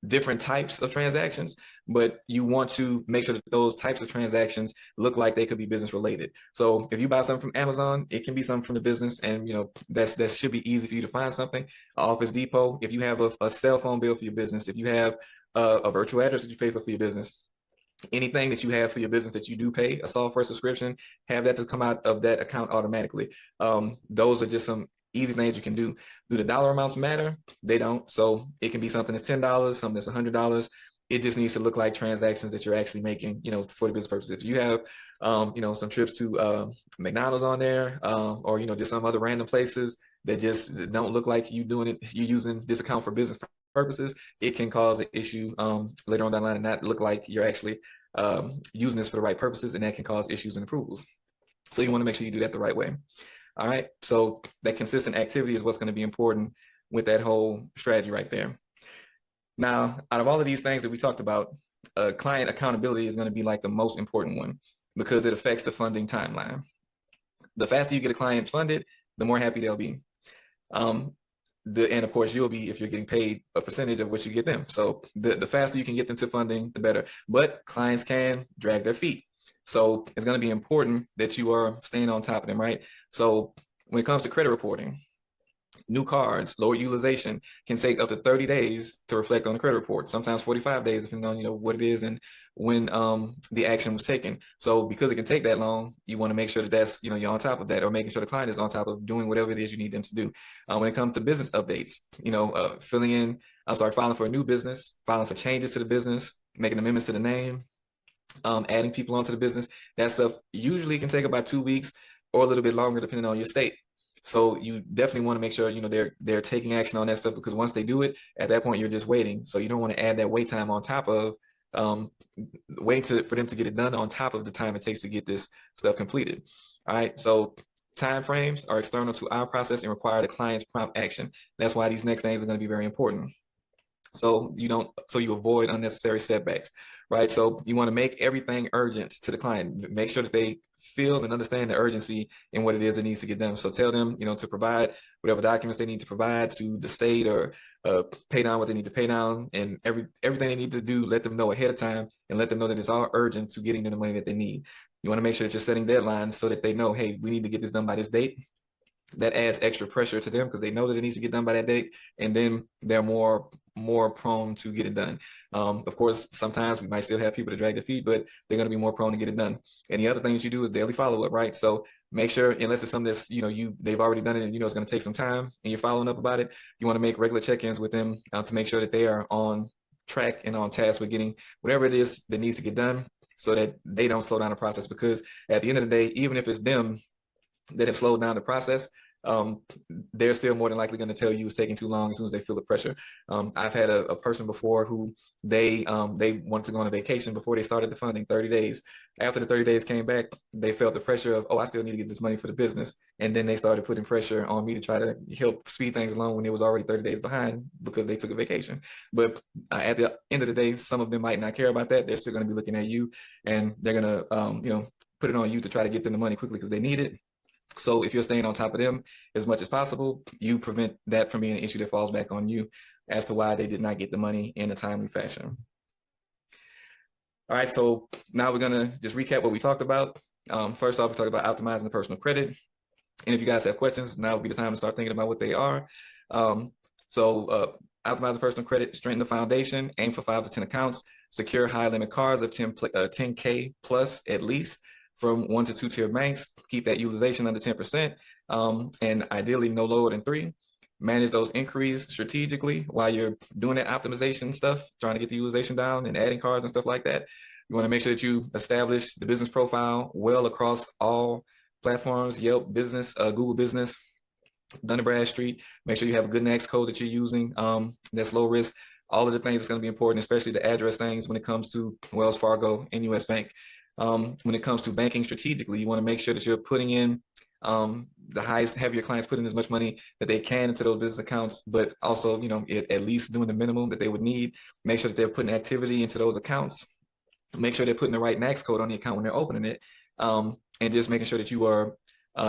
different types of transactions, but you want to make sure that those types of transactions look like they could be business related. So if you buy something from Amazon, it can be something from the business, and that should be easy for you to find something. Office Depot, if you have a cell phone bill for your business, if you have a virtual address that you pay for your business, anything that you have for your business that you do pay a software subscription, have that to come out of that account automatically. Those are just some easy things you can do. Do the dollar amounts matter? They don't. So it can be something that's $10, something that's $100. It just needs to look like transactions that you're actually making, for the business purposes. If you have, some trips to McDonald's on there, or just some other random places that just don't look like you doing it, you using this account for business purposes, it can cause an issue later on down the line and not look like you're actually using this for the right purposes, and that can cause issues and approvals. So you want to make sure you do that the right way. All right, so that consistent activity is what's going to be important with that whole strategy right there. Now, out of all of these things that we talked about, client accountability is going to be like the most important one because it affects the funding timeline. The faster you get a client funded, the more happy they'll be. And of course you'll be if you're getting paid a percentage of what you get them. So the faster you can get them to funding, the better. But clients can drag their feet. So it's going to be important that you are staying on top of them, right? So when it comes to credit reporting, new cards, lower utilization can take up to 30 days to reflect on the credit report, sometimes 45 days, depending on, what it is and when the action was taken. So because it can take that long, you want to make sure that that's, you're on top of that, or making sure the client is on top of doing whatever it is you need them to do. When it comes to business updates, filing for a new business, filing for changes to the business, making amendments to the name, adding people onto the business, that stuff usually can take about 2 weeks or a little bit longer, depending on your state. So you definitely want to make sure, they're taking action on that stuff, because once they do it, at that point, you're just waiting. So you don't want to add that wait time on top of waiting for them to get it done on top of the time it takes to get this stuff completed. All right. So time frames are external to our process and require the client's prompt action. That's why these next things are going to be very important. So you avoid unnecessary setbacks, right? So you want to make everything urgent to the client. Make sure that they feel and understand the urgency in what it is that needs to get done. So tell them, to provide whatever documents they need to provide to the state, or pay down what they need to pay down, and everything they need to do, let them know ahead of time, and let them know that it's all urgent to getting them the money that they need. You want to make sure that you're setting deadlines so that they know, hey, we need to get this done by this date. That adds extra pressure to them because they know that it needs to get done by that date, and then they're more prone to get it done. Of course, sometimes we might still have people to drag their feet, but they're going to be more prone to get it done. And the other thing that you do is daily follow-up, right? So make sure, unless it's something that's, they've already done it and it's going to take some time and you're following up about it, you want to make regular check-ins with them to make sure that they are on track and on task with getting whatever it is that needs to get done, so that they don't slow down the process. Because at the end of the day, even if it's them that have slowed down the process, they're still more than likely going to tell you it's taking too long as soon as they feel the pressure. I've had a person before who they wanted to go on a vacation before they started the funding, 30 days. After the 30 days came back, they felt the pressure of, oh, I still need to get this money for the business. And then they started putting pressure on me to try to help speed things along when it was already 30 days behind because they took a vacation. But at the end of the day, some of them might not care about that. They're still going to be looking at you, and they're going to, put it on you to try to get them the money quickly because they need it. So if you're staying on top of them as much as possible, you prevent that from being an issue that falls back on you as to why they did not get the money in a timely fashion. All right, so now we're gonna just recap what we talked about. First off, we talked about optimizing the personal credit. And if you guys have questions, now would be the time to start thinking about what they are. Optimize the personal credit, strengthen the foundation, aim for 5 to 10 accounts, secure high limit cards of 10K plus at least. from 1 to 2 tier banks. Keep that utilization under 10%, and ideally no lower than 3. Manage those inquiries strategically while you're doing that optimization stuff, trying to get the utilization down and adding cards and stuff like that. You want to make sure that you establish the business profile well across all platforms: Yelp Business, Google Business, Dun & Bradstreet. Make sure you have a good next code that you're using that's low risk. All of the things that's going to be important, especially the address things when it comes to Wells Fargo and US Bank. When it comes to banking strategically, you want to make sure that you're putting in the highest, have your clients put in as much money that they can into those business accounts, but also, at least doing the minimum that they would need. Make sure that they're putting activity into those accounts. Make sure they're putting the right NAICS code on the account when they're opening it. And just making sure that you are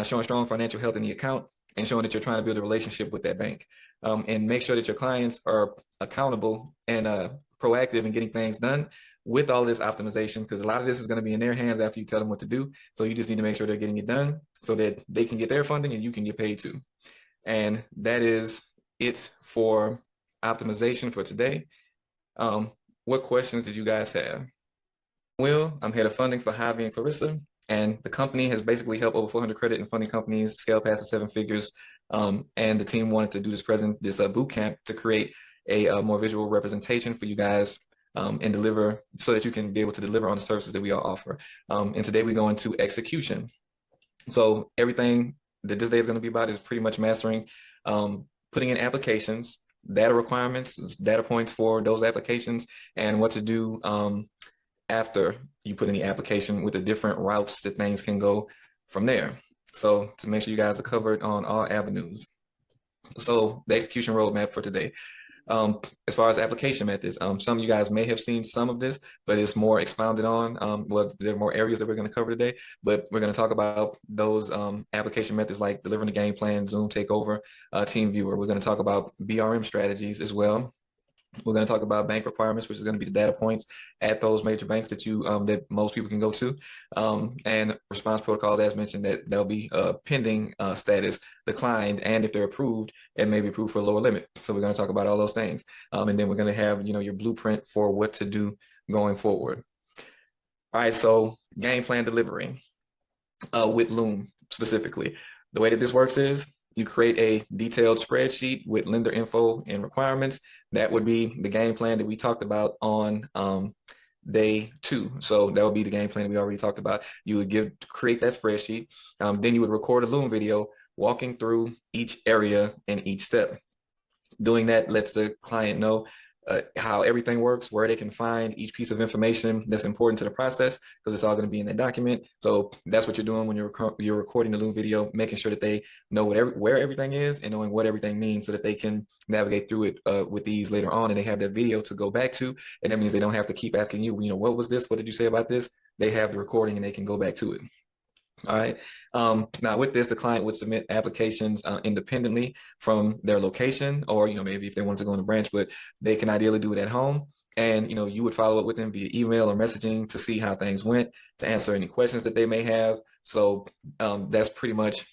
showing strong financial health in the account and showing that you're trying to build a relationship with that bank. And make sure that your clients are accountable and proactive in getting things done with all this optimization, because a lot of this is going to be in their hands after you tell them what to do. So you just need to make sure they're getting it done so that they can get their funding and you can get paid too. And that is it for optimization for today. What questions did you guys have? Will, I'm head of funding for Javi and Clarissa, and the company has basically helped over 400 credit and funding companies scale past the 7 figures. And the team wanted to do this boot camp to create a more visual representation for you guys and deliver so that you can be able to deliver on the services that we all offer. And today we go into execution. So everything that this day is going to be about is pretty much mastering putting in applications, data requirements, data points for those applications, and what to do after you put in the application with the different routes that things can go from there. So to make sure you guys are covered on all avenues. So the execution roadmap for today. As far as application methods, some of you guys may have seen some of this, but it's more expounded on. Well, there are more areas that we're going to cover today, but we're going to talk about those application methods like delivering the game plan, Zoom takeover, team viewer. We're going to talk about BRM strategies as well. We're going to talk about bank requirements, which is going to be the data points at those major banks that that most people can go to, and response protocols, as mentioned, that they'll be pending status, declined, and if they're approved, it may be approved for a lower limit. So we're going to talk about all those things, and then we're going to have your blueprint for what to do going forward. All right, so game plan delivery with Loom specifically. The way that this works is you create a detailed spreadsheet with lender info and requirements. That would be the game plan that we talked about on day 2. So that would be the game plan we already talked about. You would create that spreadsheet. Then you would record a Loom video walking through each area and each step. Doing that lets the client know how everything works, where they can find each piece of information that's important to the process, because it's all going to be in that document. So that's what you're doing when you're recording the Loom video, making sure that they know where everything is and knowing what everything means so that they can navigate through it with ease later on, and they have that video to go back to. And that means they don't have to keep asking you, what was this? What did you say about this? They have the recording and they can go back to it. All right. Now with this, the client would submit applications independently from their location, or, maybe if they want to go in a branch, but they can ideally do it at home. And, you would follow up with them via email or messaging to see how things went, to answer any questions that they may have. So that's pretty much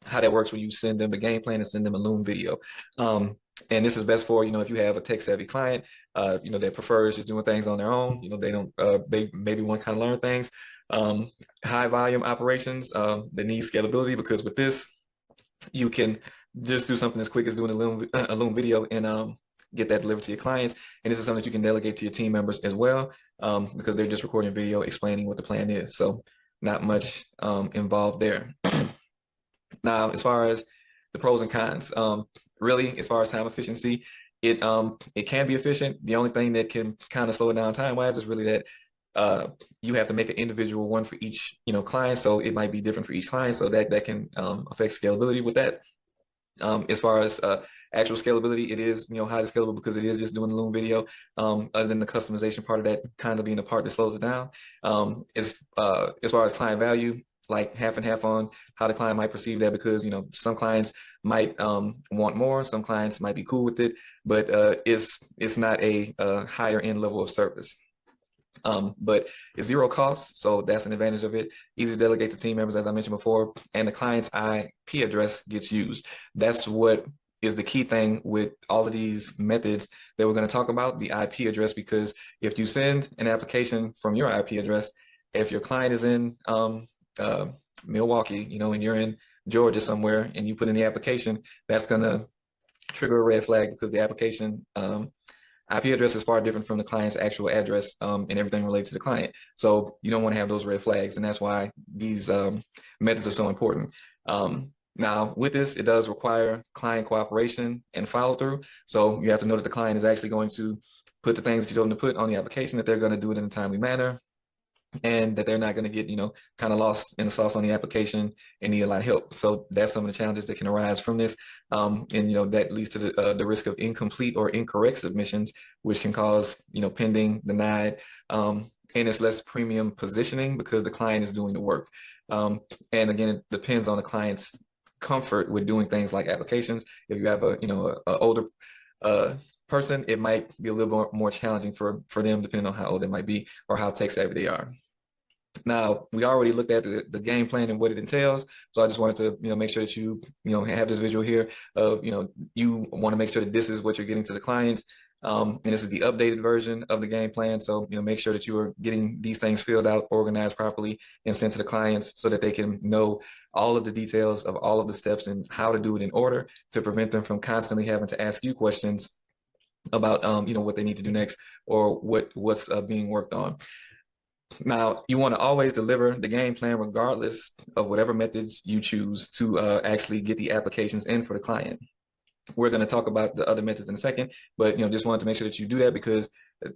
how that works when you send them the game plan and send them a Loom video. And this is best for, if you have a tech savvy client, that prefers just doing things on their own, they maybe want to kind of learn things. High volume operations that need scalability, because with this, you can just do something as quick as doing a Loom video and get that delivered to your clients. And this is something that you can delegate to your team members as well, because they're just recording video explaining what the plan is. So not much involved there. Now, as far as the pros and cons, really, as far as time efficiency, it can be efficient. The only thing that can kind of slow it down time-wise is really that you have to make an individual one for each client, so it might be different for each client, so that can affect scalability with that. As far as actual scalability, it is highly scalable because it is just doing the Loom video, other than the customization part of that kind of being the part that slows it down. As far as client value, like half and half on how the client might perceive that, because some clients might want more, some clients might be cool with it, but it's not a higher end level of service. But it's zero cost, so that's an advantage of it. Easy to delegate to team members, as I mentioned before, and the client's IP address gets used. That's what is the key thing with all of these methods that we're going to talk about, the IP address, because if you send an application from your IP address, If your client is in Milwaukee, and you're in Georgia somewhere, and you put in the application, that's gonna trigger a red flag because the application IP address is far different from the client's actual address and everything related to the client. So you don't want to have those red flags, and that's why these methods are so important. Now, with this, it does require client cooperation and follow through. So you have to know that the client is actually going to put the things that you told them to put on the application, that they're going to do it in a timely manner, and that they're not going to get, kind of lost in the sauce on the application and need a lot of help. So that's some of the challenges that can arise from this. And, that leads to the risk of incomplete or incorrect submissions, which can cause, pending, denied, and it's less premium positioning because the client is doing the work. And again, it depends on the client's comfort with doing things like applications. If you have a older person, it might be a little more challenging for them, depending on how old they might be or how tech savvy they are. Now, we already looked at the game plan and what it entails. So I just wanted to, make sure that you have this visual here of, you want to make sure that this is what you're getting to the clients. And this is the updated version of the game plan. So, make sure that you are getting these things filled out, organized properly, and sent to the clients so that they can know all of the details of all of the steps and how to do it in order to prevent them from constantly having to ask you questions about, what they need to do next or what's being worked on. Now, you want to always deliver the game plan regardless of whatever methods you choose to actually get the applications in for the client. We're going to talk about the other methods in a second, but just wanted to make sure that you do that because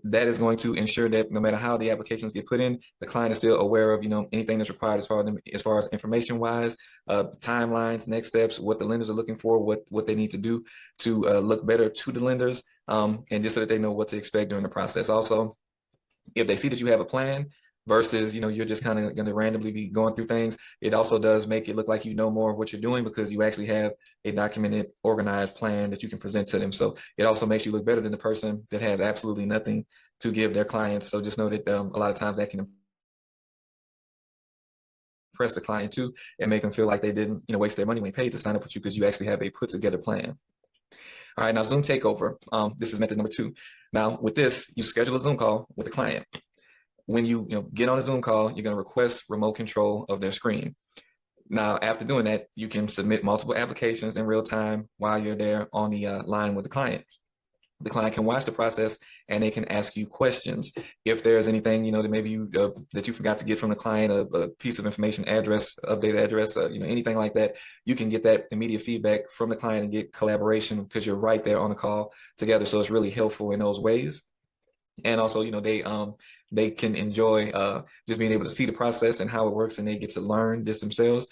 that is going to ensure that no matter how the applications get put in, the client is still aware of anything that's required as far as information wise, timelines, next steps, what the lenders are looking for, what they need to do to look better to the lenders, and just so that they know what to expect during the process. Also, if they see that you have a plan versus, you're just kind of going to randomly be going through things, it also does make it look like you know more of what you're doing because you actually have a documented, organized plan that you can present to them. So it also makes you look better than the person that has absolutely nothing to give their clients. So just know that a lot of times that can impress the client too and make them feel like they didn't, waste their money when they paid to sign up with you because you actually have a put together plan. All right, now Zoom takeover. This is method number 2. Now with this, you schedule a Zoom call with the client. When you, get on a Zoom call, you're going to request remote control of their screen. Now, after doing that, you can submit multiple applications in real time while you're there on the line with the client. The client can watch the process and they can ask you questions. If there's anything, that maybe you that you forgot to get from the client, a piece of information, address, updated address, anything like that, you can get that immediate feedback from the client and get collaboration because you're right there on the call together. So it's really helpful in those ways. And also, they can enjoy just being able to see the process and how it works, and they get to learn this themselves.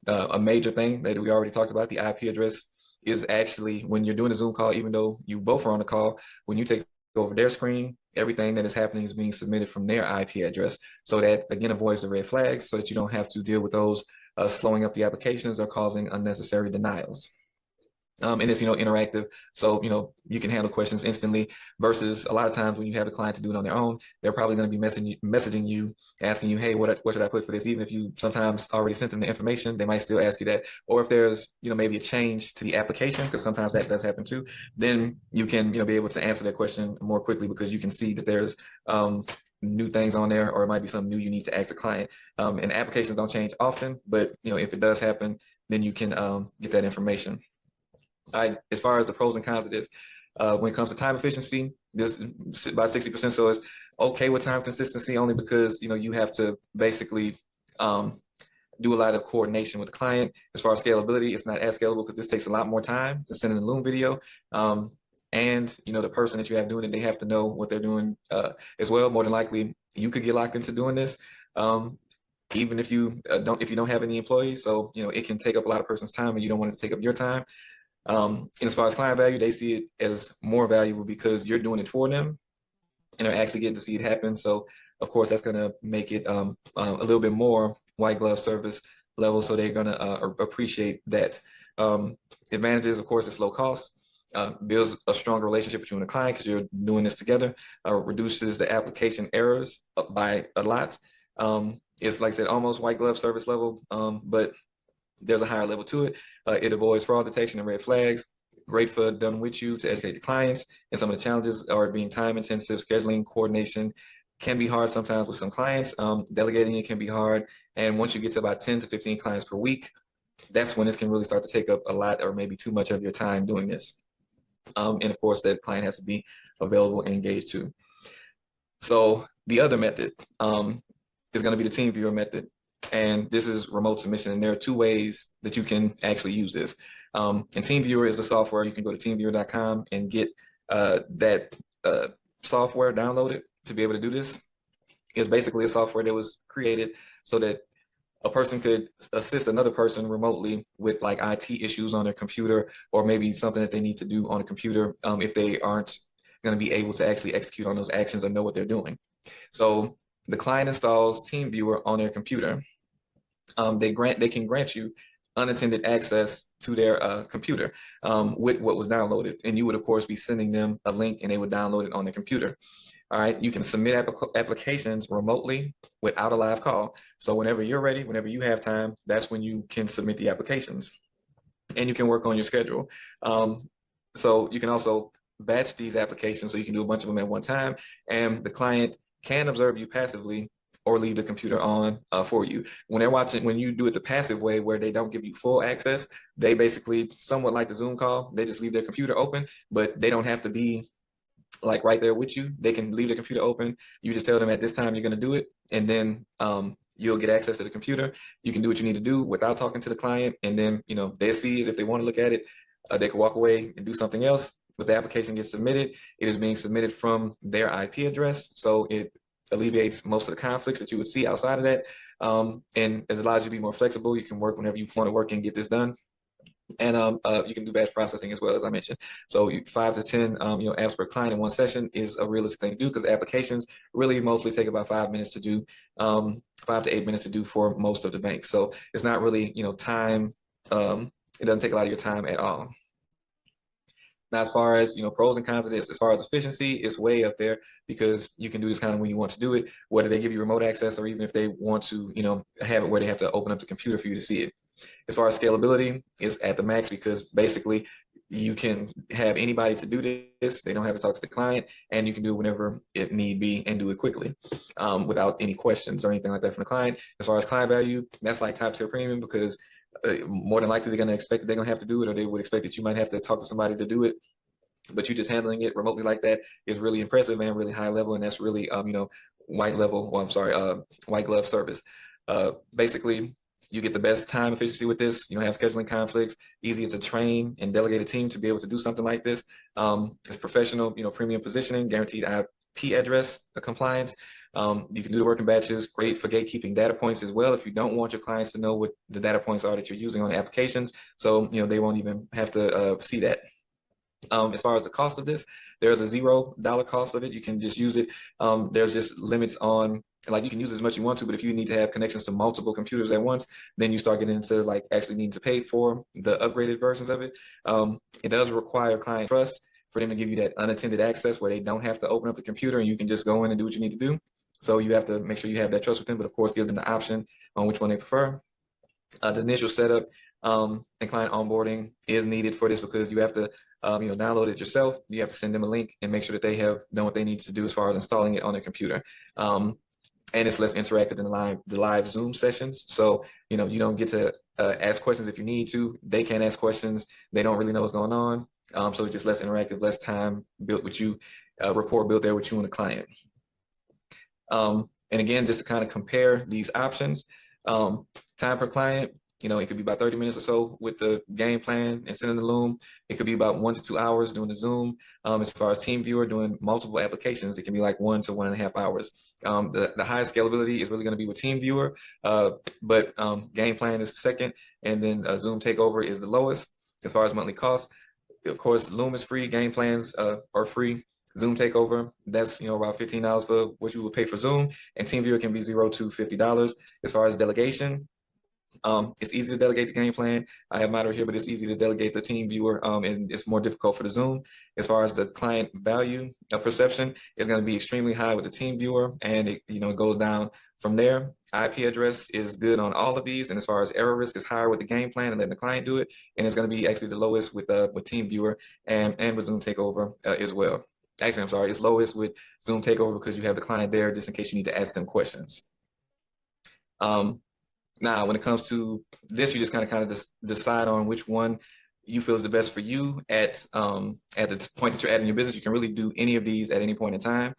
A major thing that we already talked about, the IP address, is actually when you're doing a Zoom call, even though you both are on the call, when you take over their screen, everything that is happening is being submitted from their IP address. So that, again, avoids the red flags so that you don't have to deal with those slowing up the applications or causing unnecessary denials. And it's, interactive. So, you can handle questions instantly versus a lot of times when you have a client to do it on their own, they're probably going to be messaging you, asking you, hey, what should I put for this? Even if you sometimes already sent them the information, they might still ask you that. Or if there's, maybe a change to the application, because sometimes that does happen too, then you can, be able to answer that question more quickly because you can see that there's new things on there, or it might be something new you need to ask the client. And applications don't change often, but, if it does happen, then you can get that information. As far as the pros and cons of this, when it comes to time efficiency, this is about 60%. So it's okay with time consistency only because, you have to basically do a lot of coordination with the client. As far as scalability, it's not as scalable because this takes a lot more time to send in a Loom video. And, the person that you have doing it, they have to know what they're doing as well. More than likely, you could get locked into doing this. Even if you don't have any employees. So, it can take up a lot of person's time and you don't want it to take up your time. And as far as client value, they see it as more valuable because you're doing it for them and they're actually getting to see it happen. So of course, that's going to make it a little bit more white glove service level. So they're going to appreciate that. Advantages, of course, it's low cost, builds a stronger relationship with you and the client because you're doing this together, reduces the application errors by a lot. It's like I said, almost white glove service level, but there's a higher level to it. It avoids fraud detection and red flags. Great for done with you to educate the clients. And some of the challenges are being time intensive, scheduling, coordination can be hard sometimes with some clients. Delegating it can be hard. And once you get to about 10 to 15 clients per week, that's when this can really start to take up a lot or maybe too much of your time doing this. And of course, that client has to be available and engaged too. So the other method is going to be the team viewer method. And this is remote submission. And there are two ways that you can actually use this. And TeamViewer is the software. You can go to teamviewer.com and get that software downloaded to be able to do this. It's basically a software that was created so that a person could assist another person remotely with like IT issues on their computer, or maybe something that they need to do on a computer if they aren't going to be able to actually execute on those actions or know what they're doing. So the client installs TeamViewer on their computer. They can grant you unattended access to their computer with what was downloaded, and you would of course be sending them a link, and they would download it on their computer. All right, you can submit applications remotely without a live call. So whenever you're ready, whenever you have time, that's when you can submit the applications, and you can work on your schedule. So you can also batch these applications, so you can do a bunch of them at one time, and the client can observe you passively or leave the computer on for you. When they're watching, when you do it the passive way, where they don't give you full access, they basically, somewhat like the Zoom call, they just leave their computer open, but they don't have to be like right there with you. They can leave the computer open. You just tell them at this time you're going to do it, and then you'll get access to the computer. You can do what you need to do without talking to the client, and then they'll see it. If they want to look at it, they can walk away and do something else. But the application gets submitted. It is being submitted from their IP address, so it alleviates most of the conflicts that you would see outside of that, and it allows you to be more flexible. You can work whenever you want to work and get this done. And you can do batch processing as well, as I mentioned. So 5 to 10 apps per client in one session is a realistic thing to do, because applications really mostly take about 5 minutes to do, 5 to 8 minutes to do for most of the banks. So it's not really time. It doesn't take a lot of your time at all. Now, as far as pros and cons of this, as far as efficiency, it's way up there, because you can do this kind of when you want to do it, whether they give you remote access or even if they want to have it where they have to open up the computer for you to see it. As far as scalability, it's at the max, because basically you can have anybody to do this. They don't have to talk to the client, and you can do it whenever it need be and do it quickly without any questions or anything like that from the client. As far as client value, that's like top tier premium, because more than likely they're going to expect that they're going to have to do it, or they would expect that you might have to talk to somebody to do it. But you just handling it remotely like that is really impressive and really high level, and that's really white glove service. Basically, you get the best time efficiency with this. You don't have scheduling conflicts. Easier to train and delegate a team to be able to do something like this. It's professional, premium positioning, guaranteed IP address compliance. You can do the work in batches. Great for gatekeeping data points as well, if you don't want your clients to know what the data points are that you're using on the applications. So they won't even have to see that. As far as the cost of this, there's a $0 cost of it. You can just use it. There's just limits on, like, you can use it as much as you want to, but if you need to have connections to multiple computers at once, then you start getting into like actually needing to pay for the upgraded versions of it. It does require client trust for them to give you that unattended access where they don't have to open up the computer and you can just go in and do what you need to do. So you have to make sure you have that trust with them, but of course give them the option on which one they prefer. The initial setup and client onboarding is needed for this, because you have to download it yourself. You have to send them a link and make sure that they have done what they need to do as far as installing it on their computer. And it's less interactive than the live Zoom sessions. So you don't get to ask questions if you need to. They can't ask questions. They don't really know what's going on. So it's just less interactive, less time built with you, rapport built there with you and the client. And again, just to kind of compare these options, time per client, it could be about 30 minutes or so with the game plan and sending the Loom. It could be about 1 to 2 hours doing the Zoom. As far as TeamViewer, doing multiple applications, it can be like 1 to 1.5 hours. The highest scalability is really going to be with TeamViewer, but game plan is the second, and then Zoom Takeover is the lowest. As far as monthly cost, of course, Loom is free, game plans are free. Zoom Takeover, that's about $15 for what you would pay for Zoom, and TeamViewer can be $0 to $50. As far as delegation, it's easy to delegate the game plan. I have mine right here, but it's easy to delegate the team viewer, and it's more difficult for the Zoom. As far as the client value perception, it's going to be extremely high with the team viewer, and it goes down from there. IP address is good on all of these, and as far as error risk is higher with the game plan and letting the client do it, and it's going to be actually the lowest with team viewer and with Zoom Takeover as well. Actually, I'm sorry, it's lowest with Zoom Takeover because you have the client there just in case you need to ask them questions. Now, when it comes to this, you just kind of decide on which one you feel is the best for you at the point that you're at in your business. You can really do any of these at any point in time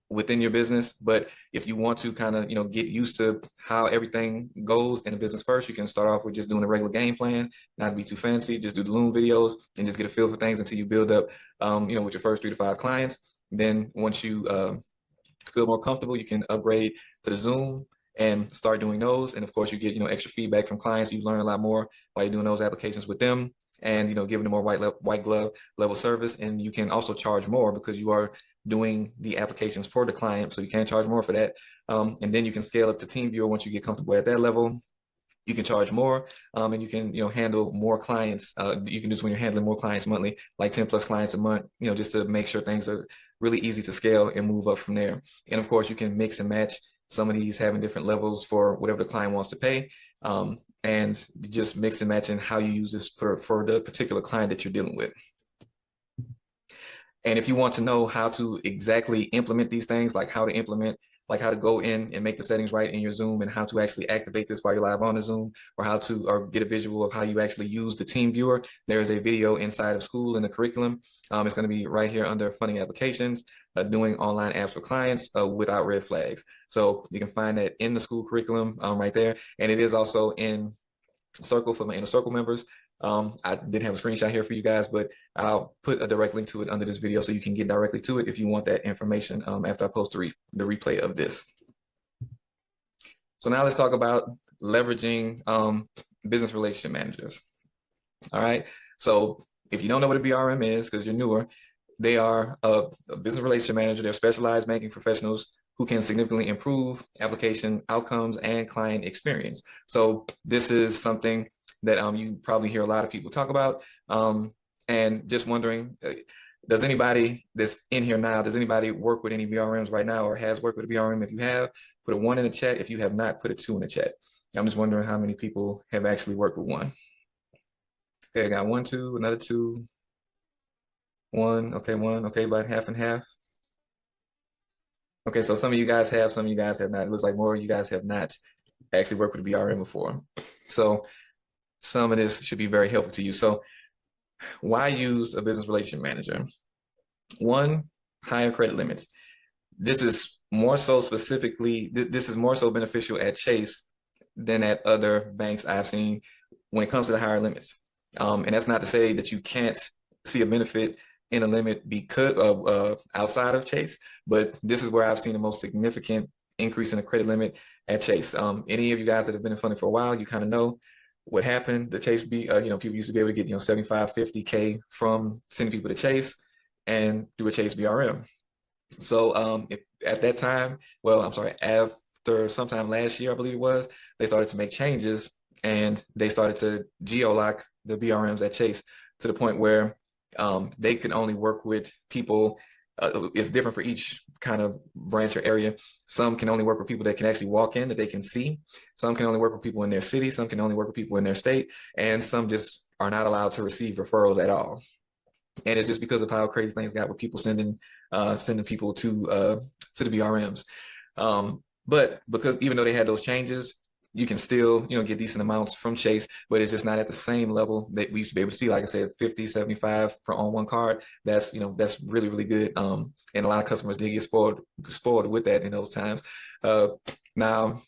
within your business. But if you want to kind of get used to how everything goes in a business first, you can start off with just doing a regular game plan, not to be too fancy. Just do the Loom videos and just get a feel for things until you build up, with your first 3 to 5 clients. Then once you feel more comfortable, you can upgrade to the Zoom and start doing those. And of course, you get extra feedback from clients. You learn a lot more while you're doing those applications with them, and giving them more white glove level service. And you can also charge more because you are doing the applications for the client, so you can charge more for that. And then you can scale up to TeamViewer once you get comfortable at that level. You can charge more, and you can handle more clients. You can do this when you're handling more clients monthly, like 10 plus clients a month, just to make sure things are really easy to scale and move up from there. And of course, you can mix and match some of these, having different levels for whatever the client wants to pay, and just mix and matching how you use this for the particular client that you're dealing with. And if you want to know how to exactly implement these things, like how to go in and make the settings right in your Zoom, and how to actually activate this while you're live on the Zoom, or get a visual of how you actually use the team viewer, there is a video inside of school in the curriculum. It's going to be right here under funding applications, doing online apps for clients without red flags. So you can find that in the school curriculum right there. And it is also in Circle for my Inner Circle members. I didn't have a screenshot here for you guys, but I'll put a direct link to it under this video so you can get directly to it if you want that information after I post the replay of this. So now let's talk about leveraging business relationship managers. All right. So if you don't know what a BRM is, because you're newer, they are a business relationship manager. They're specialized banking professionals who can significantly improve application outcomes and client experience. So this is something that you probably hear a lot of people talk about. And just wondering, does anybody that's in here now, does anybody work with any BRMs right now, or has worked with a BRM? If you have, put a 1 in the chat. If you have not, put a 2 in the chat. I'm just wondering how many people have actually worked with one. Okay, I got 1, 2, another 2, 1. Okay, 1. Okay, about half and half. Okay, so some of you guys have, some of you guys have not. It looks like more of you guys have not actually worked with a BRM before. So some of this should be very helpful to you. So why use a business relationship manager? 1, higher credit limits. This is more so specifically, this is more so beneficial at Chase than at other banks I've seen when it comes to the higher limits. And that's not to say that you can't see a benefit in a limit because of outside of Chase, but this is where I've seen the most significant increase in the credit limit at Chase. Any of you guys that have been in funding for a while, you kind of know what happened. The Chase people used to be able to get 75, 50K from sending people to Chase and do a Chase BRM. So at that time, well, I'm sorry, after sometime last year, I believe it was, they started to make changes and they started to geo-lock the BRMs at Chase to the point where they can only work with people. It's different for each kind of branch or area. Some can only work with people that can actually walk in, that they can see. Some can only work with people in their city. Some can only work with people in their state. And some just are not allowed to receive referrals at all. And it's just because of how crazy things got with people sending people to the BRMs. But because even though they had those changes, you can still, get decent amounts from Chase, but it's just not at the same level that we used to be able to see. Like I said, 50, 75 for on one card. That's, that's really, really good. And a lot of customers did get spoiled with that in those times. Now,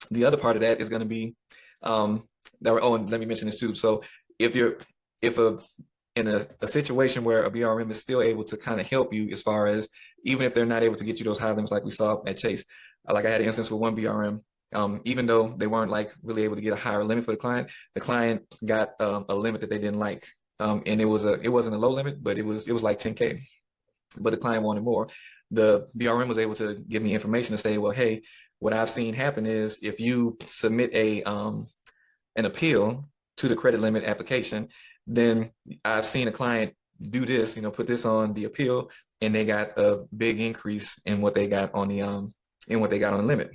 the other part of that is going to be, and let me mention this too. So if in a situation where a BRM is still able to kind of help you as far as, even if they're not able to get you those high limits like we saw at Chase, like I had an instance with one BRM, even though they weren't like really able to get a higher limit for the client got a limit that they didn't like. And it wasn't a low limit, but it was like 10K, but the client wanted more. The BRM was able to give me information to say, well, hey, what I've seen happen is if you submit an appeal to the credit limit application, then I've seen a client do this, put this on the appeal, and they got a big increase in what they got on the limit.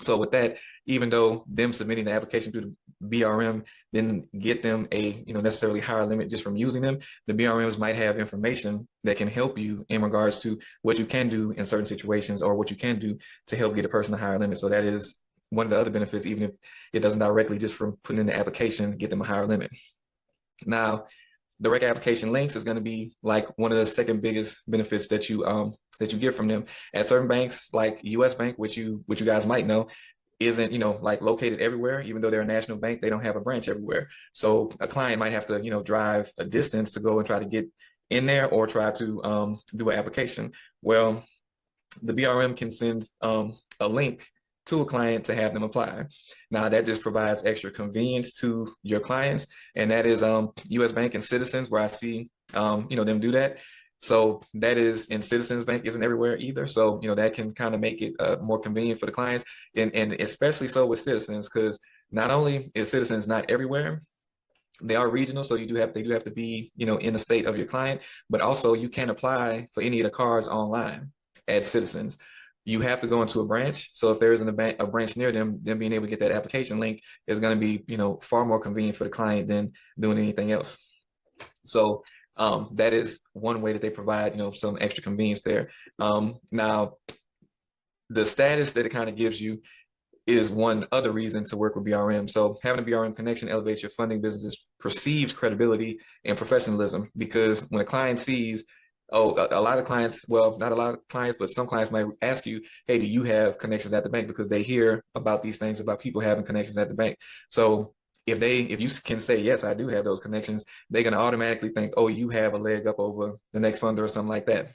So with that, even though them submitting the application through the BRM didn't get them a necessarily higher limit just from using them, the BRMs might have information that can help you in regards to what you can do in certain situations or what you can do to help get a person a higher limit. So that is one of the other benefits, even if it doesn't directly just from putting in the application get them a higher limit. Now, direct application links is going to be like one of the second biggest benefits that you get from them. At certain banks like US Bank, which you guys might know, isn't like located everywhere. Even though they're a national bank, they don't have a branch everywhere. So a client might have to drive a distance to go and try to get in there or try to do an application. Well, the BRM can send a link to a client to have them apply. Now that just provides extra convenience to your clients, and that is US Bank and Citizens, where I see them do that. So that is in Citizens Bank, isn't everywhere either. So that can kind of make it more convenient for the clients, and especially so with Citizens, because not only is Citizens not everywhere, they are regional, so they do have to be in the state of your client, but also you can apply for any of the cards online at Citizens. You have to go into a branch. So if there isn't a branch near them being able to get that application link is going to be far more convenient for the client than doing anything else. So that is one way that they provide some extra convenience there. Now, the status that it kind of gives you is one other reason to work with BRM. So having a BRM connection elevates your funding business's perceived credibility and professionalism, because when a client sees, a lot of clients, well, not a lot of clients, but some clients might ask you, hey, do you have connections at the bank? Because they hear about these things about people having connections at the bank. So if you can say, yes, I do have those connections, they're going to automatically think, oh, you have a leg up over the next funder or something like that.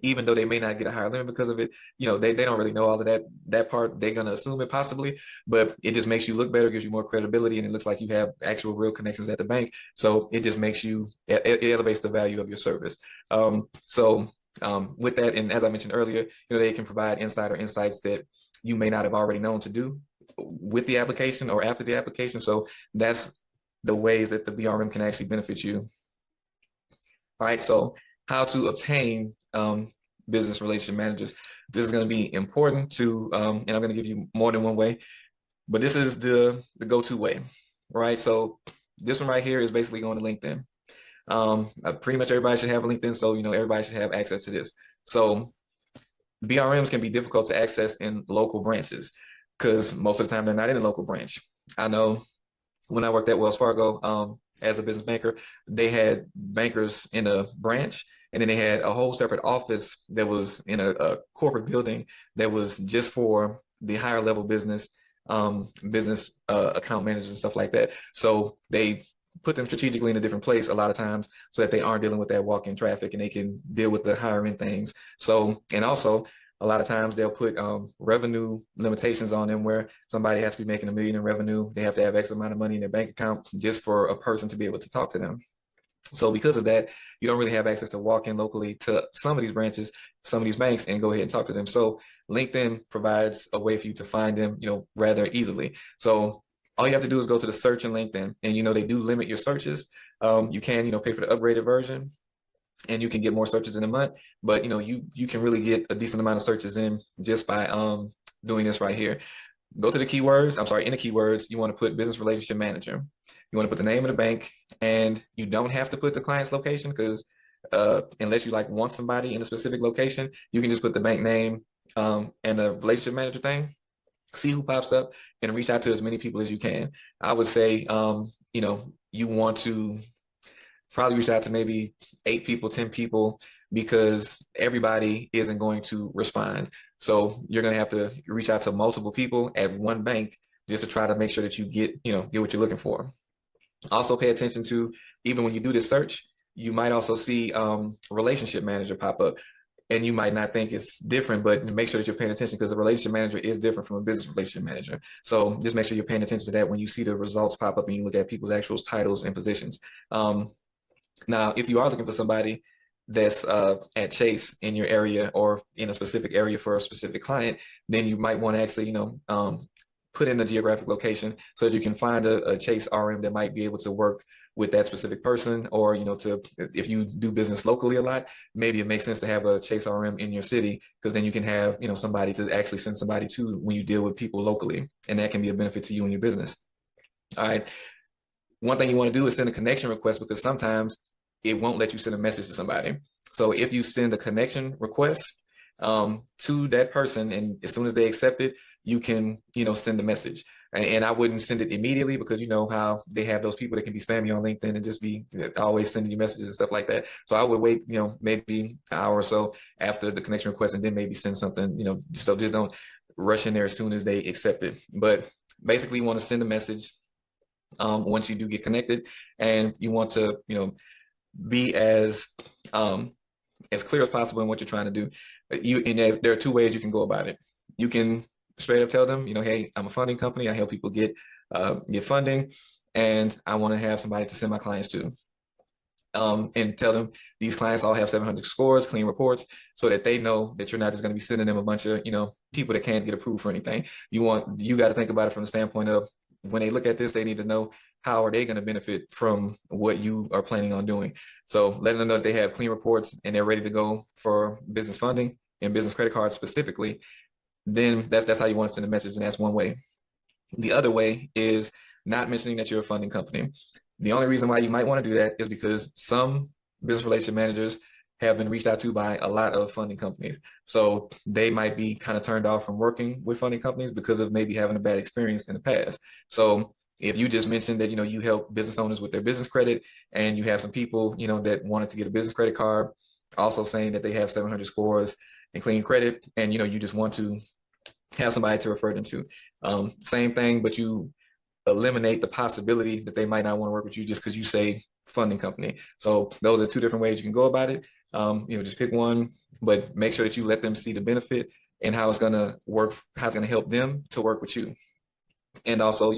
Even though they may not get a higher limit because of it, they don't really know all of that part. They're gonna assume it possibly, but it just makes you look better, gives you more credibility, and it looks like you have actual real connections at the bank. So it just makes it elevates the value of your service. With that, and as I mentioned earlier, they can provide insider insights that you may not have already known to do with the application or after the application. So that's the ways that the BRM can actually benefit you. All right, so how to obtain business relationship managers. This is going to be important to, and I'm going to give you more than one way, but this is the go-to way, right? So this one right here is basically going to LinkedIn. Pretty much everybody should have a LinkedIn, so everybody should have access to this. So BRMs can be difficult to access in local branches because most of the time they're not in a local branch. I know when I worked at Wells Fargo as a business banker, they had bankers in a branch, and then they had a whole separate office that was in a corporate building that was just for the higher level business account managers and stuff like that. So they put them strategically in a different place a lot of times so that they aren't dealing with that walk-in traffic and they can deal with the higher end things. So, and also a lot of times they'll put revenue limitations on them where somebody has to be making $1 million in revenue. They have to have X amount of money in their bank account just for a person to be able to talk to them. So because of that, you don't really have access to walk in locally to some of these branches, some of these banks, and go ahead and talk to them. So LinkedIn provides a way for you to find them, rather easily. So all you have to do is go to the search in LinkedIn, and they do limit your searches. You can, pay for the upgraded version, and you can get more searches in a month. But you can really get a decent amount of searches in just by doing this right here. Go to the keywords. I'm sorry, in the keywords, you want to put business relationship manager. You want to put the name of the bank, and you don't have to put the client's location because unless you want somebody in a specific location, you can just put the bank name and the relationship manager thing. See who pops up and reach out to as many people as you can. I would say, you want to probably reach out to maybe 8 people, 10 people, because everybody isn't going to respond. So you're going to have to reach out to multiple people at one bank just to try to make sure that you get what you're looking for. Also pay attention to, even when you do this search, you might also see relationship manager pop up, and you might not think it's different, but make sure that you're paying attention because a relationship manager is different from a business relationship manager. So just make sure you're paying attention to that when you see the results pop up and you look at people's actual titles and positions. Now, if you are looking for somebody that's at Chase in your area or in a specific area for a specific client, then you might want to actually, put in the geographic location so that you can find a Chase RM that might be able to work with that specific person, or if you do business locally a lot, maybe it makes sense to have a Chase RM in your city, because then you can have somebody to actually send somebody to when you deal with people locally, and that can be a benefit to you and your business. All right. One thing you want to do is send a connection request, because sometimes it won't let you send a message to somebody. So if you send a connection request to that person, and as soon as they accept it, you can send a message. And I wouldn't send it immediately, because you know how they have those people that can be spammy on LinkedIn and just be always sending you messages and stuff like that. So I would wait, maybe an hour or so after the connection request, and then maybe send something, so just don't rush in there as soon as they accept it. But basically, you want to send a message once you do get connected, and you want to, be as clear as possible in what you're trying to do. There are two ways you can go about it. You can straight up tell them, hey, I'm a funding company. I help people get funding, and I want to have somebody to send my clients to. And tell them these clients all have 700 scores, clean reports, so that they know that you're not just going to be sending them a bunch of, people that can't get approved for anything. You got to think about it from the standpoint of, when they look at this, they need to know, how are they going to benefit from what you are planning on doing? So letting them know that they have clean reports and they're ready to go for business funding and business credit cards specifically, then that's how you want to send a message, and that's one way. The other way is not mentioning that you're a funding company. The only reason why you might want to do that is because some business relationship managers have been reached out to by a lot of funding companies. So they might be kind of turned off from working with funding companies because of maybe having a bad experience in the past. So if you just mentioned that, you help business owners with their business credit, and you have some people, that wanted to get a business credit card, also saying that they have 700 scores and clean credit, and, you just want to have somebody to refer them to. Same thing, but you eliminate the possibility that they might not want to work with you just because you say funding company. So those are two different ways you can go about it. Just pick one, but make sure that you let them see the benefit and how it's going to work, how it's going to help them to work with you. And also,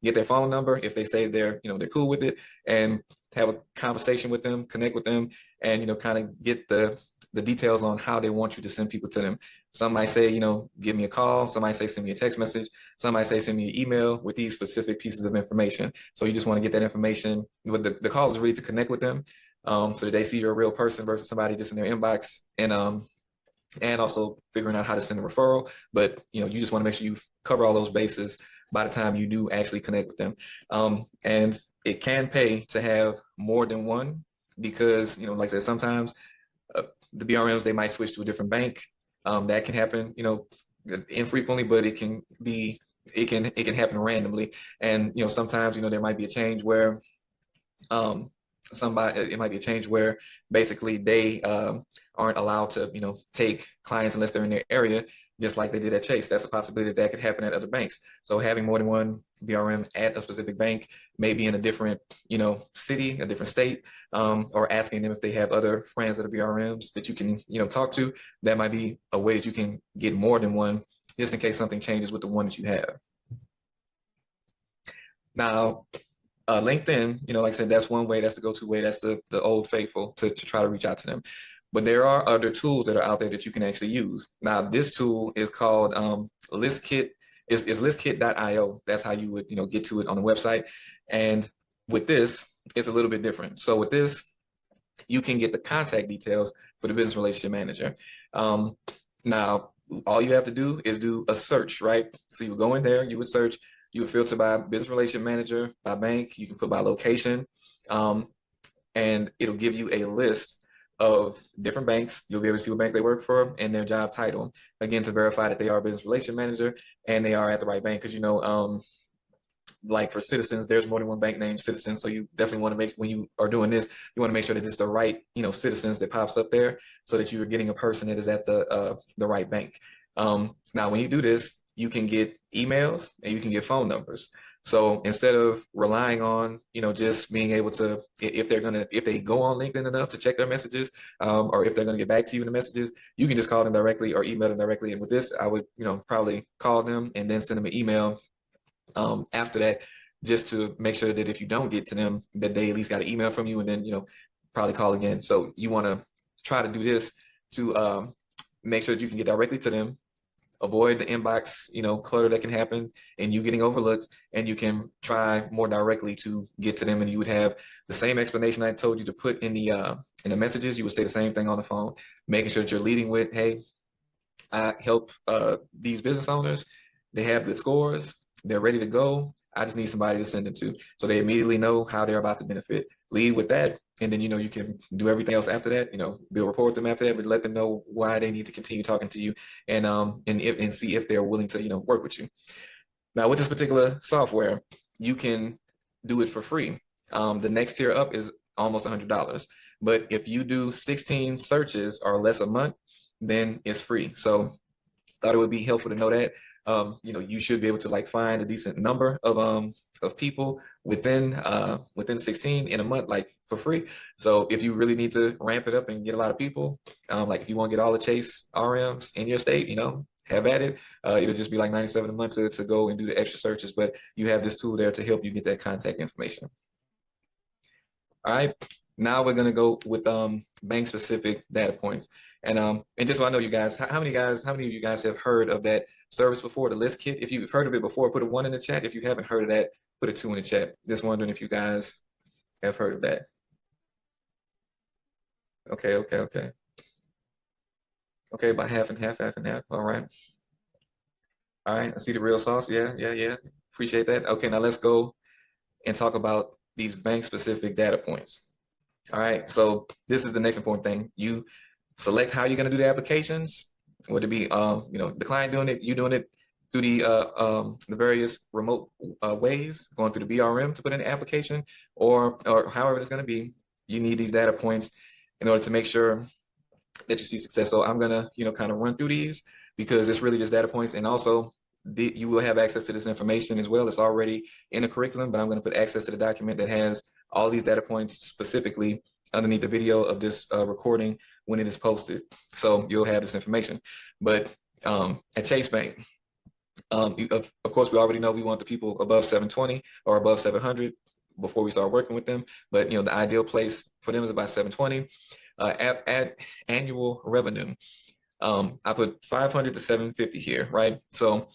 get their phone number if they say they're cool with it, and have a conversation with them, connect with them, and kind of get the details on how they want you to send people to them. Some might say, give me a call. Some might say, send me a text message. Some might say, send me an email with these specific pieces of information. So you just want to get that information. But the call is really to connect with them, so that they see you're a real person versus somebody just in their inbox, and also figuring out how to send a referral. But you just want to make sure you cover all those bases by the time you do actually connect with them. And it can pay to have more than one, because like I said, sometimes the BRMs, they might switch to a different bank. That can happen, infrequently, but it can happen randomly. And sometimes there might be a change where it might be a change where basically they aren't allowed to take clients unless they're in their area, just like they did at Chase. That's a possibility that could happen at other banks. So having more than one BRM at a specific bank, maybe in a different, city, a different state, or asking them if they have other friends that are BRMs that you can, talk to, that might be a way that you can get more than one, just in case something changes with the one that you have. Now, LinkedIn, like I said, that's one way, that's the go-to way, that's the old faithful to try to reach out to them. But there are other tools that are out there that you can actually use. Now, this tool is called ListKit. It's listkit.io. That's how you would, get to it on the website. And with this, it's a little bit different. So with this, you can get the contact details for the business relationship manager. Now, all you have to do is do a search, right? So you would go in there, you would search, you would filter by business relationship manager, by bank, you can put by location, and it'll give you a list of different banks. You'll be able to see what bank they work for and their job title, again, to verify that they are a business relationship manager and they are at the right bank. Because like for Citizens, there's more than one bank named Citizens, so you definitely want to make, when you are doing this, you want to make sure that it's the right Citizens that pops up there, so that you're getting a person that is at the right bank. Now when you do this, you can get emails and you can get phone numbers. So instead of relying on, just being able to, if they go on LinkedIn enough to check their messages, or if they're going to get back to you in the messages, you can just call them directly or email them directly. And with this, I would, probably call them and then send them an email after that, just to make sure that if you don't get to them, that they at least got an email from you, and then, probably call again. So you want to try to do this to make sure that you can get directly to them. avoid the inbox, clutter that can happen and you getting overlooked, and you can try more directly to get to them, and you would have the same explanation I told you to put in the messages. You would say the same thing on the phone, making sure that you're leading with, hey, I help these business owners. They have good scores. They're ready to go. I just need somebody to send them to. So they immediately know how they're about to benefit. Lead with that. And then, you can do everything else after that, build rapport with them after that, but let them know why they need to continue talking to you, and see if they're willing to, work with you. Now, with this particular software, you can do it for free. The next tier up is almost $100. But if you do 16 searches or less a month, then it's free. So thought it would be helpful to know that. You should be able to find a decent number of people within 16 in a month, for free. So if you really need to ramp it up and get a lot of people, if you want to get all the Chase RMs in your state, have at it. It'll just be like $97 a month to go and do the extra searches, but you have this tool there to help you get that contact information. All right. Now we're gonna go with bank specific data points. And just so I know, you guys, how many of you guys have heard of that service before, the ListKit? If you've heard of it before, put a 1 in the chat. If you haven't heard of that, put a 2 in the chat. Just wondering if you guys have heard of that. Okay. Okay, about half and half. All right. All right, I see the real sauce. Yeah. Appreciate that. Okay, now let's go and talk about these bank specific data points. All right, so this is the next important thing. You select how you're going to do the applications. Would it be, the client doing it, you doing it through the various remote ways, going through the BRM to put in the application, or however it's going to be. You need these data points in order to make sure that you see success. So I'm gonna, kind of run through these because it's really just data points, and also you will have access to this information as well. It's already in the curriculum, but I'm going to put access to the document that has all these data points specifically underneath the video of this recording when it is posted. So you'll have this information. But at Chase Bank, of course, we already know we want the people above 720 or above 700 before we start working with them. But the ideal place for them is about 720. At annual revenue, I put 500 to 750 here, right? So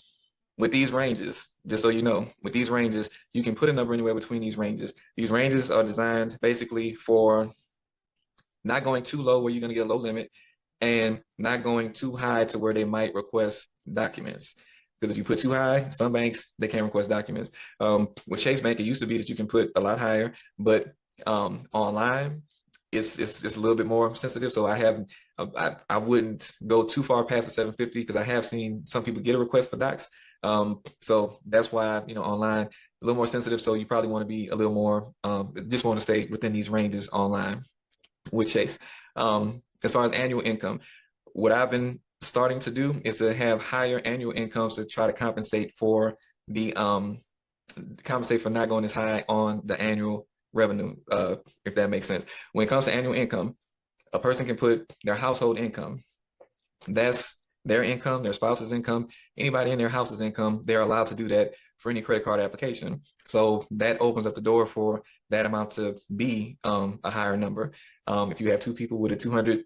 with these ranges, just so you know, with these ranges, you can put a number anywhere between these ranges. These ranges are designed basically for not going too low where you're going to get a low limit, and not going too high to where they might request documents. Because if you put too high, some banks, they can't request documents. With Chase Bank, it used to be that you can put a lot higher, but online, it's a little bit more sensitive. So I wouldn't go too far past the 750 because I have seen some people get a request for docs. So that's why, online, a little more sensitive. So you probably want to be a little more, just want to stay within these ranges online with Chase. As far as annual income, what I've been starting to do is to have higher annual incomes to try to compensate for not going as high on the annual revenue, if that makes sense. When it comes to annual income, a person can put their household income. That's their income, their spouse's income, anybody in their house's income. They're allowed to do that for any credit card application. So that opens up the door for that amount to be a higher number. If you have two people with a 200,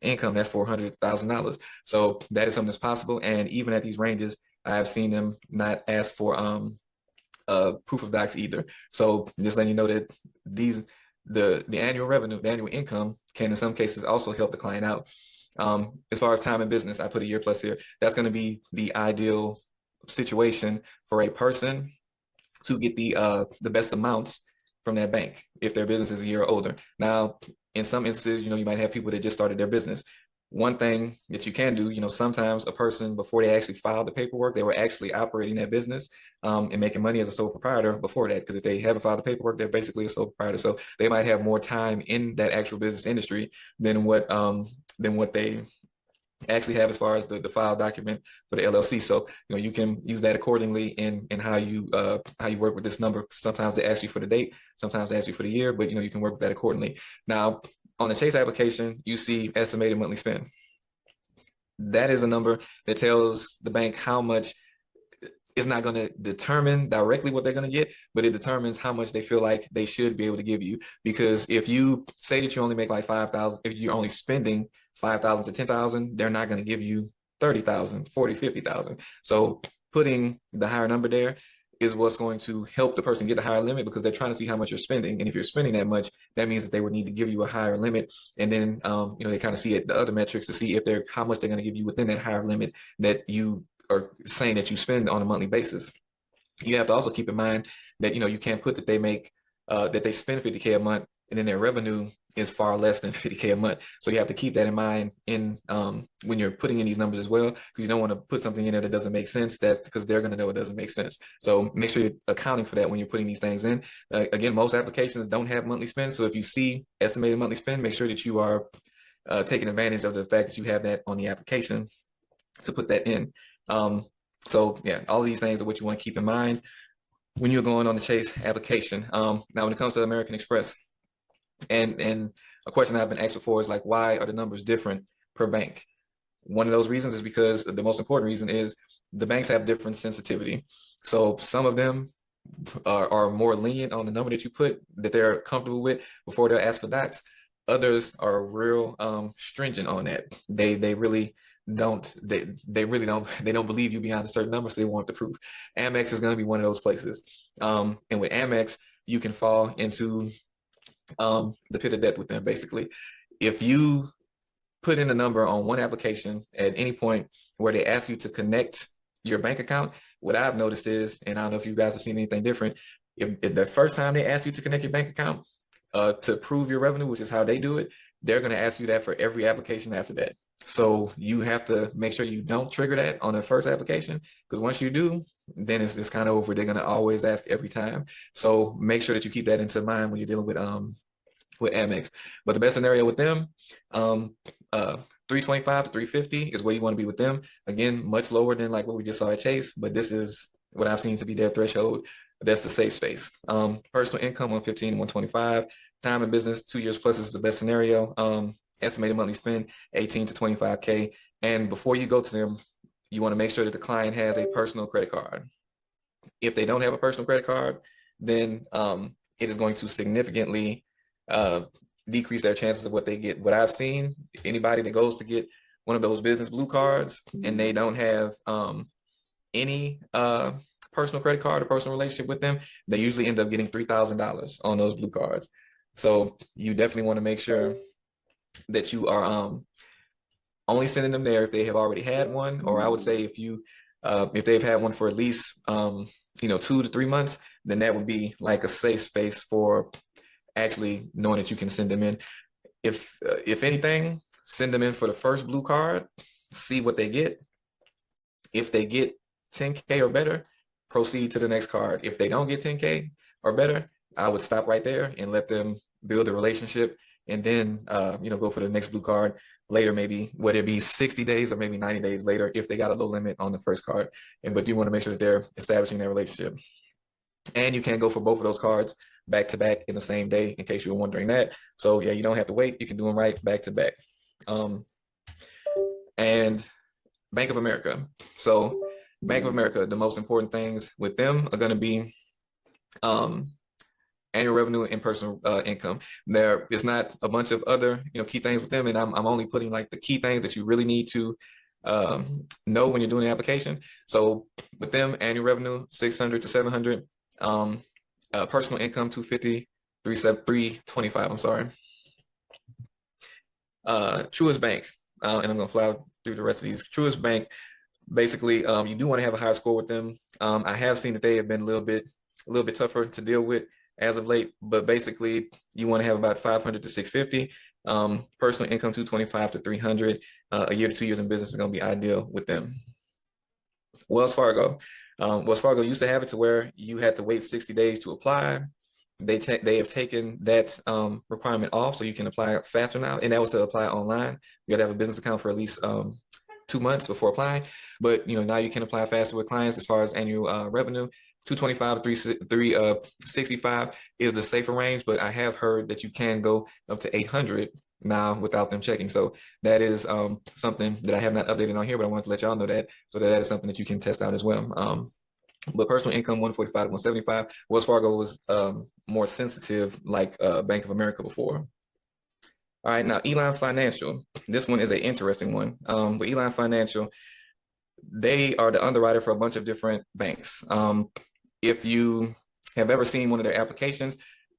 income, that's $400,000. So that is something that's possible. And even at these ranges, I have seen them not ask for proof of docs either. So just letting you know that the annual revenue, the annual income can in some cases also help the client out. As far as time in business, I put a year plus here. That's going to be the ideal situation for a person to get the best amounts from that bank if their business is a year older. Now, in some instances, you might have people that just started their business. One thing that you can do, sometimes a person, before they actually filed the paperwork, they were actually operating that business and making money as a sole proprietor before that. Because if they haven't filed the paperwork, they're basically a sole proprietor. So they might have more time in that actual business industry than what they actually have as far as the file document for the LLC. So you can use that accordingly in how you work with this number. Sometimes they ask you for the date, sometimes they ask you for the year, but you can work with that accordingly. Now, on the Chase application, you see estimated monthly spend. That is a number that tells the bank how much. It's not going to determine directly what they're going to get, but it determines how much they feel like they should be able to give you. Because if you say that you only make like $5,000, if you're only spending $5,000 to $10,000, they're not going to give you 30,000, 40, 50,000. So putting the higher number there is what's going to help the person get the higher limit, because they're trying to see how much you're spending. And if you're spending that much, that means that they would need to give you a higher limit. And then, they kind of see it, the other metrics to see if they're, how much they're going to give you within that higher limit that you are saying that you spend on a monthly basis. You have to also keep in mind that, you can't put that they make, that they spend 50K a month and then their revenue is far less than 50K a month. So you have to keep that in mind when you're putting in these numbers as well, because you don't want to put something in there that doesn't make sense. That's because they're going to know it doesn't make sense. So make sure you're accounting for that when you're putting these things in. Again, most applications don't have monthly spend. So if you see estimated monthly spend, make sure that you are taking advantage of the fact that you have that on the application to put that in. So yeah, all of these things are what you want to keep in mind when you're going on the Chase application. Now, when it comes to American Express, and a question I've been asked before is like, why are the numbers different per bank? One of those reasons is because the most important reason is the banks have different sensitivity. So some of them are more lenient on the number that you put that they're comfortable with before they'll ask for docs. Others are real stringent on that. They really don't they don't believe you beyond a certain number, so they want the proof. Amex is going to be one of those places. And with Amex, you can fall into the pit of death with them. Basically, if you put in a number on one application at any point where they ask you to connect your bank account, what I've noticed is, and I don't know if you guys have seen anything different, if the first time they ask you to connect your bank account to prove your revenue, which is how they do it, they're going to ask you that for every application after that. So you have to make sure you don't trigger that on the first application, because once you do, then it's kind of over. They're going to always ask every time. So make sure that you keep that into mind when you're dealing with Amex. But the best scenario with them, 325 to 350 is where you want to be with them. Again, much lower than like what we just saw at Chase, but this is what I've seen to be their threshold. That's the safe space. Personal income 115 to 125. Time in business 2 years plus is the best scenario. Estimated monthly spend 18 to 25K. And before you go to them, you want to make sure that the client has a personal credit card. If they don't have a personal credit card, then it is going to significantly decrease their chances of what they get. What I've seen, anybody that goes to get one of those business blue cards and they don't have any personal credit card or personal relationship with them, they usually end up getting $3,000 on those blue cards. So you definitely want to make sure that you are only sending them there if they have already had one, or I would say if they've had one for at least 2 to 3 months, then that would be like a safe space for actually knowing that you can send them in. If anything, send them in for the first blue card, see what they get. If they get 10K or better, proceed to the next card. If they don't get 10K or better, I would stop right there and let them build a relationship, and then go for the next blue card later, maybe whether it be 60 days or maybe 90 days later if they got a low limit on the first card. But you want to make sure that they're establishing their relationship. And you can go for both of those cards back to back in the same day, in case you were wondering that. So yeah, you don't have to wait. You can do them right back to back. And Bank of America. So Bank of America, the most important things with them are going to be annual revenue and personal income. There is not a bunch of other key things with them, and I'm only putting like the key things that you really need to know when you're doing the application. So with them, annual revenue 600 to 700, personal income 250, 325. I'm sorry. Truist Bank, and I'm gonna fly through the rest of these. Truist Bank, basically, you do want to have a higher score with them. I have seen that they have been a little bit tougher to deal with as of late, but basically you want to have about 500 to 650. Personal income 225 to 300. A year to 2 years in business is going to be ideal with them. Wells Fargo. Wells Fargo used to have it to where you had to wait 60 days to apply. They have taken that requirement off, so you can apply faster now, and that was to apply online. You got to have a business account for at least 2 months before applying. But now you can apply faster with clients as far as annual revenue. 225 to 365 is the safer range, but I have heard that you can go up to 800 now without them checking. So that is something that I have not updated on here, but I wanted to let y'all know that, so that is something that you can test out as well. But personal income 145 to 175. Wells Fargo was more sensitive, like Bank of America before. All right, now Elan Financial. This one is an interesting one. But Elan Financial, they are the underwriter for a bunch of different banks. If you have ever seen one of their applications,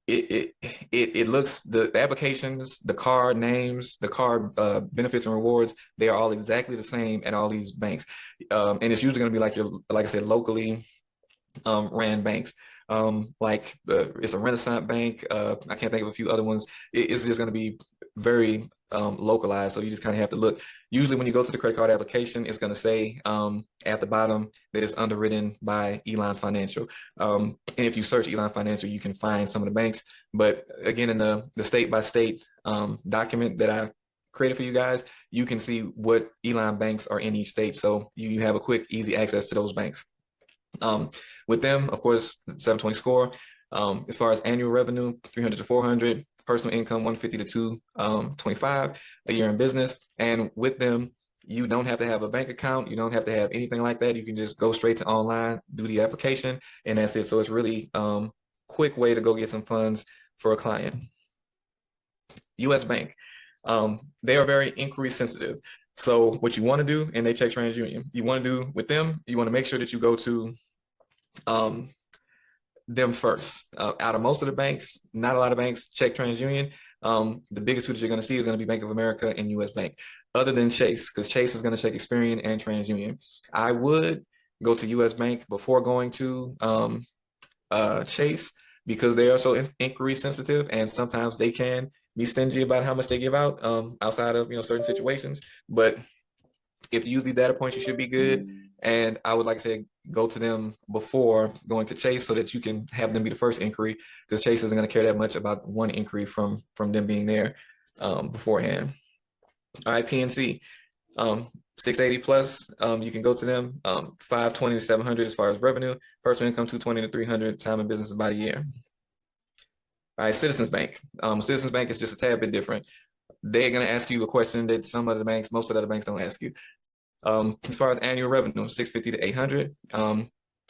it looks the applications, the card names, the card benefits and rewards, they are all exactly the same at all these banks, and it's usually going to be like like I said, locally ran banks. It's a Renaissance bank. I can't think of a few other ones. It's just going to be very localized. So you just kind of have to look. Usually when you go to the credit card application, it's going to say at the bottom that it's underwritten by Elan Financial. And if you search Elan Financial, you can find some of the banks. But again, in the state by state document that I created for you guys, you can see what Elan banks are in each state. So you have a quick, easy access to those banks. With them, of course, 720 score. As far as annual revenue, 300 to 400, personal income, 150 to 225 a year in business. And with them, you don't have to have a bank account. You don't have to have anything like that. You can just go straight to online, do the application, and that's it. So it's really quick way to go get some funds for a client. US Bank, they are very inquiry sensitive. So what you want to do, and they check TransUnion, you want to do with them, you want to make sure that you go to them first. Out of most of the banks, not a lot of banks check TransUnion. The biggest two that you're going to see is going to be Bank of America and US Bank, other than Chase, because Chase is going to check Experian and TransUnion. I would go to US Bank before going to Chase, because they are so inquiry sensitive, and sometimes they can be stingy about how much they give out outside of certain situations. But if you use these data points, you should be good. And I would like to say go to them before going to Chase, so that you can have them be the first inquiry, because Chase isn't going to care that much about one inquiry from them being there beforehand. All right, PNC, 680 plus, you can go to them. 520 to 700 as far as revenue, personal income 220 to 300, time in business is about a year. All right, Citizens Bank. Citizens Bank is just a tad bit different. They're going to ask you a question that some other banks, most of the other banks don't ask you. As far as annual revenue, 650 to 800.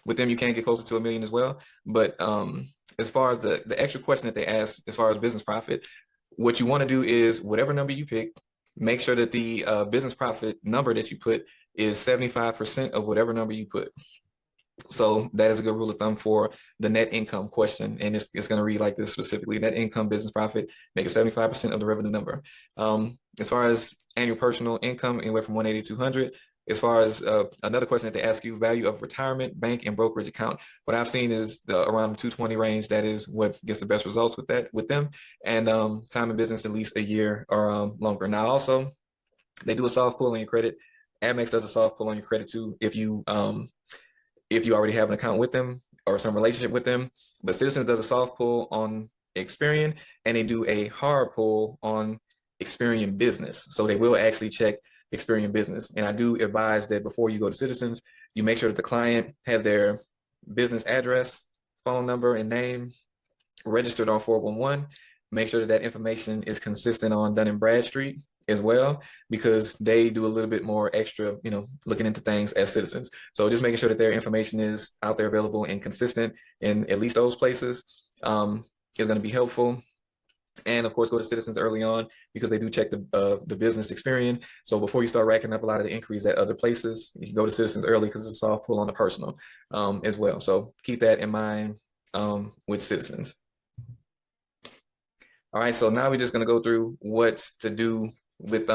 With them, you can get closer to $1 million as well. But as far as the extra question that they ask, as far as business profit, what you want to do is whatever number you pick, make sure that the business profit number that you put is 75% of whatever number you put. So that is a good rule of thumb for the net income question. And it's going to read like this specifically: net income, business profit, make it 75% of the revenue number. As far as annual personal income, anywhere from 180 to 200. As far as another question that they ask you, value of retirement, bank, and brokerage account. What I've seen is around the 220 range. That is what gets the best results with them. And time in business, at least a year or longer. Now, also, they do a soft pull on your credit. Amex does a soft pull on your credit too, if you already have an account with them or some relationship with them. But Citizens does a soft pull on Experian, and they do a hard pull on Experian Business. So they will actually check Experian Business. And I do advise that before you go to Citizens, you make sure that the client has their business address, phone number, and name registered on 411. Make sure that that information is consistent on Dun & Bradstreet as well, because they do a little bit more extra, looking into things as Citizens. So just making sure that their information is out there, available, and consistent in at least those places is going to be helpful. And of course, go to Citizens early on, because they do check the business Experian. So before you start racking up a lot of the inquiries at other places, you can go to Citizens early, because it's a soft pull on the personal as well. So keep that in mind with Citizens. All right, so now we're just going to go through what to do with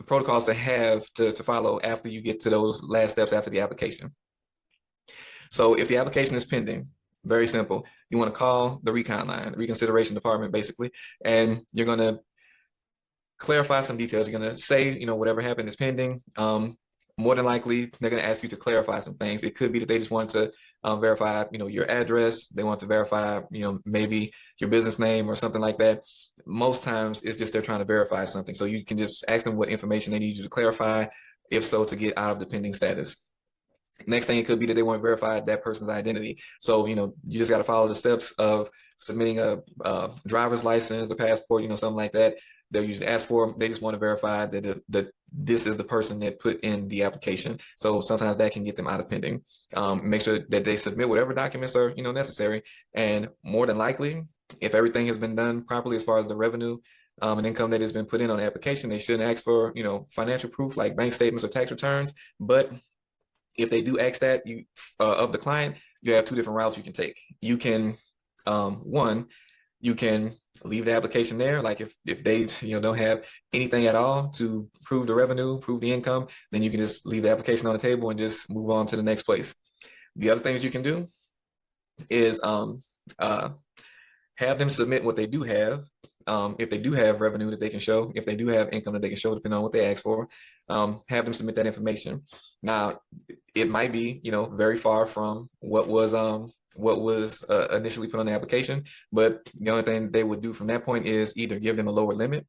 protocols to have to follow after you get to those last steps after the application. So if the application is pending, very simple. You want to call the recon line, the reconsideration department, basically, and you're going to clarify some details. You're going to say, whatever happened is pending. More than likely, they're going to ask you to clarify some things. It could be that they just want to verify, your address. They want to verify, maybe your business name or something like that. Most times, it's just they're trying to verify something. So you can just ask them what information they need you to clarify, if so, to get out of the pending status. Next thing, it could be that they want to verify that person's identity. So, you just got to follow the steps of submitting a driver's license, a passport, something like that. They'll usually ask for them. They just want to verify that this is the person that put in the application. So sometimes that can get them out of pending. Make sure that they submit whatever documents are, necessary. And more than likely, if everything has been done properly as far as the revenue an income that has been put in on the application. They shouldn't ask for, financial proof like bank statements or tax returns. But if they do ask that of the client, you have two different routes you can take. You can, one, you can leave the application there. Like if they don't have anything at all to prove the revenue, prove the income, then you can just leave the application on the table and just move on to the next place. The other things you can do is uh, have them submit what they do have. If they do have revenue that they can show, if they do have income that they can show, depending on what they ask for, have them submit that information. Now, it might be, very far from what was initially put on the application, but the only thing they would do from that point is either give them a lower limit,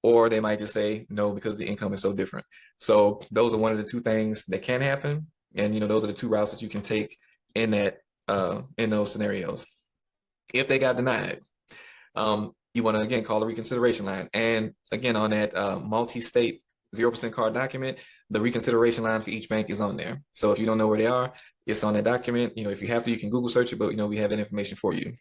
or they might just say no because the income is so different. So those are one of the two things that can happen, and those are the two routes that you can take in those scenarios. If they got denied, you want to, again, call the reconsideration line. And again, on that multi-state 0% card document, the reconsideration line for each bank is on there. So if you don't know where they are, it's on that document. If you have to, you can Google search it, but we have that information for you.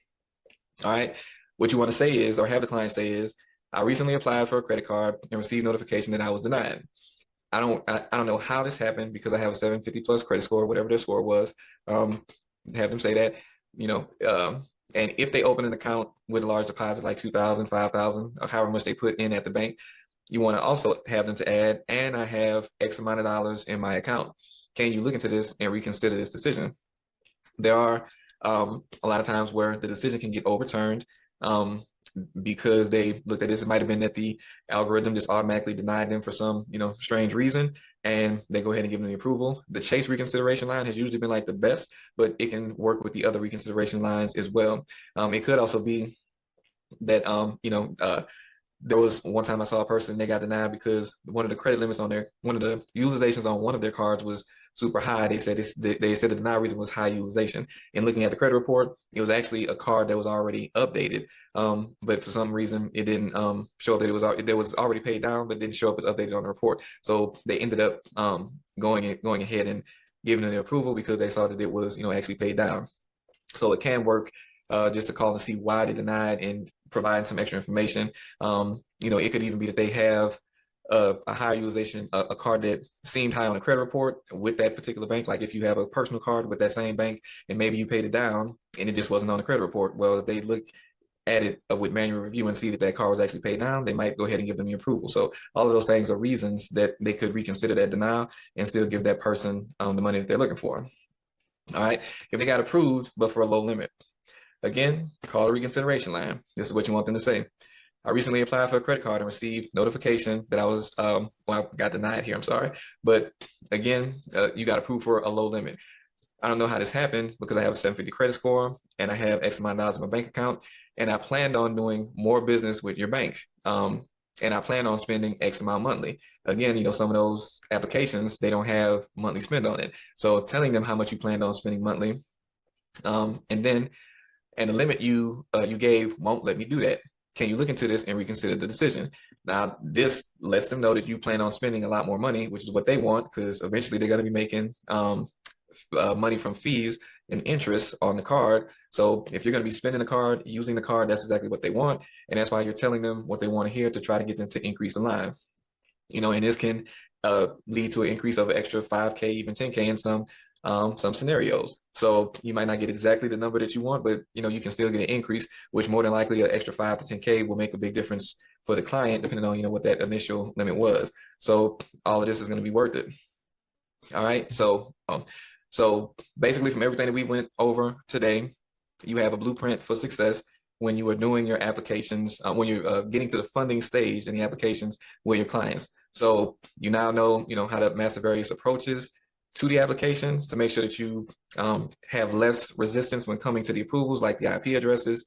All right. What you want to say is, or have the client say is, I recently applied for a credit card and received notification that I was denied. I don't know how this happened because I have a 750 plus credit score, whatever their score was. Have them say that, and if they open an account with a large deposit, like $2,000, $5,000, or however much they put in at the bank, you want to also have them to add, and I have X amount of dollars in my account. Can you look into this and reconsider this decision? There are a lot of times where the decision can get overturned because they looked at this. It might have been that the algorithm just automatically denied them for some, strange reason, and they go ahead and give them the approval. The Chase reconsideration line has usually been like the best, but it can work with the other reconsideration lines as well. It could also be that, there was one time I saw a person, they got denied because one of the credit limits on one of the utilizations on one of their cards was super high. They said the denial reason was high utilization. And looking at the credit report, it was actually a card that was already updated. But for some reason, it didn't show up that it was already paid down, but didn't show up as updated on the report. So they ended up going ahead and giving it the approval because they saw that it was actually paid down. So it can work just to call and see why they denied and provide some extra information. It could even be that they have a higher utilization, a card that seemed high on the credit report with that particular bank. Like if you have a personal card with that same bank and maybe you paid it down and it just wasn't on the credit report. Well, if they look at it with manual review and see that card was actually paid down, they might go ahead and give them the approval. So all of those things are reasons that they could reconsider that denial and still give that person the money that they're looking for. All right. If they got approved, but for a low limit, again, call the reconsideration line. This is what you want them to say. I recently applied for a credit card and received notification that I got denied here. I'm sorry. But again, you got approved for a low limit. I don't know how this happened because I have a 750 credit score and I have X amount of dollars in my bank account. And I planned on doing more business with your bank. And I plan on spending X amount monthly. Again, some of those applications, they don't have monthly spend on it. So telling them how much you planned on spending monthly, and the limit you gave won't let me do that. Can you look into this and reconsider the decision? Now, this lets them know that you plan on spending a lot more money, which is what they want, because eventually they're going to be making money from fees and interest on the card. So if you're going to be spending the card, using the card, that's exactly what they want. And that's why you're telling them what they want to hear to try to get them to increase the line. And this can lead to an increase of an extra 5K, even 10K in some scenarios. So you might not get exactly the number that you want, but you can still get an increase, which more than likely an extra 5 to 10K will make a big difference for the client, depending on what that initial limit was. So all of this is going to be worth it. All right. So basically, from everything that we went over today, you have a blueprint for success when you are doing your applications, when you're getting to the funding stage in the applications with your clients. So you now know how to master various approaches to the applications to make sure that you have less resistance when coming to the approvals, like the IP addresses,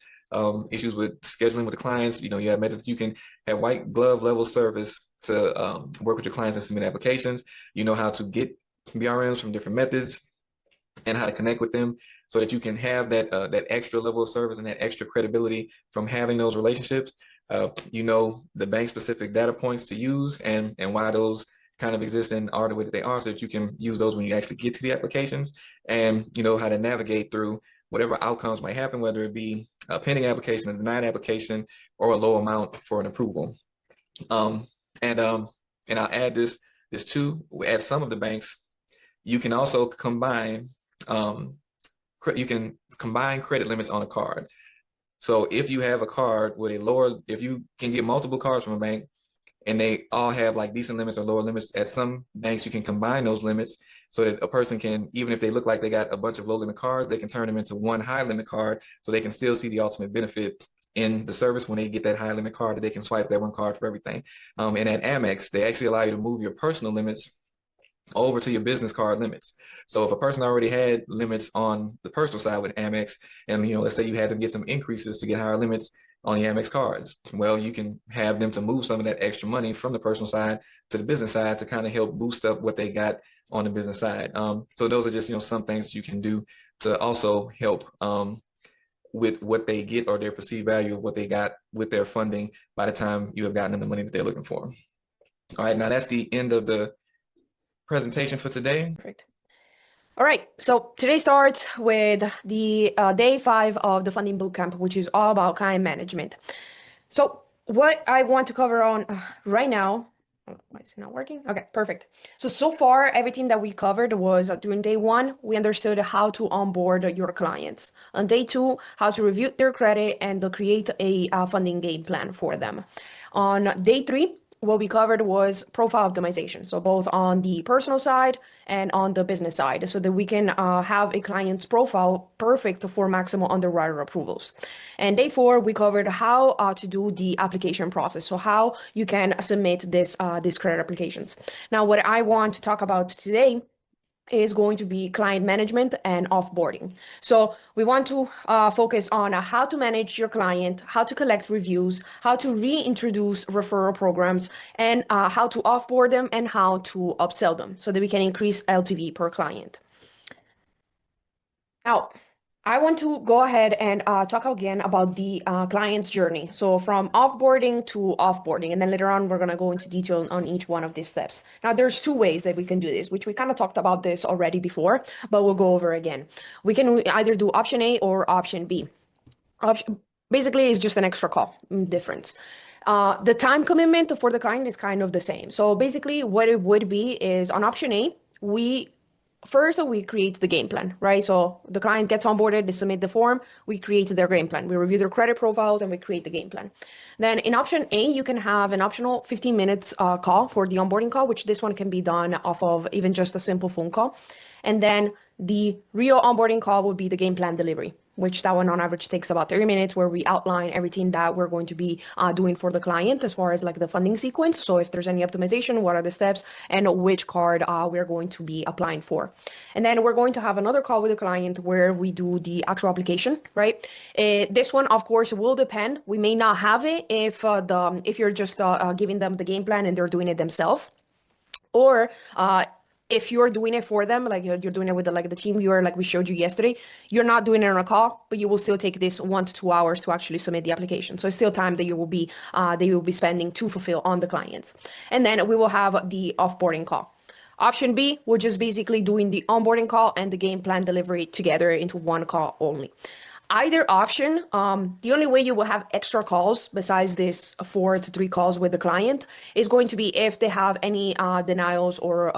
issues with scheduling with the clients. You have methods you can have white glove level service to work with your clients and submit applications. You know how to get BRMs from different methods and how to connect with them so that you can have that extra level of service and that extra credibility from having those relationships. The bank specific data points to use and why those kind of exist and are the way that they are, so that you can use those when you actually get to the applications, and how to navigate through whatever outcomes might happen, whether it be a pending application, a denied application, or a low amount for an approval. Um, and I'll add this too. At some of the banks, you can also combine credit limits on a card. So if you have a card with if you can get multiple cards from a bank and they all have like decent limits or lower limits, at some banks you can combine those limits so that a person can, even if they look like they got a bunch of low limit cards, they can turn them into one high limit card so they can still see the ultimate benefit in the service when they get that high limit card, that they can swipe that one card for everything. And at Amex, they actually allow you to move your personal limits over to your business card limits. So if a person already had limits on the personal side with Amex, and let's say you had to get some increases to get higher limits on the Amex cards, well, you can have them to move some of that extra money from the personal side to the business side to kind of help boost up what they got on the business side. So those are just some things you can do to also help with what they get or their perceived value of what they got with their funding by the time you have gotten them the money that they're looking for. All right, now that's the end of the presentation for today. Perfect. All right, so today starts with the day 5 of the funding bootcamp, which is all about client management. So what I want to cover on right now, why is it not working? Okay, perfect. So far, everything that we covered was during day 1, we understood how to onboard your clients. On day 2, how to review their credit and create a funding game plan for them. On day 3, what we covered was profile optimization. So both on the personal side and on the business side, so that we can have a client's profile perfect for maximum underwriter approvals. And day 4, we covered how to do the application process. So how you can submit these credit applications. Now, what I want to talk about today is going to be client management and offboarding. So we want to focus on how to manage your client, how to collect reviews, how to reintroduce referral programs, and how to offboard them and how to upsell them so that we can increase LTV per client. Now, I want to go ahead and talk again about the client's journey. So from offboarding to offboarding, and then later on, we're going to go into detail on each one of these steps. Now, there's 2 ways that we can do this, which we kind of talked about this already before, but we'll go over again. We can either do option A or option B. Basically, it's just an extra call difference. The time commitment for the client is kind of the same. So basically, what it would be is on option A, First, we create the game plan, right? So the client gets onboarded, they submit the form, we create their game plan. We review their credit profiles and we create the game plan. Then in option A, you can have an optional 15 minutes call for the onboarding call, which this one can be done off of even just a simple phone call. And then the real onboarding call would be the game plan delivery, which that one on average takes about 30 minutes, where we outline everything that we're going to be doing for the client as far as like the funding sequence. So if there's any optimization, what are the steps and which card we're going to be applying for. And then we're going to have another call with the client where we do the actual application, right? This one, of course, will depend. We may not have it if you're just giving them the game plan and they're doing it themselves. Or if you're doing it for them, like you're doing it with the team viewer, like we showed you yesterday, you're not doing it on a call, but you will still take this 1 to 2 hours to actually submit the application. So it's still time that you will be spending to fulfill on the clients. And then we will have the offboarding call. Option B, we're just basically doing the onboarding call and the game plan delivery together into one call only. Either option, the only way you will have extra calls besides this 4 to 3 calls with the client is going to be if they have any denials or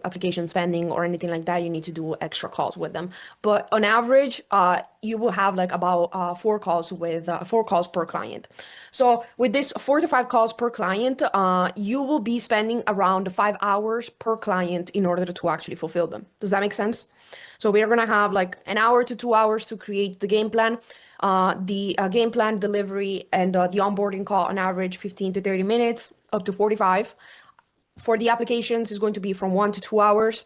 applications pending or anything like that. You need to do extra calls with them. But on average, you will have like about 4 calls per client. So with this 4 to 5 calls per client, you will be spending around 5 hours per client in order to actually fulfill them. Does that make sense? So we are going to have like 1 hour to 2 hours to create the game plan, the game plan delivery, and the onboarding call on average 15 to 30 minutes, up to 45. For the applications, is going to be from 1 to 2 hours.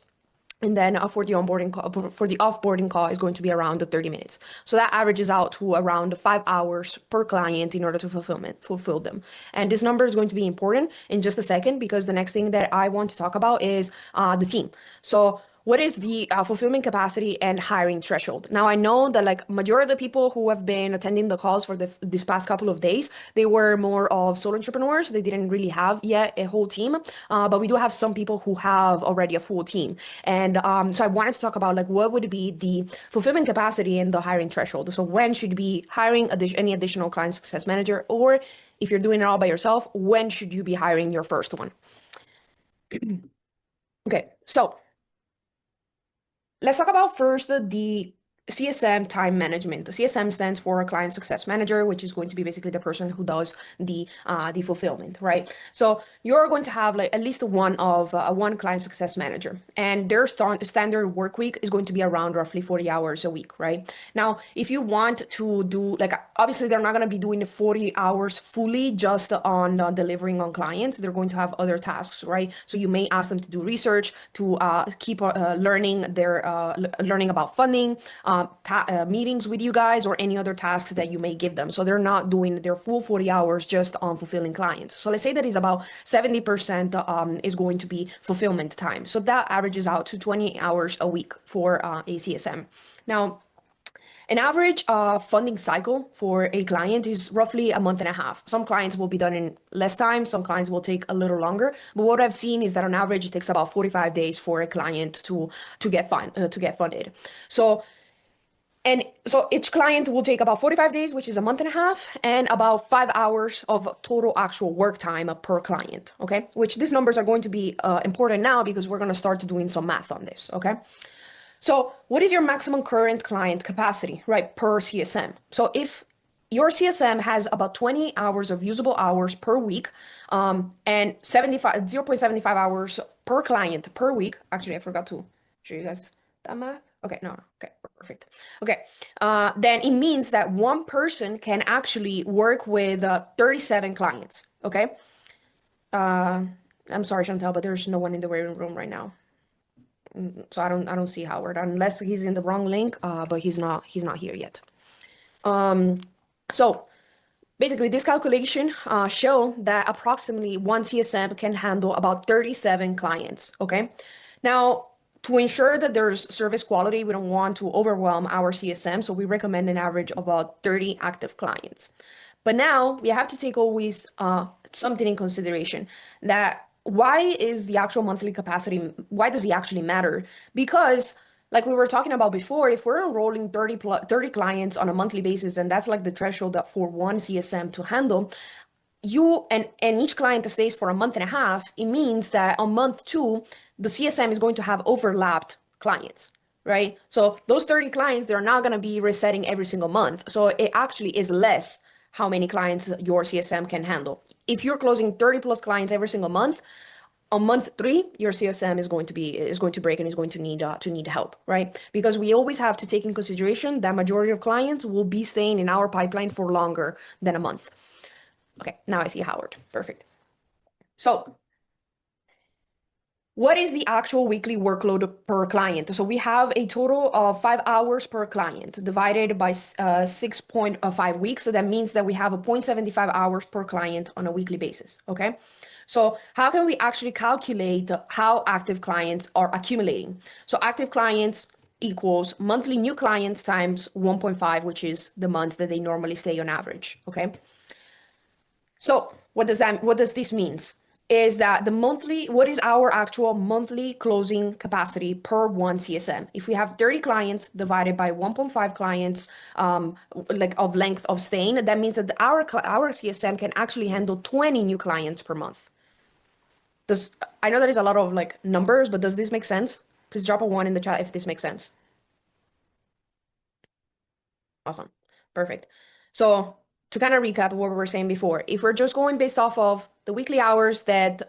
And then for the offboarding call is going to be around 30 minutes. So that averages out to around 5 hours per client in order to fulfill them. And this number is going to be important in just a second, because the next thing that I want to talk about is the team. So what is the fulfillment capacity and hiring threshold? Now, I know that like majority of the people who have been attending the calls for this past couple of days, they were more of solo entrepreneurs. They didn't really have yet a whole team, but we do have some people who have already a full team. And so I wanted to talk about like what would be the fulfillment capacity and the hiring threshold. So when should you be hiring any additional client success manager, or if you're doing it all by yourself, when should you be hiring your first one? Okay, so let's talk about first the CSM time management. The CSM stands for Client Success Manager, which is going to be basically the person who does the fulfillment, right? So you're going to have like at least one client success manager, and their standard work week is going to be around roughly 40 hours a week, right? Now, if you want to do like obviously they're not going to be doing the 40 hours fully just on delivering on clients. They're going to have other tasks, right? So you may ask them to do research, to keep learning learning about funding. Meetings with you guys or any other tasks that you may give them. So they're not doing their full 40 hours just on fulfilling clients. So let's say that is about 70% is going to be fulfillment time. So that averages out to 20 hours a week for a CSM. Now, an average funding cycle for a client is roughly a month and a half. Some clients will be done in less time. Some clients will take a little longer. But what I've seen is that on average, it takes about 45 days for a client to get funded. So each client will take about 45 days, which is a month and a half, and about 5 hours of total actual work time per client, okay? Which these numbers are going to be important now because we're going to start doing some math on this, okay? So what is your maximum current client capacity, right, per CSM? So if your CSM has about 20 hours of usable hours per week, and 0.75 hours per client per week. Actually, I forgot to show you guys that math. Okay, no, okay, perfect. Okay, then it means that one person can actually work with 37 clients, okay? I'm sorry, Chantel, but there's no one in the waiting room right now. So I don't see Howard unless he's in the wrong link, but he's not here yet. So basically, this calculation show that approximately one CSM can handle about 37 clients, okay? Now, to ensure that there's service quality, we don't want to overwhelm our CSM, so we recommend an average of about 30 active clients. But now we have to take always something in consideration, that why is the actual monthly capacity, why does it actually matter? Because like we were talking about before, if we're enrolling 30 clients on a monthly basis, and that's like the threshold that for one CSM to handle, you and each client stays for a month and a half, it means that on month 2, the CSM is going to have overlapped clients, right? So those 30 clients, they're not going to be resetting every single month. So it actually is less how many clients your CSM can handle. If you're closing 30 plus clients every single month, on month 3, your CSM is going to break and is going to need help, right? Because we always have to take in consideration that majority of clients will be staying in our pipeline for longer than a month. Okay, now I see Howard. Perfect. So what is the actual weekly workload per client? So we have a total of 5 hours per client divided by 6.5 weeks. So that means that we have a 0.75 hours per client on a weekly basis, okay? So how can we actually calculate how active clients are accumulating? So active clients equals monthly new clients times 1.5, which is the months that they normally stay on average, okay? So what does this mean? Is that what is our actual monthly closing capacity per one CSM? If we have 30 clients divided by 1.5 clients, like of length of staying, that means that our CSM can actually handle 20 new clients per month. I know that is a lot of like numbers, but does this make sense? Please drop a 1 in the chat if this makes sense. Awesome. Perfect. So to kind of recap what we were saying before, if we're just going based off of the weekly hours that,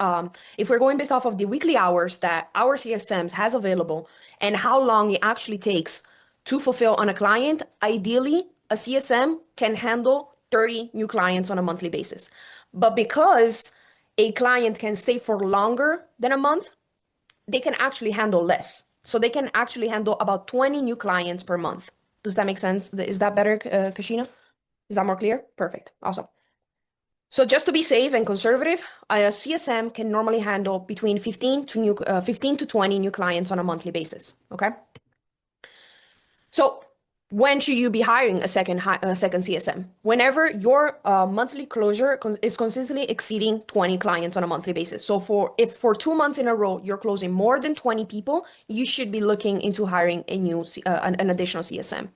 if we're going based off of the weekly hours that our CSMs has available and how long it actually takes to fulfill on a client, ideally a CSM can handle 30 new clients on a monthly basis. But because a client can stay for longer than a month, they can actually handle less. So they can actually handle about 20 new clients per month. Does that make sense? Is that better, Kashina? Is that more clear? Perfect. Awesome. So just to be safe and conservative, a CSM can normally handle between 15 to 20 new clients on a monthly basis. Okay. So when should you be hiring a second CSM? Whenever your monthly closure is consistently exceeding 20 clients on a monthly basis. So if for 2 months in a row you're closing more than 20 people, you should be looking into hiring an additional CSM.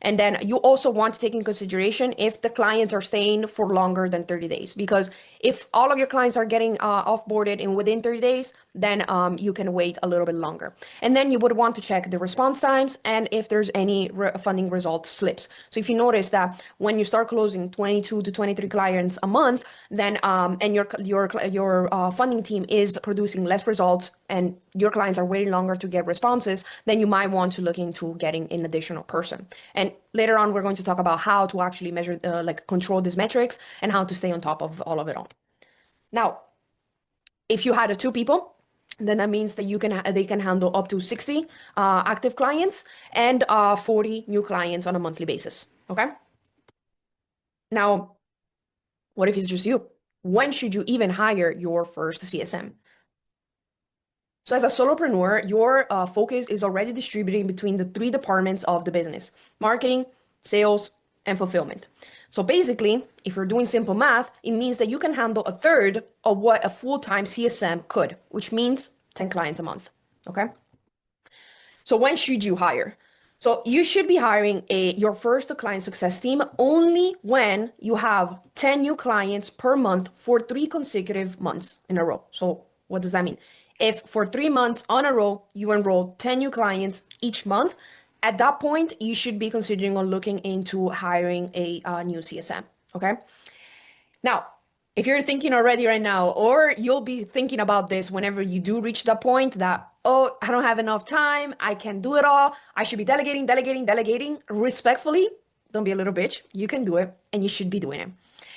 And then you also want to take in consideration if the clients are staying for longer than 30 days. Because if all of your clients are getting offboarded in within 30 days, then you can wait a little bit longer. And then you would want to check the response times and if there's any funding results slips. So if you notice that when you start closing 22 to 23 clients a month, then and your funding team is producing less results and your clients are waiting longer to get responses, then you might want to look into getting an additional person. And later on, we're going to talk about how to actually measure, control these metrics and how to stay on top of all of it all. Now, if you had 2 people, then that means that they can handle up to 60 active clients and 40 new clients on a monthly basis. Okay. Now, what if it's just you? When should you even hire your first CSM? So as a solopreneur, your focus is already distributing between the 3 departments of the business: marketing, sales, and fulfillment. So basically, if you're doing simple math, it means that you can handle a third of what a full-time CSM could, which means 10 clients a month. Okay. So when should you hire? So you should be hiring your first client success team only when you have 10 new clients per month for 3 consecutive months in a row. So what does that mean? If for 3 months on a row, you enroll 10 new clients each month, at that point, you should be considering on looking into hiring a new CSM. Okay. Now, if you're thinking already right now, or you'll be thinking about this whenever you do reach that point that, oh, I don't have enough time, I can't do it all, I should be delegating, respectfully, don't be a little bitch. You can do it and you should be doing it.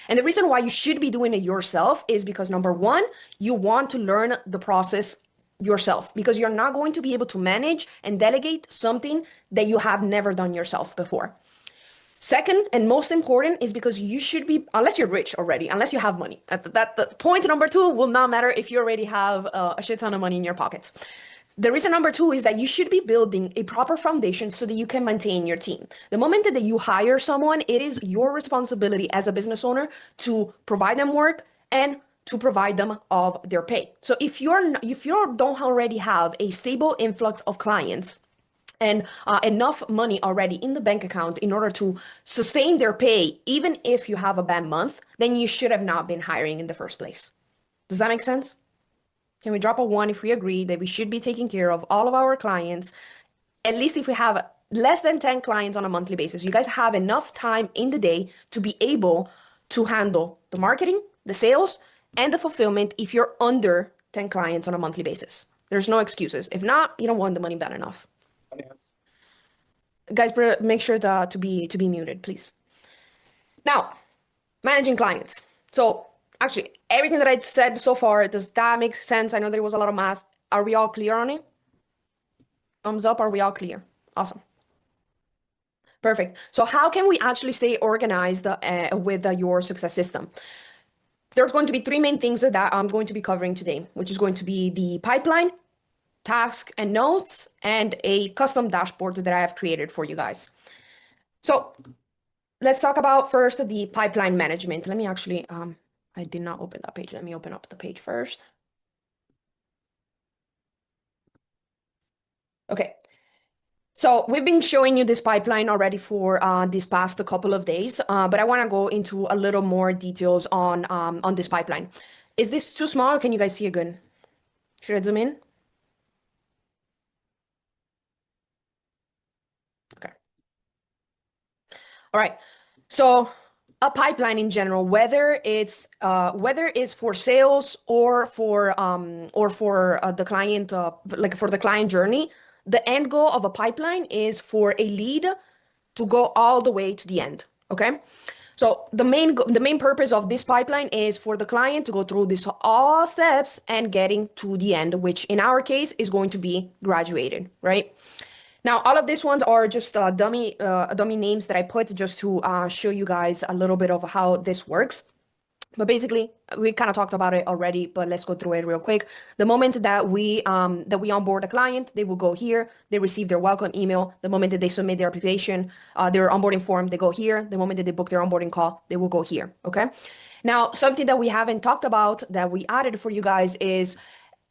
And the reason why you should be doing it yourself is because number one, you want to learn the process yourself because you're not going to be able to manage and delegate something that you have never done yourself before. Second, and most important, is because you should be, unless you're rich already, unless you have money. That point number two will not matter if you already have a shit ton of money in your pockets. The reason number two is that you should be building a proper foundation so that you can maintain your team. The moment that you hire someone, it is your responsibility as a business owner to provide them work and to provide them of their pay. So if you don't already have a stable influx of clients and enough money already in the bank account in order to sustain their pay, even if you have a bad month, then you should have not been hiring in the first place. Does that make sense? Can we drop a 1 if we agree that we should be taking care of all of our clients, at least if we have less than 10 clients on a monthly basis? You guys have enough time in the day to be able to handle the marketing, the sales, and the fulfillment if you're under 10 clients on a monthly basis. There's no excuses. If not, you don't want the money bad enough. Guys, make sure to be muted, please. Now, managing clients. So actually, everything that I said so far, does that make sense? I know there was a lot of math. Are we all clear on it? Thumbs up. Are we all clear? Awesome. Perfect. So how can we actually stay organized with your success system? There's going to be 3 main things that I'm going to be covering today, which is going to be the pipeline, task and notes, and a custom dashboard that I have created for you guys. So let's talk about first the pipeline management. Let me actually, I did not open that page. Let me open up the page first. Okay. So we've been showing you this pipeline already for these past couple of days, but I want to go into a little more details on this pipeline. Is this too small or can you guys see it good? Should I zoom in? Okay. All right. So a pipeline in general, whether it's for sales or for the client, like for the client journey, the end goal of a pipeline is for a lead to go all the way to the end. Okay. So the main purpose of this pipeline is for the client to go through these all steps and getting to the end, which in our case is going to be graduated, right? Now, all of these ones are just dummy names that I put just to show you guys a little bit of how this works. But basically, we kind of talked about it already, but let's go through it real quick. The moment that we onboard a client, they will go here. They receive their welcome email. The moment that they submit their application, their onboarding form, they go here. The moment that they book their onboarding call, they will go here. Okay. Now, something that we haven't talked about that we added for you guys is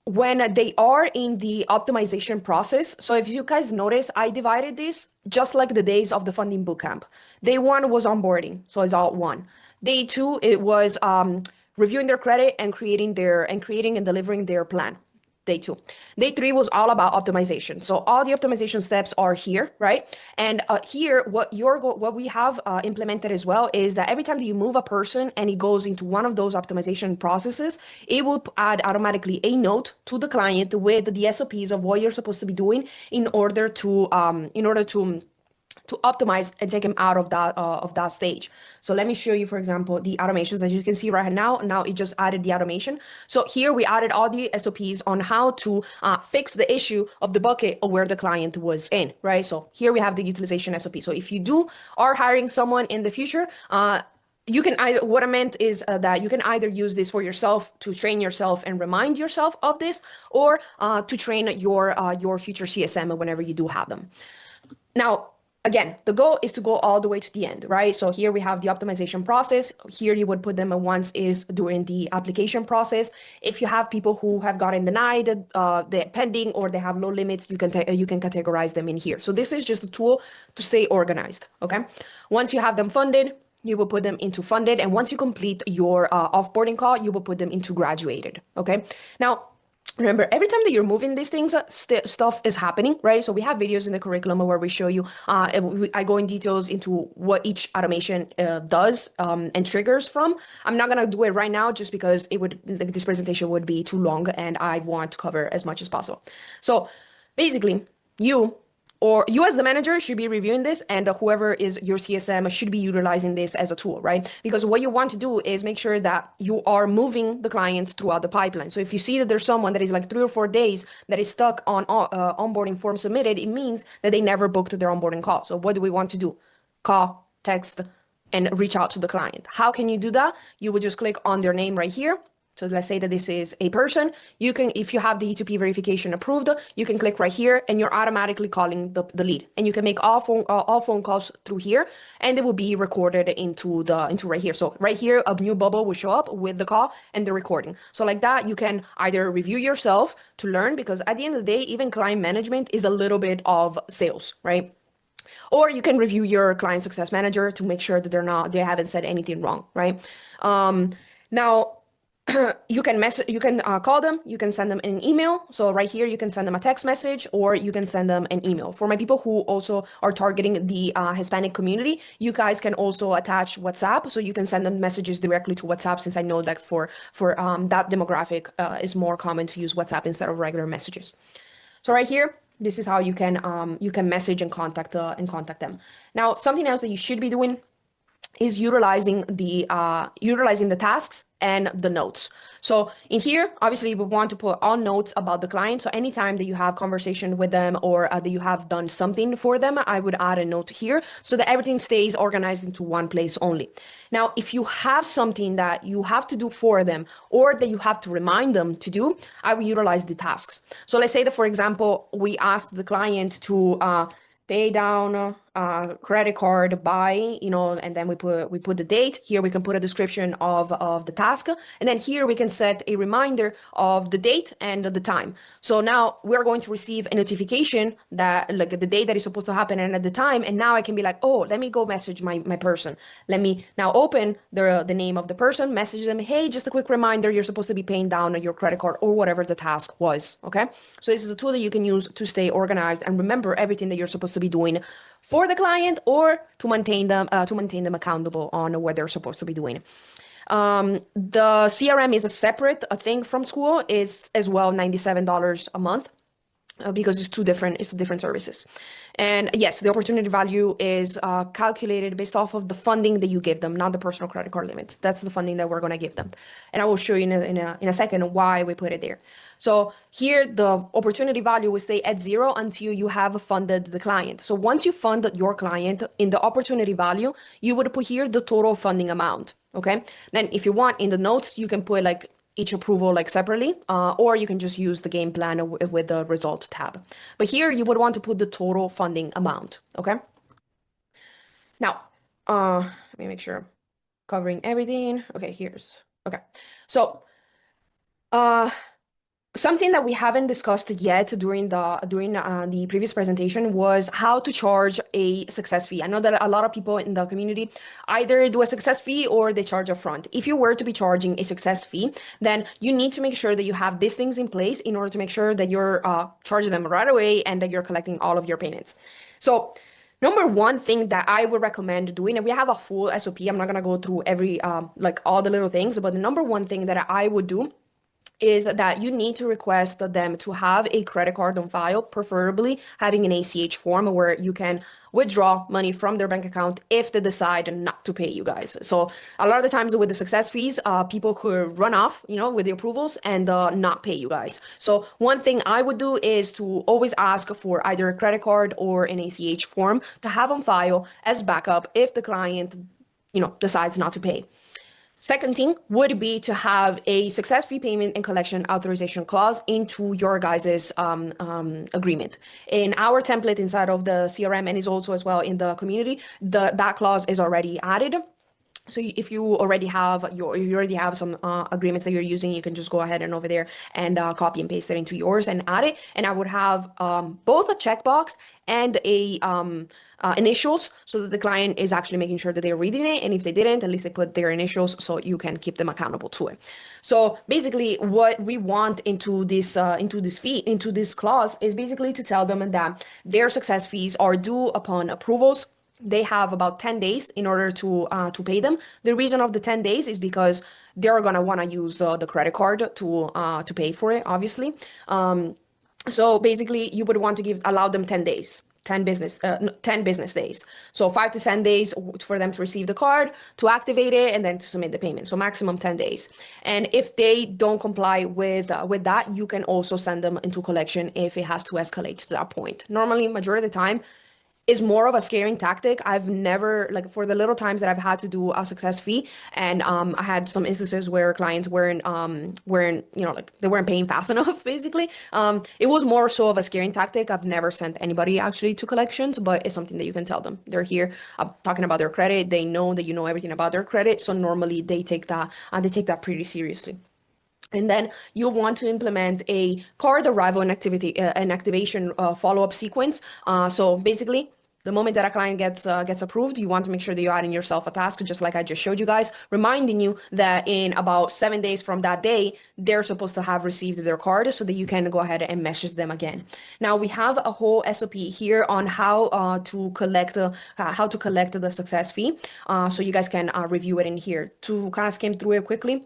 when they are in the optimization process. So if you guys notice, I divided this just like the days of the funding bootcamp. Day one was onboarding, so it's all one. Day two, it was reviewing their credit and creating and delivering their plan. Day two. Day three was all about optimization. So all the optimization steps are here, right? And here, what we have implemented as well is that every time that you move a person and it goes into one of those optimization processes, it will add automatically a note to the client with the SOPs of what you're supposed to be doing in order to optimize and take him out of that stage. So let me show you, for example, the automations. As you can see right now it just added the automation. So here we added all the SOPs on how to fix the issue of the bucket of where the client was in, right? So here we have the utilization SOP. So if you are hiring someone in the future, you can either, what I meant is that you can either use this for yourself to train yourself and remind yourself of this, or to train your future CSM whenever you do have them. Now, again, the goal is to go all the way to the end, right? So here we have the optimization process. Here you would put them once is during the application process. If you have people who have gotten denied, they're pending, or they have low limits, you can categorize them in here. So this is just a tool to stay organized, okay? Once you have them funded, you will put them into funded. And once you complete your offboarding call, you will put them into graduated, okay? Now, remember, every time that you're moving these things, stuff is happening, right? So we have videos in the curriculum where we show you, I go in details into what each automation does and triggers from. I'm not gonna do it right now just because this presentation would be too long and I want to cover as much as possible. So basically, you as the manager should be reviewing this, and whoever is your CSM should be utilizing this as a tool, right? Because what you want to do is make sure that you are moving the clients throughout the pipeline. So if you see that there's someone that is like 3 or 4 days that is stuck on onboarding form submitted, it means that they never booked their onboarding call. So what do we want to do? Call, text, and reach out to the client. How can you do that? You would just click on their name right here. So let's say that this is a person. You can, if you have the E2P verification approved, you can click right here and you're automatically calling the lead. And you can make all phone calls through here, and they will be recorded into right here. So right here, a new bubble will show up with the call and the recording. So like that, you can either review yourself to learn, because at the end of the day, even client management is a little bit of sales, right? Or you can review your client success manager to make sure that they haven't said anything wrong, right? Now, you can call them, you can send them an email. So right here, you can send them a text message, or you can send them an email. For my people who also are targeting the Hispanic community, you guys can also attach WhatsApp. So you can send them messages directly to WhatsApp, since I know that for that demographic is more common to use WhatsApp instead of regular messages. So right here, this is how you can message and contact them. Now, something else that you should be doing is utilizing the tasks and the notes. So in here, obviously, we want to put all notes about the client. So anytime that you have conversation with them, or that you have done something for them, I would add a note here so that everything stays organized into one place only. Now, if you have something that you have to do for them, or that you have to remind them to do, I will utilize the tasks. So let's say that, for example, we asked the client to pay down credit card by, and then we put the date. Here we can put a description of the task, and then here we can set a reminder of the date and the time. So now we're going to receive a notification that, like, the date that is supposed to happen and at the time, and now I can be like, oh, let me go message my person. Let me now open the name of the person, message them, hey, just a quick reminder, you're supposed to be paying down your credit card, or whatever the task was. Okay, so this is a tool that you can use to stay organized and remember everything that you're supposed to be doing for the client, or to maintain them accountable on what they're supposed to be doing. The CRM is a separate thing from school. Is as well $97 a month, because it's two different services. And yes, the opportunity value is calculated based off of the funding that you give them, not the personal credit card limits. That's the funding that we're going to give them, and I will show you in a second why we put it there. So here, the opportunity value will stay at 0 until you have funded the client. So once you fund your client, in the opportunity value, you would put here the total funding amount. Okay. Then if you want in the notes, you can put like each approval like separately, or you can just use the game plan with the results tab. But here you would want to put the total funding amount. Okay. Now, let me make sure I'm covering everything. Okay, okay. So, uh, something that we haven't discussed yet during the previous presentation was how to charge a success fee. I know that a lot of people in the community either do a success fee or they charge upfront. If you were to be charging a success fee, then you need to make sure that you have these things in place in order to make sure that you're charging them right away and that you're collecting all of your payments. So number one thing that I would recommend doing, and we have a full SOP, I'm not gonna go through every like all the little things, but the number one thing that I would do is that you need to request them to have a credit card on file, preferably having an ACH form where you can withdraw money from their bank account if they decide not to pay you guys. So a lot of the times with the success fees, people could run off, with the approvals and not pay you guys. So one thing I would do is to always ask for either a credit card or an ACH form to have on file as backup if the client, decides not to pay. Second thing would be to have a success fee payment and collection authorization clause into your guys' agreement. In our template inside of the CRM and is also as well in the community, that clause is already added. So if you already have some agreements that you're using, you can just go ahead and over there and copy and paste it into yours and add it. And I would have both a checkbox and a initials so that the client is actually making sure that they're reading it. And if they didn't, at least they put their initials so you can keep them accountable to it. So basically what we want into this clause is basically to tell them that their success fees are due upon approvals. They have about 10 days in order to pay them. The reason of the 10 days is because they're gonna want to use the credit card to pay for it, obviously. So basically, you would want to allow them 10 days. 10 business days. So 5 to 10 days for them to receive the card, to activate it, and then to submit the payment. So maximum 10 days. And if they don't comply with that, you can also send them into collection if it has to escalate to that point. Normally, majority of the time, is more of a scaring tactic. I've never, like, for the little times that I've had to do a success fee, and I had some instances where clients weren't like they weren't paying fast enough, basically. It was more so of a scaring tactic. I've never sent anybody actually to collections, but it's something that you can tell them. They're here talking about their credit. They know that you know everything about their credit, so normally they take that pretty seriously. And then you'll want to implement a card arrival and activation follow-up sequence. So basically, the moment that a client gets approved, you want to make sure that you're adding yourself a task, just like I just showed you guys, reminding you that in about 7 days from that day, they're supposed to have received their card so that you can go ahead and message them again. Now we have a whole SOP here on how to collect the success fee. So you guys can review it in here. To kind of skim through it quickly.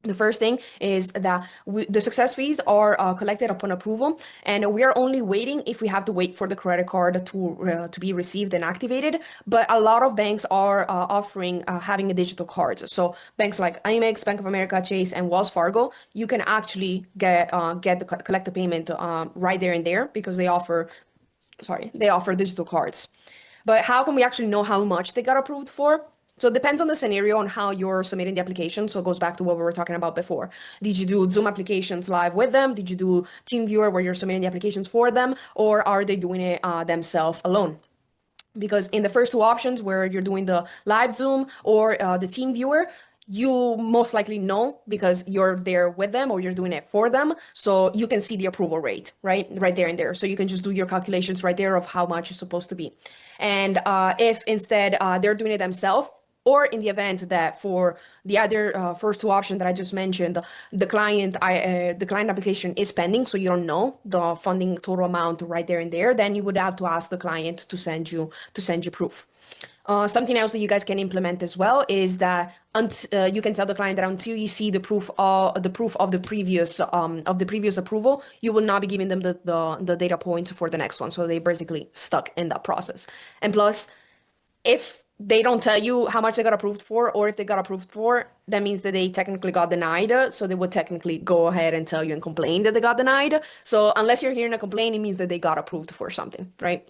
The first thing is that the success fees are collected upon approval, and we are only waiting if we have to wait for the credit card to be received and activated. But a lot of banks are offering having a digital cards. So banks like Amex, Bank of America, Chase, and Wells Fargo, you can actually collect the payment right there and there because they offer digital cards. But how can we actually know how much they got approved for? So it depends on the scenario on how you're submitting the application. So it goes back to what we were talking about before. Did you do Zoom applications live with them? Did you do TeamViewer where you're submitting the applications for them? Or are they doing it themselves alone? Because in the first two options where you're doing the live Zoom or the TeamViewer, you most likely know because you're there with them or you're doing it for them. So you can see the approval rate, right there and there. So you can just do your calculations right there of how much it's supposed to be. And if instead they're doing it themselves, or in the event that for the other first two options that I just mentioned, the client application is pending, so you don't know the funding total amount right there and there, then you would have to ask the client to send you proof. Something else that you guys can implement as well is that you can tell the client that until you see the proof of the previous approval, you will not be giving them the data points for the next one. So they're basically stuck in that process. And plus, if they don't tell you how much they got approved for, or if they got approved for, that means that they technically got denied. So they would technically go ahead and tell you and complain that they got denied. So unless you're hearing a complaint, it means that they got approved for something, right?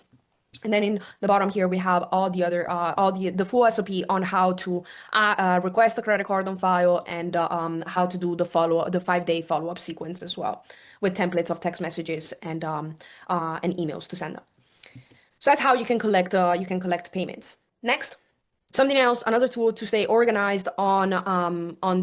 And then in the bottom here, we have all the other, all the full SOP on how to request a credit card on file and how to do the 5-day follow-up sequence as well, with templates of text messages and emails to send them. So that's how you can collect payments. Next, something else, another tool to stay organized on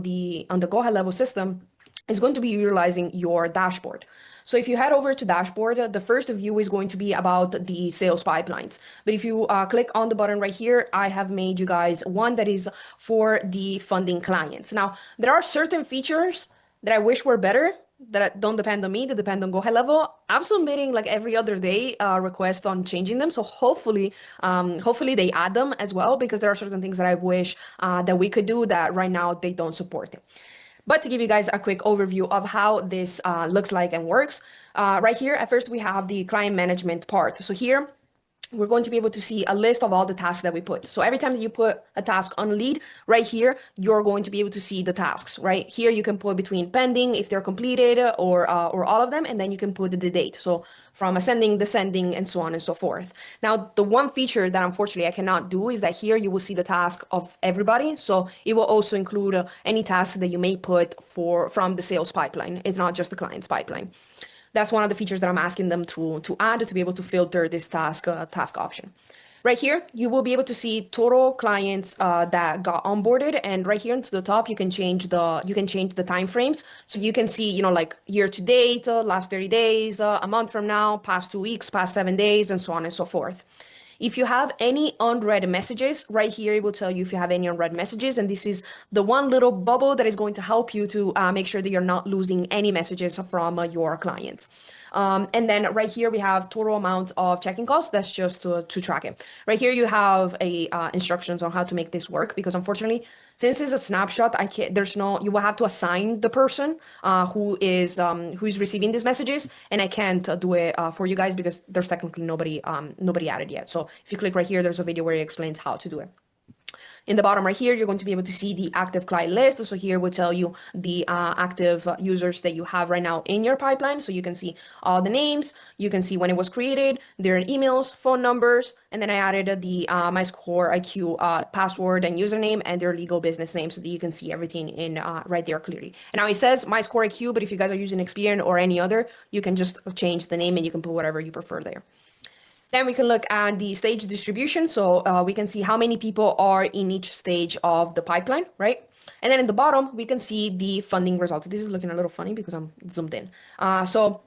the go ahead level system is going to be utilizing your dashboard. So if you head over to dashboard, the first view is going to be about the sales pipelines. But if you click on the button right here, I have made you guys one that is for the funding clients. Now, there are certain features that I wish were better that don't depend on me, that depend on go ahead level. I'm submitting like every other day request on changing them. So hopefully they add them as well, because there are certain things that I wish that we could do that right now they don't support it. But to give you guys a quick overview of how this looks like and works, right here, at first we have the client management part. So here, we're going to be able to see a list of all the tasks that we put. So every time that you put a task on lead, right here, you're going to be able to see the tasks, right? Here you can put between pending, if they're completed, or all of them, and then you can put the date. So from ascending, descending, and so on and so forth. Now, the one feature that unfortunately I cannot do is that here you will see the task of everybody. So it will also include any tasks that you may put from the sales pipeline. It's not just the client's pipeline. That's one of the features that I'm asking them to add to be able to filter this task option. Right here, you will be able to see total clients that got onboarded, and right here to the top, you can change the time frames. So you can see, like year to date, last 30 days, a month from now, past 2 weeks, past 7 days, and so on and so forth. If you have any unread messages, right here, it will tell you if you have any unread messages. And this is the one little bubble that is going to help you to make sure that you're not losing any messages from your clients. And then right here, we have total amount of checking costs. That's just to track it. Right here, you have instructions on how to make this work, because unfortunately, since it's a snapshot, you will have to assign the person who is receiving these messages, and I can't do it for you guys because there's technically nobody added yet. So if you click right here, there's a video where it explains how to do it. In the bottom right here, you're going to be able to see the active client list. So here will tell you the active users that you have right now in your pipeline. So you can see all the names, you can see when it was created, their emails, phone numbers, and then I added the MyScoreIQ password and username and their legal business name so that you can see everything in right there clearly. And now it says MyScoreIQ, but if you guys are using Experian or any other, you can just change the name and you can put whatever you prefer there. Then we can look at the stage distribution. So we can see how many people are in each stage of the pipeline, right? And then in the bottom, we can see the funding results. This is looking a little funny because I'm zoomed in. So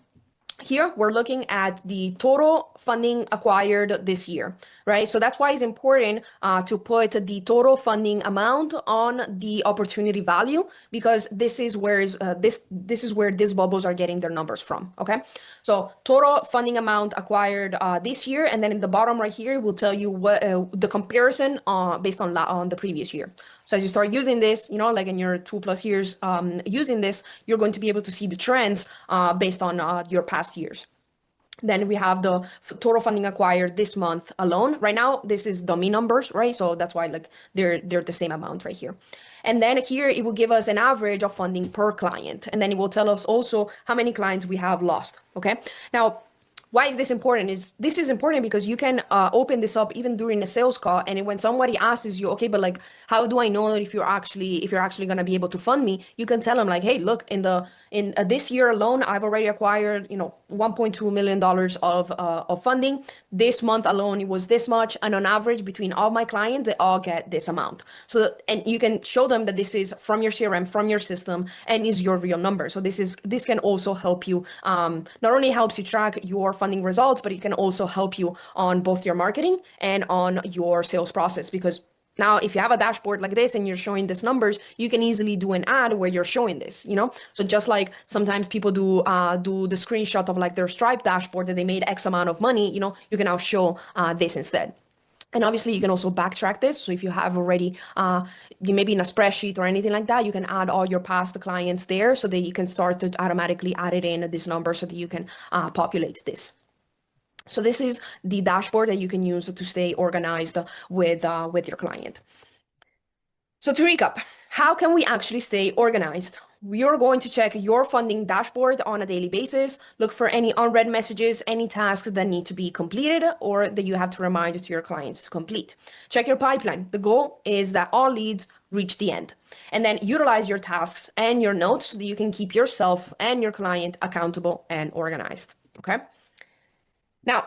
here we're looking at the total funding acquired this year, right? So that's why it's important to put the total funding amount on the opportunity value, because this is where these bubbles are getting their numbers from. Okay, so total funding amount acquired this year, and then in the bottom right here will tell you what the comparison based on the previous year. So as you start using this, like in your 2+ years using this, you're going to be able to see the trends based on your past years. Then we have the total funding acquired this month alone. Right now, this is dummy numbers, right? So that's why like they're the same amount right here. And then here it will give us an average of funding per client. And then it will tell us also how many clients we have lost, okay? Now, why is this important? This is important because you can open this up even during a sales call, and when somebody asks you, okay, but like, how do I know if you're actually gonna be able to fund me? You can tell them like, hey, look, in this year alone, I've already acquired $1.2 million of funding. This month alone, it was this much, and on average, between all my clients, they all get this amount. So, and you can show them that this is from your CRM, from your system, and is your real number. So this can also help you. Not only helps you track your funding results, but it can also help you on both your marketing and on your sales process, because now, if you have a dashboard like this and you're showing these numbers, you can easily do an ad where you're showing this, So just like sometimes people do the screenshot of like their Stripe dashboard that they made X amount of money, you can now show this instead. And obviously, you can also backtrack this. So if you have already, you maybe in a spreadsheet or anything like that, you can add all your past clients there so that you can start to automatically add it in this number so that you can populate this. So this is the dashboard that you can use to stay organized with your client. So to recap, how can we actually stay organized? you're going to check your funding dashboard on a daily basis, look for any unread messages, any tasks that need to be completed or that you have to remind to your clients to complete. Check your pipeline. The goal is that all leads reach the end. And then utilize your tasks and your notes so that you can keep yourself and your client accountable and organized. Okay. Now,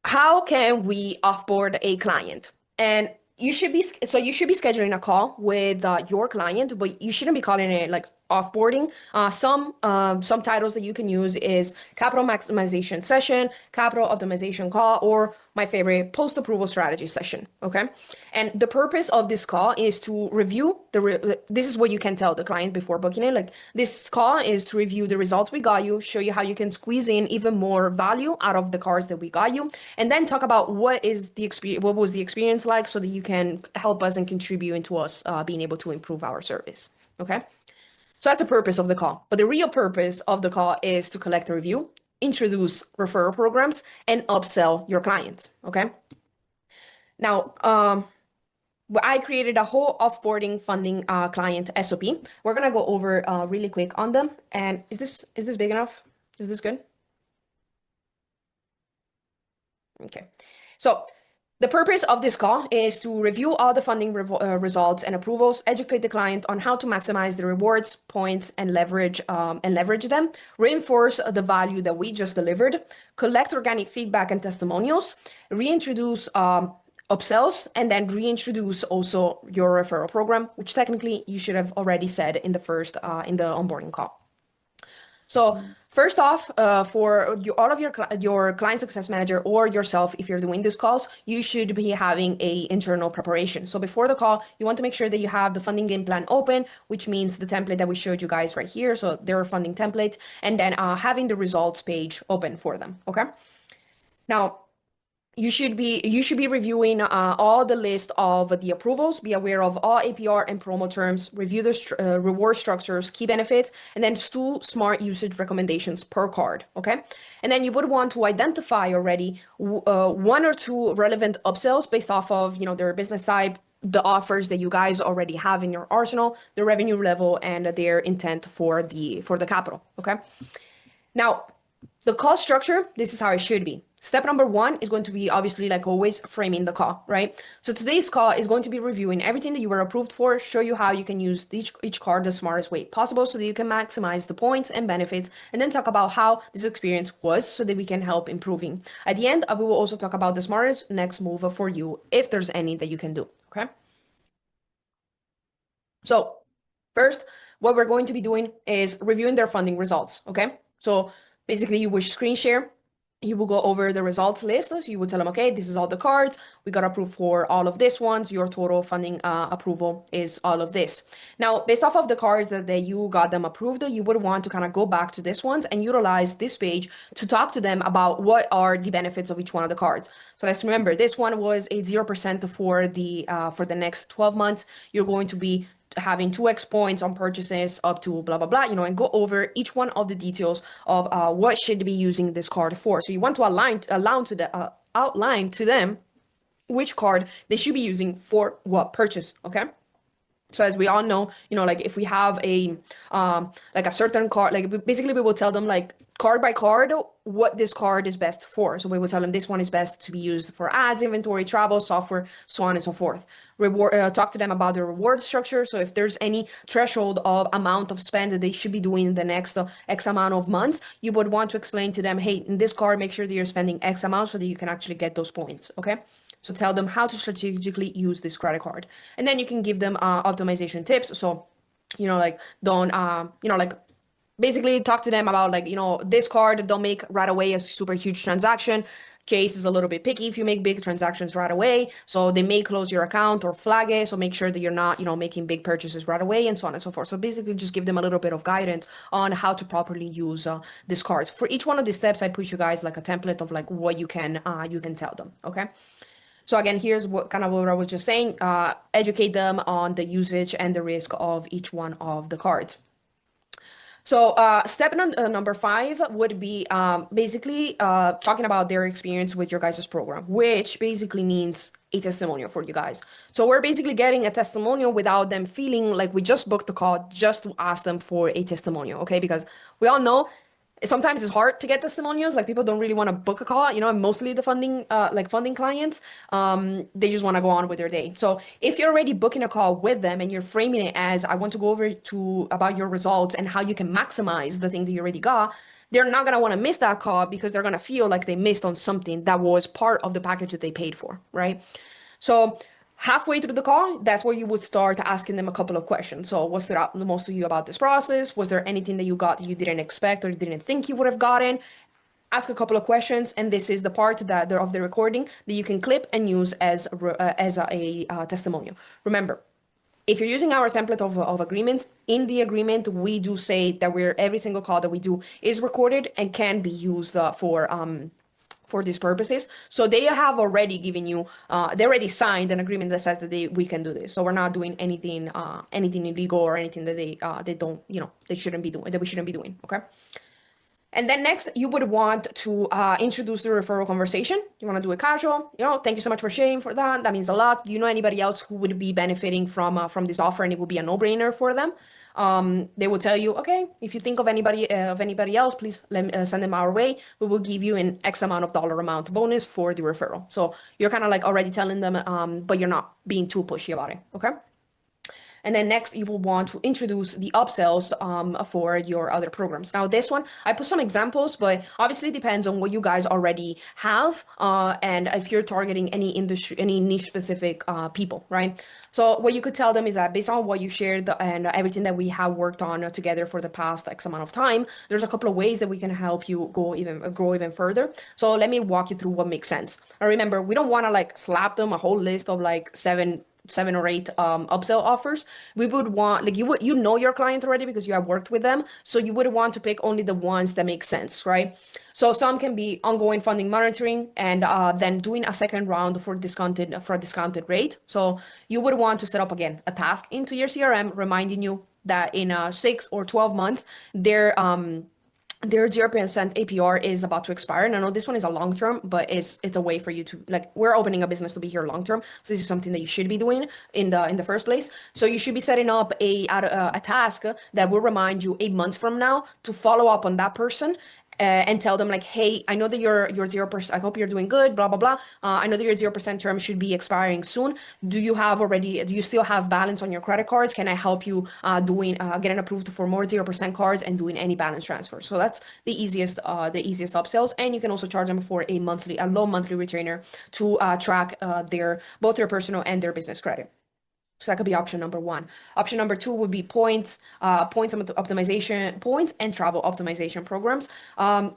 how can we offboard a client? And you should be scheduling a call with your client, but you shouldn't be calling it like offboarding. Some titles that you can use is capital maximization session, capital optimization call, or my favorite, post approval strategy session. Okay, and the purpose of this call is to review this is what you can tell the client before booking it. Like, this call is to review the results we got you, show you how you can squeeze in even more value out of the cards that we got you, and then talk about what was the experience like, so that you can help us and contribute into us being able to improve our service. Okay. So that's the purpose of the call. But the real purpose of the call is to collect a review, introduce referral programs, and upsell your clients. Okay. Now, I created a whole offboarding funding client SOP. We're gonna go over really quick on them. And is this big enough? Is this good? Okay. So the purpose of this call is to review all the funding results and approvals, educate the client on how to maximize the rewards, points, and leverage them, reinforce the value that we just delivered, collect organic feedback and testimonials, reintroduce upsells, and then reintroduce also your referral program, which technically you should have already said in the onboarding call. So first off, for all of your client success manager or yourself, if you're doing these calls, you should be having a internal preparation. So before the call, you want to make sure that you have the funding game plan open, which means the template that we showed you guys right here. So their funding template, and then having the results page open for them. Okay. Now, you should be reviewing all the list of the approvals, be aware of all APR and promo terms, review the reward structures, key benefits, and then do smart usage recommendations per card. Okay. And then you would want to identify already one or two relevant upsells based off of, their business type, the offers that you guys already have in your arsenal, the revenue level, and their intent for the capital. Okay. Now, the call structure, this is how it should be. Step number one is going to be, obviously, like always, framing the call, right? So today's call is going to be reviewing everything that you were approved for, show you how you can use each card the smartest way possible so that you can maximize the points and benefits, and then talk about how this experience was so that we can help improving. At the end, we will also talk about the smartest next move for you, if there's any that you can do, okay? So first, what we're going to be doing is reviewing their funding results, okay? So basically, you wish screen share. You will go over the results list. So you would tell them, okay, this is all the cards. We got approved for all of this ones. Your total funding approval is all of this. Now, based off of the cards that you got them approved, you would want to kind of go back to this ones and utilize this page to talk to them about what are the benefits of each one of the cards. So let's remember, this one was a 0% for the next 12 months. You're going to be having 2x points on purchases up to blah, blah, blah, and go over each one of the details of what should be using this card for. So you want to outline to them which card they should be using for what purchase, okay? So as we all know, like if we have a certain card, like basically we will tell them like card by card what this card is best for. So we will tell them this one is best to be used for ads, inventory, travel, software, so on and so forth. Talk to them about the reward structure. So if there's any threshold of amount of spend that they should be doing in the next X amount of months, you would want to explain to them, hey, in this card, make sure that you're spending X amount so that you can actually get those points, okay? So tell them how to strategically use this credit card. And then you can give them optimization tips. So, basically talk to them about this card, don't make right away a super huge transaction. Chase is a little bit picky if you make big transactions right away. So they may close your account or flag it. So make sure that you're not, making big purchases right away and so on and so forth. So basically just give them a little bit of guidance on how to properly use these cards. For each one of these steps, I push you guys like a template of like what you can tell them. Okay. So again, here's what I was just saying, educate them on the usage and the risk of each one of the cards. So step number 5 would be basically talking about their experience with your guys' program, which basically means a testimonial for you guys. So we're basically getting a testimonial without them feeling like we just booked the call just to ask them for a testimonial, okay? Because we all know sometimes it's hard to get testimonials. Like people don't really want to book a call, and mostly the funding clients, they just want to go on with their day. So if you're already booking a call with them and you're framing it as, I want to go over to about your results and how you can maximize the thing that you already got, they're not going to want to miss that call because they're going to feel like they missed on something that was part of the package that they paid for, right? So halfway through the call, that's where you would start asking them a couple of questions. So what stood out the most to you about this process? Was there anything that you got that you didn't expect or you didn't think you would have gotten? Ask a couple of questions, and this is the part that of the recording that you can clip and use as a testimonial. Remember, if you're using our template of agreements, in the agreement, we do say that every single call that we do is recorded and can be used for these purposes. So they have already given you, they already signed an agreement that says that we can do this. So we're not doing anything illegal or anything that they don't, they shouldn't be doing, that we shouldn't be doing. Okay. And then next, you would want to introduce the referral conversation. You want to do it casual. Thank you so much for sharing for that. That means a lot. Do you know anybody else who would be benefiting from this offer and it would be a no-brainer for them? They will tell you, okay, if you think of anybody else, please send them our way. We will give you an X amount of dollar amount bonus for the referral. So you're kind of like already telling them, but you're not being too pushy about it. Okay. And then next, you will want to introduce the upsells for your other programs. Now, this one, I put some examples, but obviously it depends on what you guys already have and if you're targeting any industry, any niche specific people, right? So what you could tell them is that based on what you shared and everything that we have worked on together for the past X amount of time, there's a couple of ways that we can help you grow even further. So let me walk you through what makes sense. And remember, we don't want to like slap them a whole list of like seven or eight upsell offers. We would want, like, you know your client already because you have worked with them, so you would want to pick only the ones that make sense, right? So some can be ongoing funding monitoring and then doing a second round for a discounted rate. So you would want to set up again a task into your CRM reminding you that in 6 or 12 months their 0% APR is about to expire. And I know this one is a long term, but it's a way for you to, like, we're opening a business to be here long term. So this is something that you should be doing in the first place. So you should be setting up a task that will remind you 8 months from now to follow up on that person and tell them like, hey, I know that your 0%, I hope you're doing good, blah, blah, blah. I know that your 0% term should be expiring soon. Do you still have balance on your credit cards? Can I help you getting approved for more 0% cards and doing any balance transfer? So that's the easiest upsells. And you can also charge them for a low monthly retainer to track both their personal and their business credit. So that could be option number one. Option number two would be points optimization, points and travel optimization programs.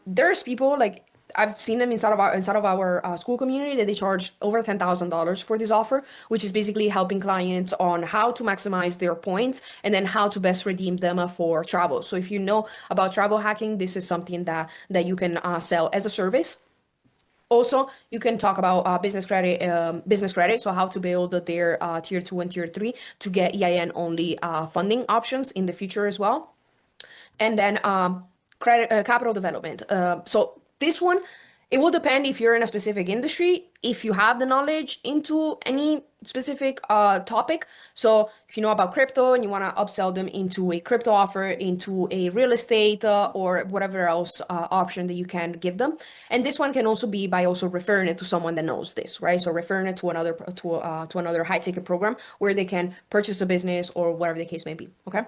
There's people like I've seen them inside of our school community that they charge over $10,000 for this offer, which is basically helping clients on how to maximize their points and then how to best redeem them for travel. So if you know about travel hacking, this is something that you can sell as a service. Also, you can talk about business credit, so how to build their tier 2 and tier 3 to get EIN only funding options in the future as well. And then capital development. So this one, it will depend if you're in a specific industry, if you have the knowledge into any specific topic. So if you know about crypto and you want to upsell them into a crypto offer, into a real estate or whatever else option that you can give them. And this one can also be by also referring it to someone that knows this, right? So referring it to another high ticket program where they can purchase a business or whatever the case may be. Okay.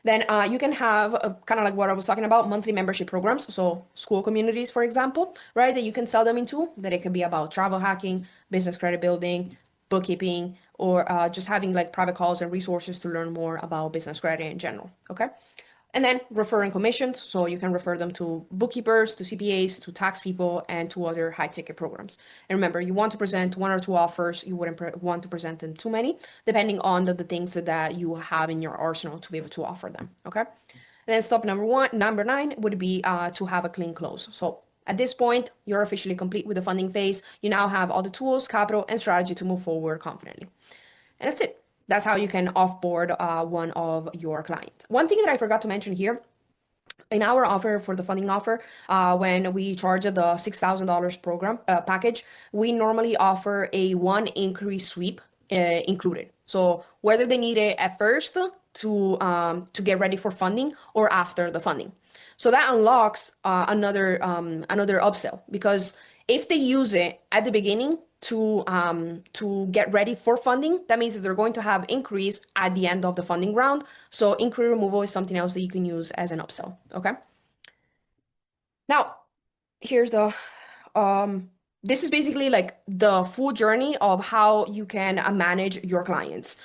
Then you can have kind of like what I was talking about, monthly membership programs. So school communities, for example, right, that you can sell them into, that it can be about travel hacking, business credit building, bookkeeping, or just having like private calls and resources to learn more about business credit in general. Okay. And then referring commissions. So you can refer them to bookkeepers, to CPAs, to tax people, and to other high ticket programs. And remember, you want to present 1 or 2 offers. You wouldn't want to present them too many, depending on the things that you have in your arsenal to be able to offer them. Okay. And then step number 9 would be to have a clean close. So at this point, you're officially complete with the funding phase. You now have all the tools, capital, and strategy to move forward confidently. And that's it. That's how you can offboard one of your clients. One thing that I forgot to mention here In our offer for the funding offer, when we charge the $6,000 program package, we normally offer a one inquiry sweep included. So whether they need it at first to get ready for funding or after the funding. So that unlocks another upsell, because if they use it at the beginning to get ready for funding, that means that they're going to have increase at the end of the funding round. So inquiry removal is something else that you can use as an upsell. Okay. Now, here's the this is basically like the full journey of how you can manage your clients.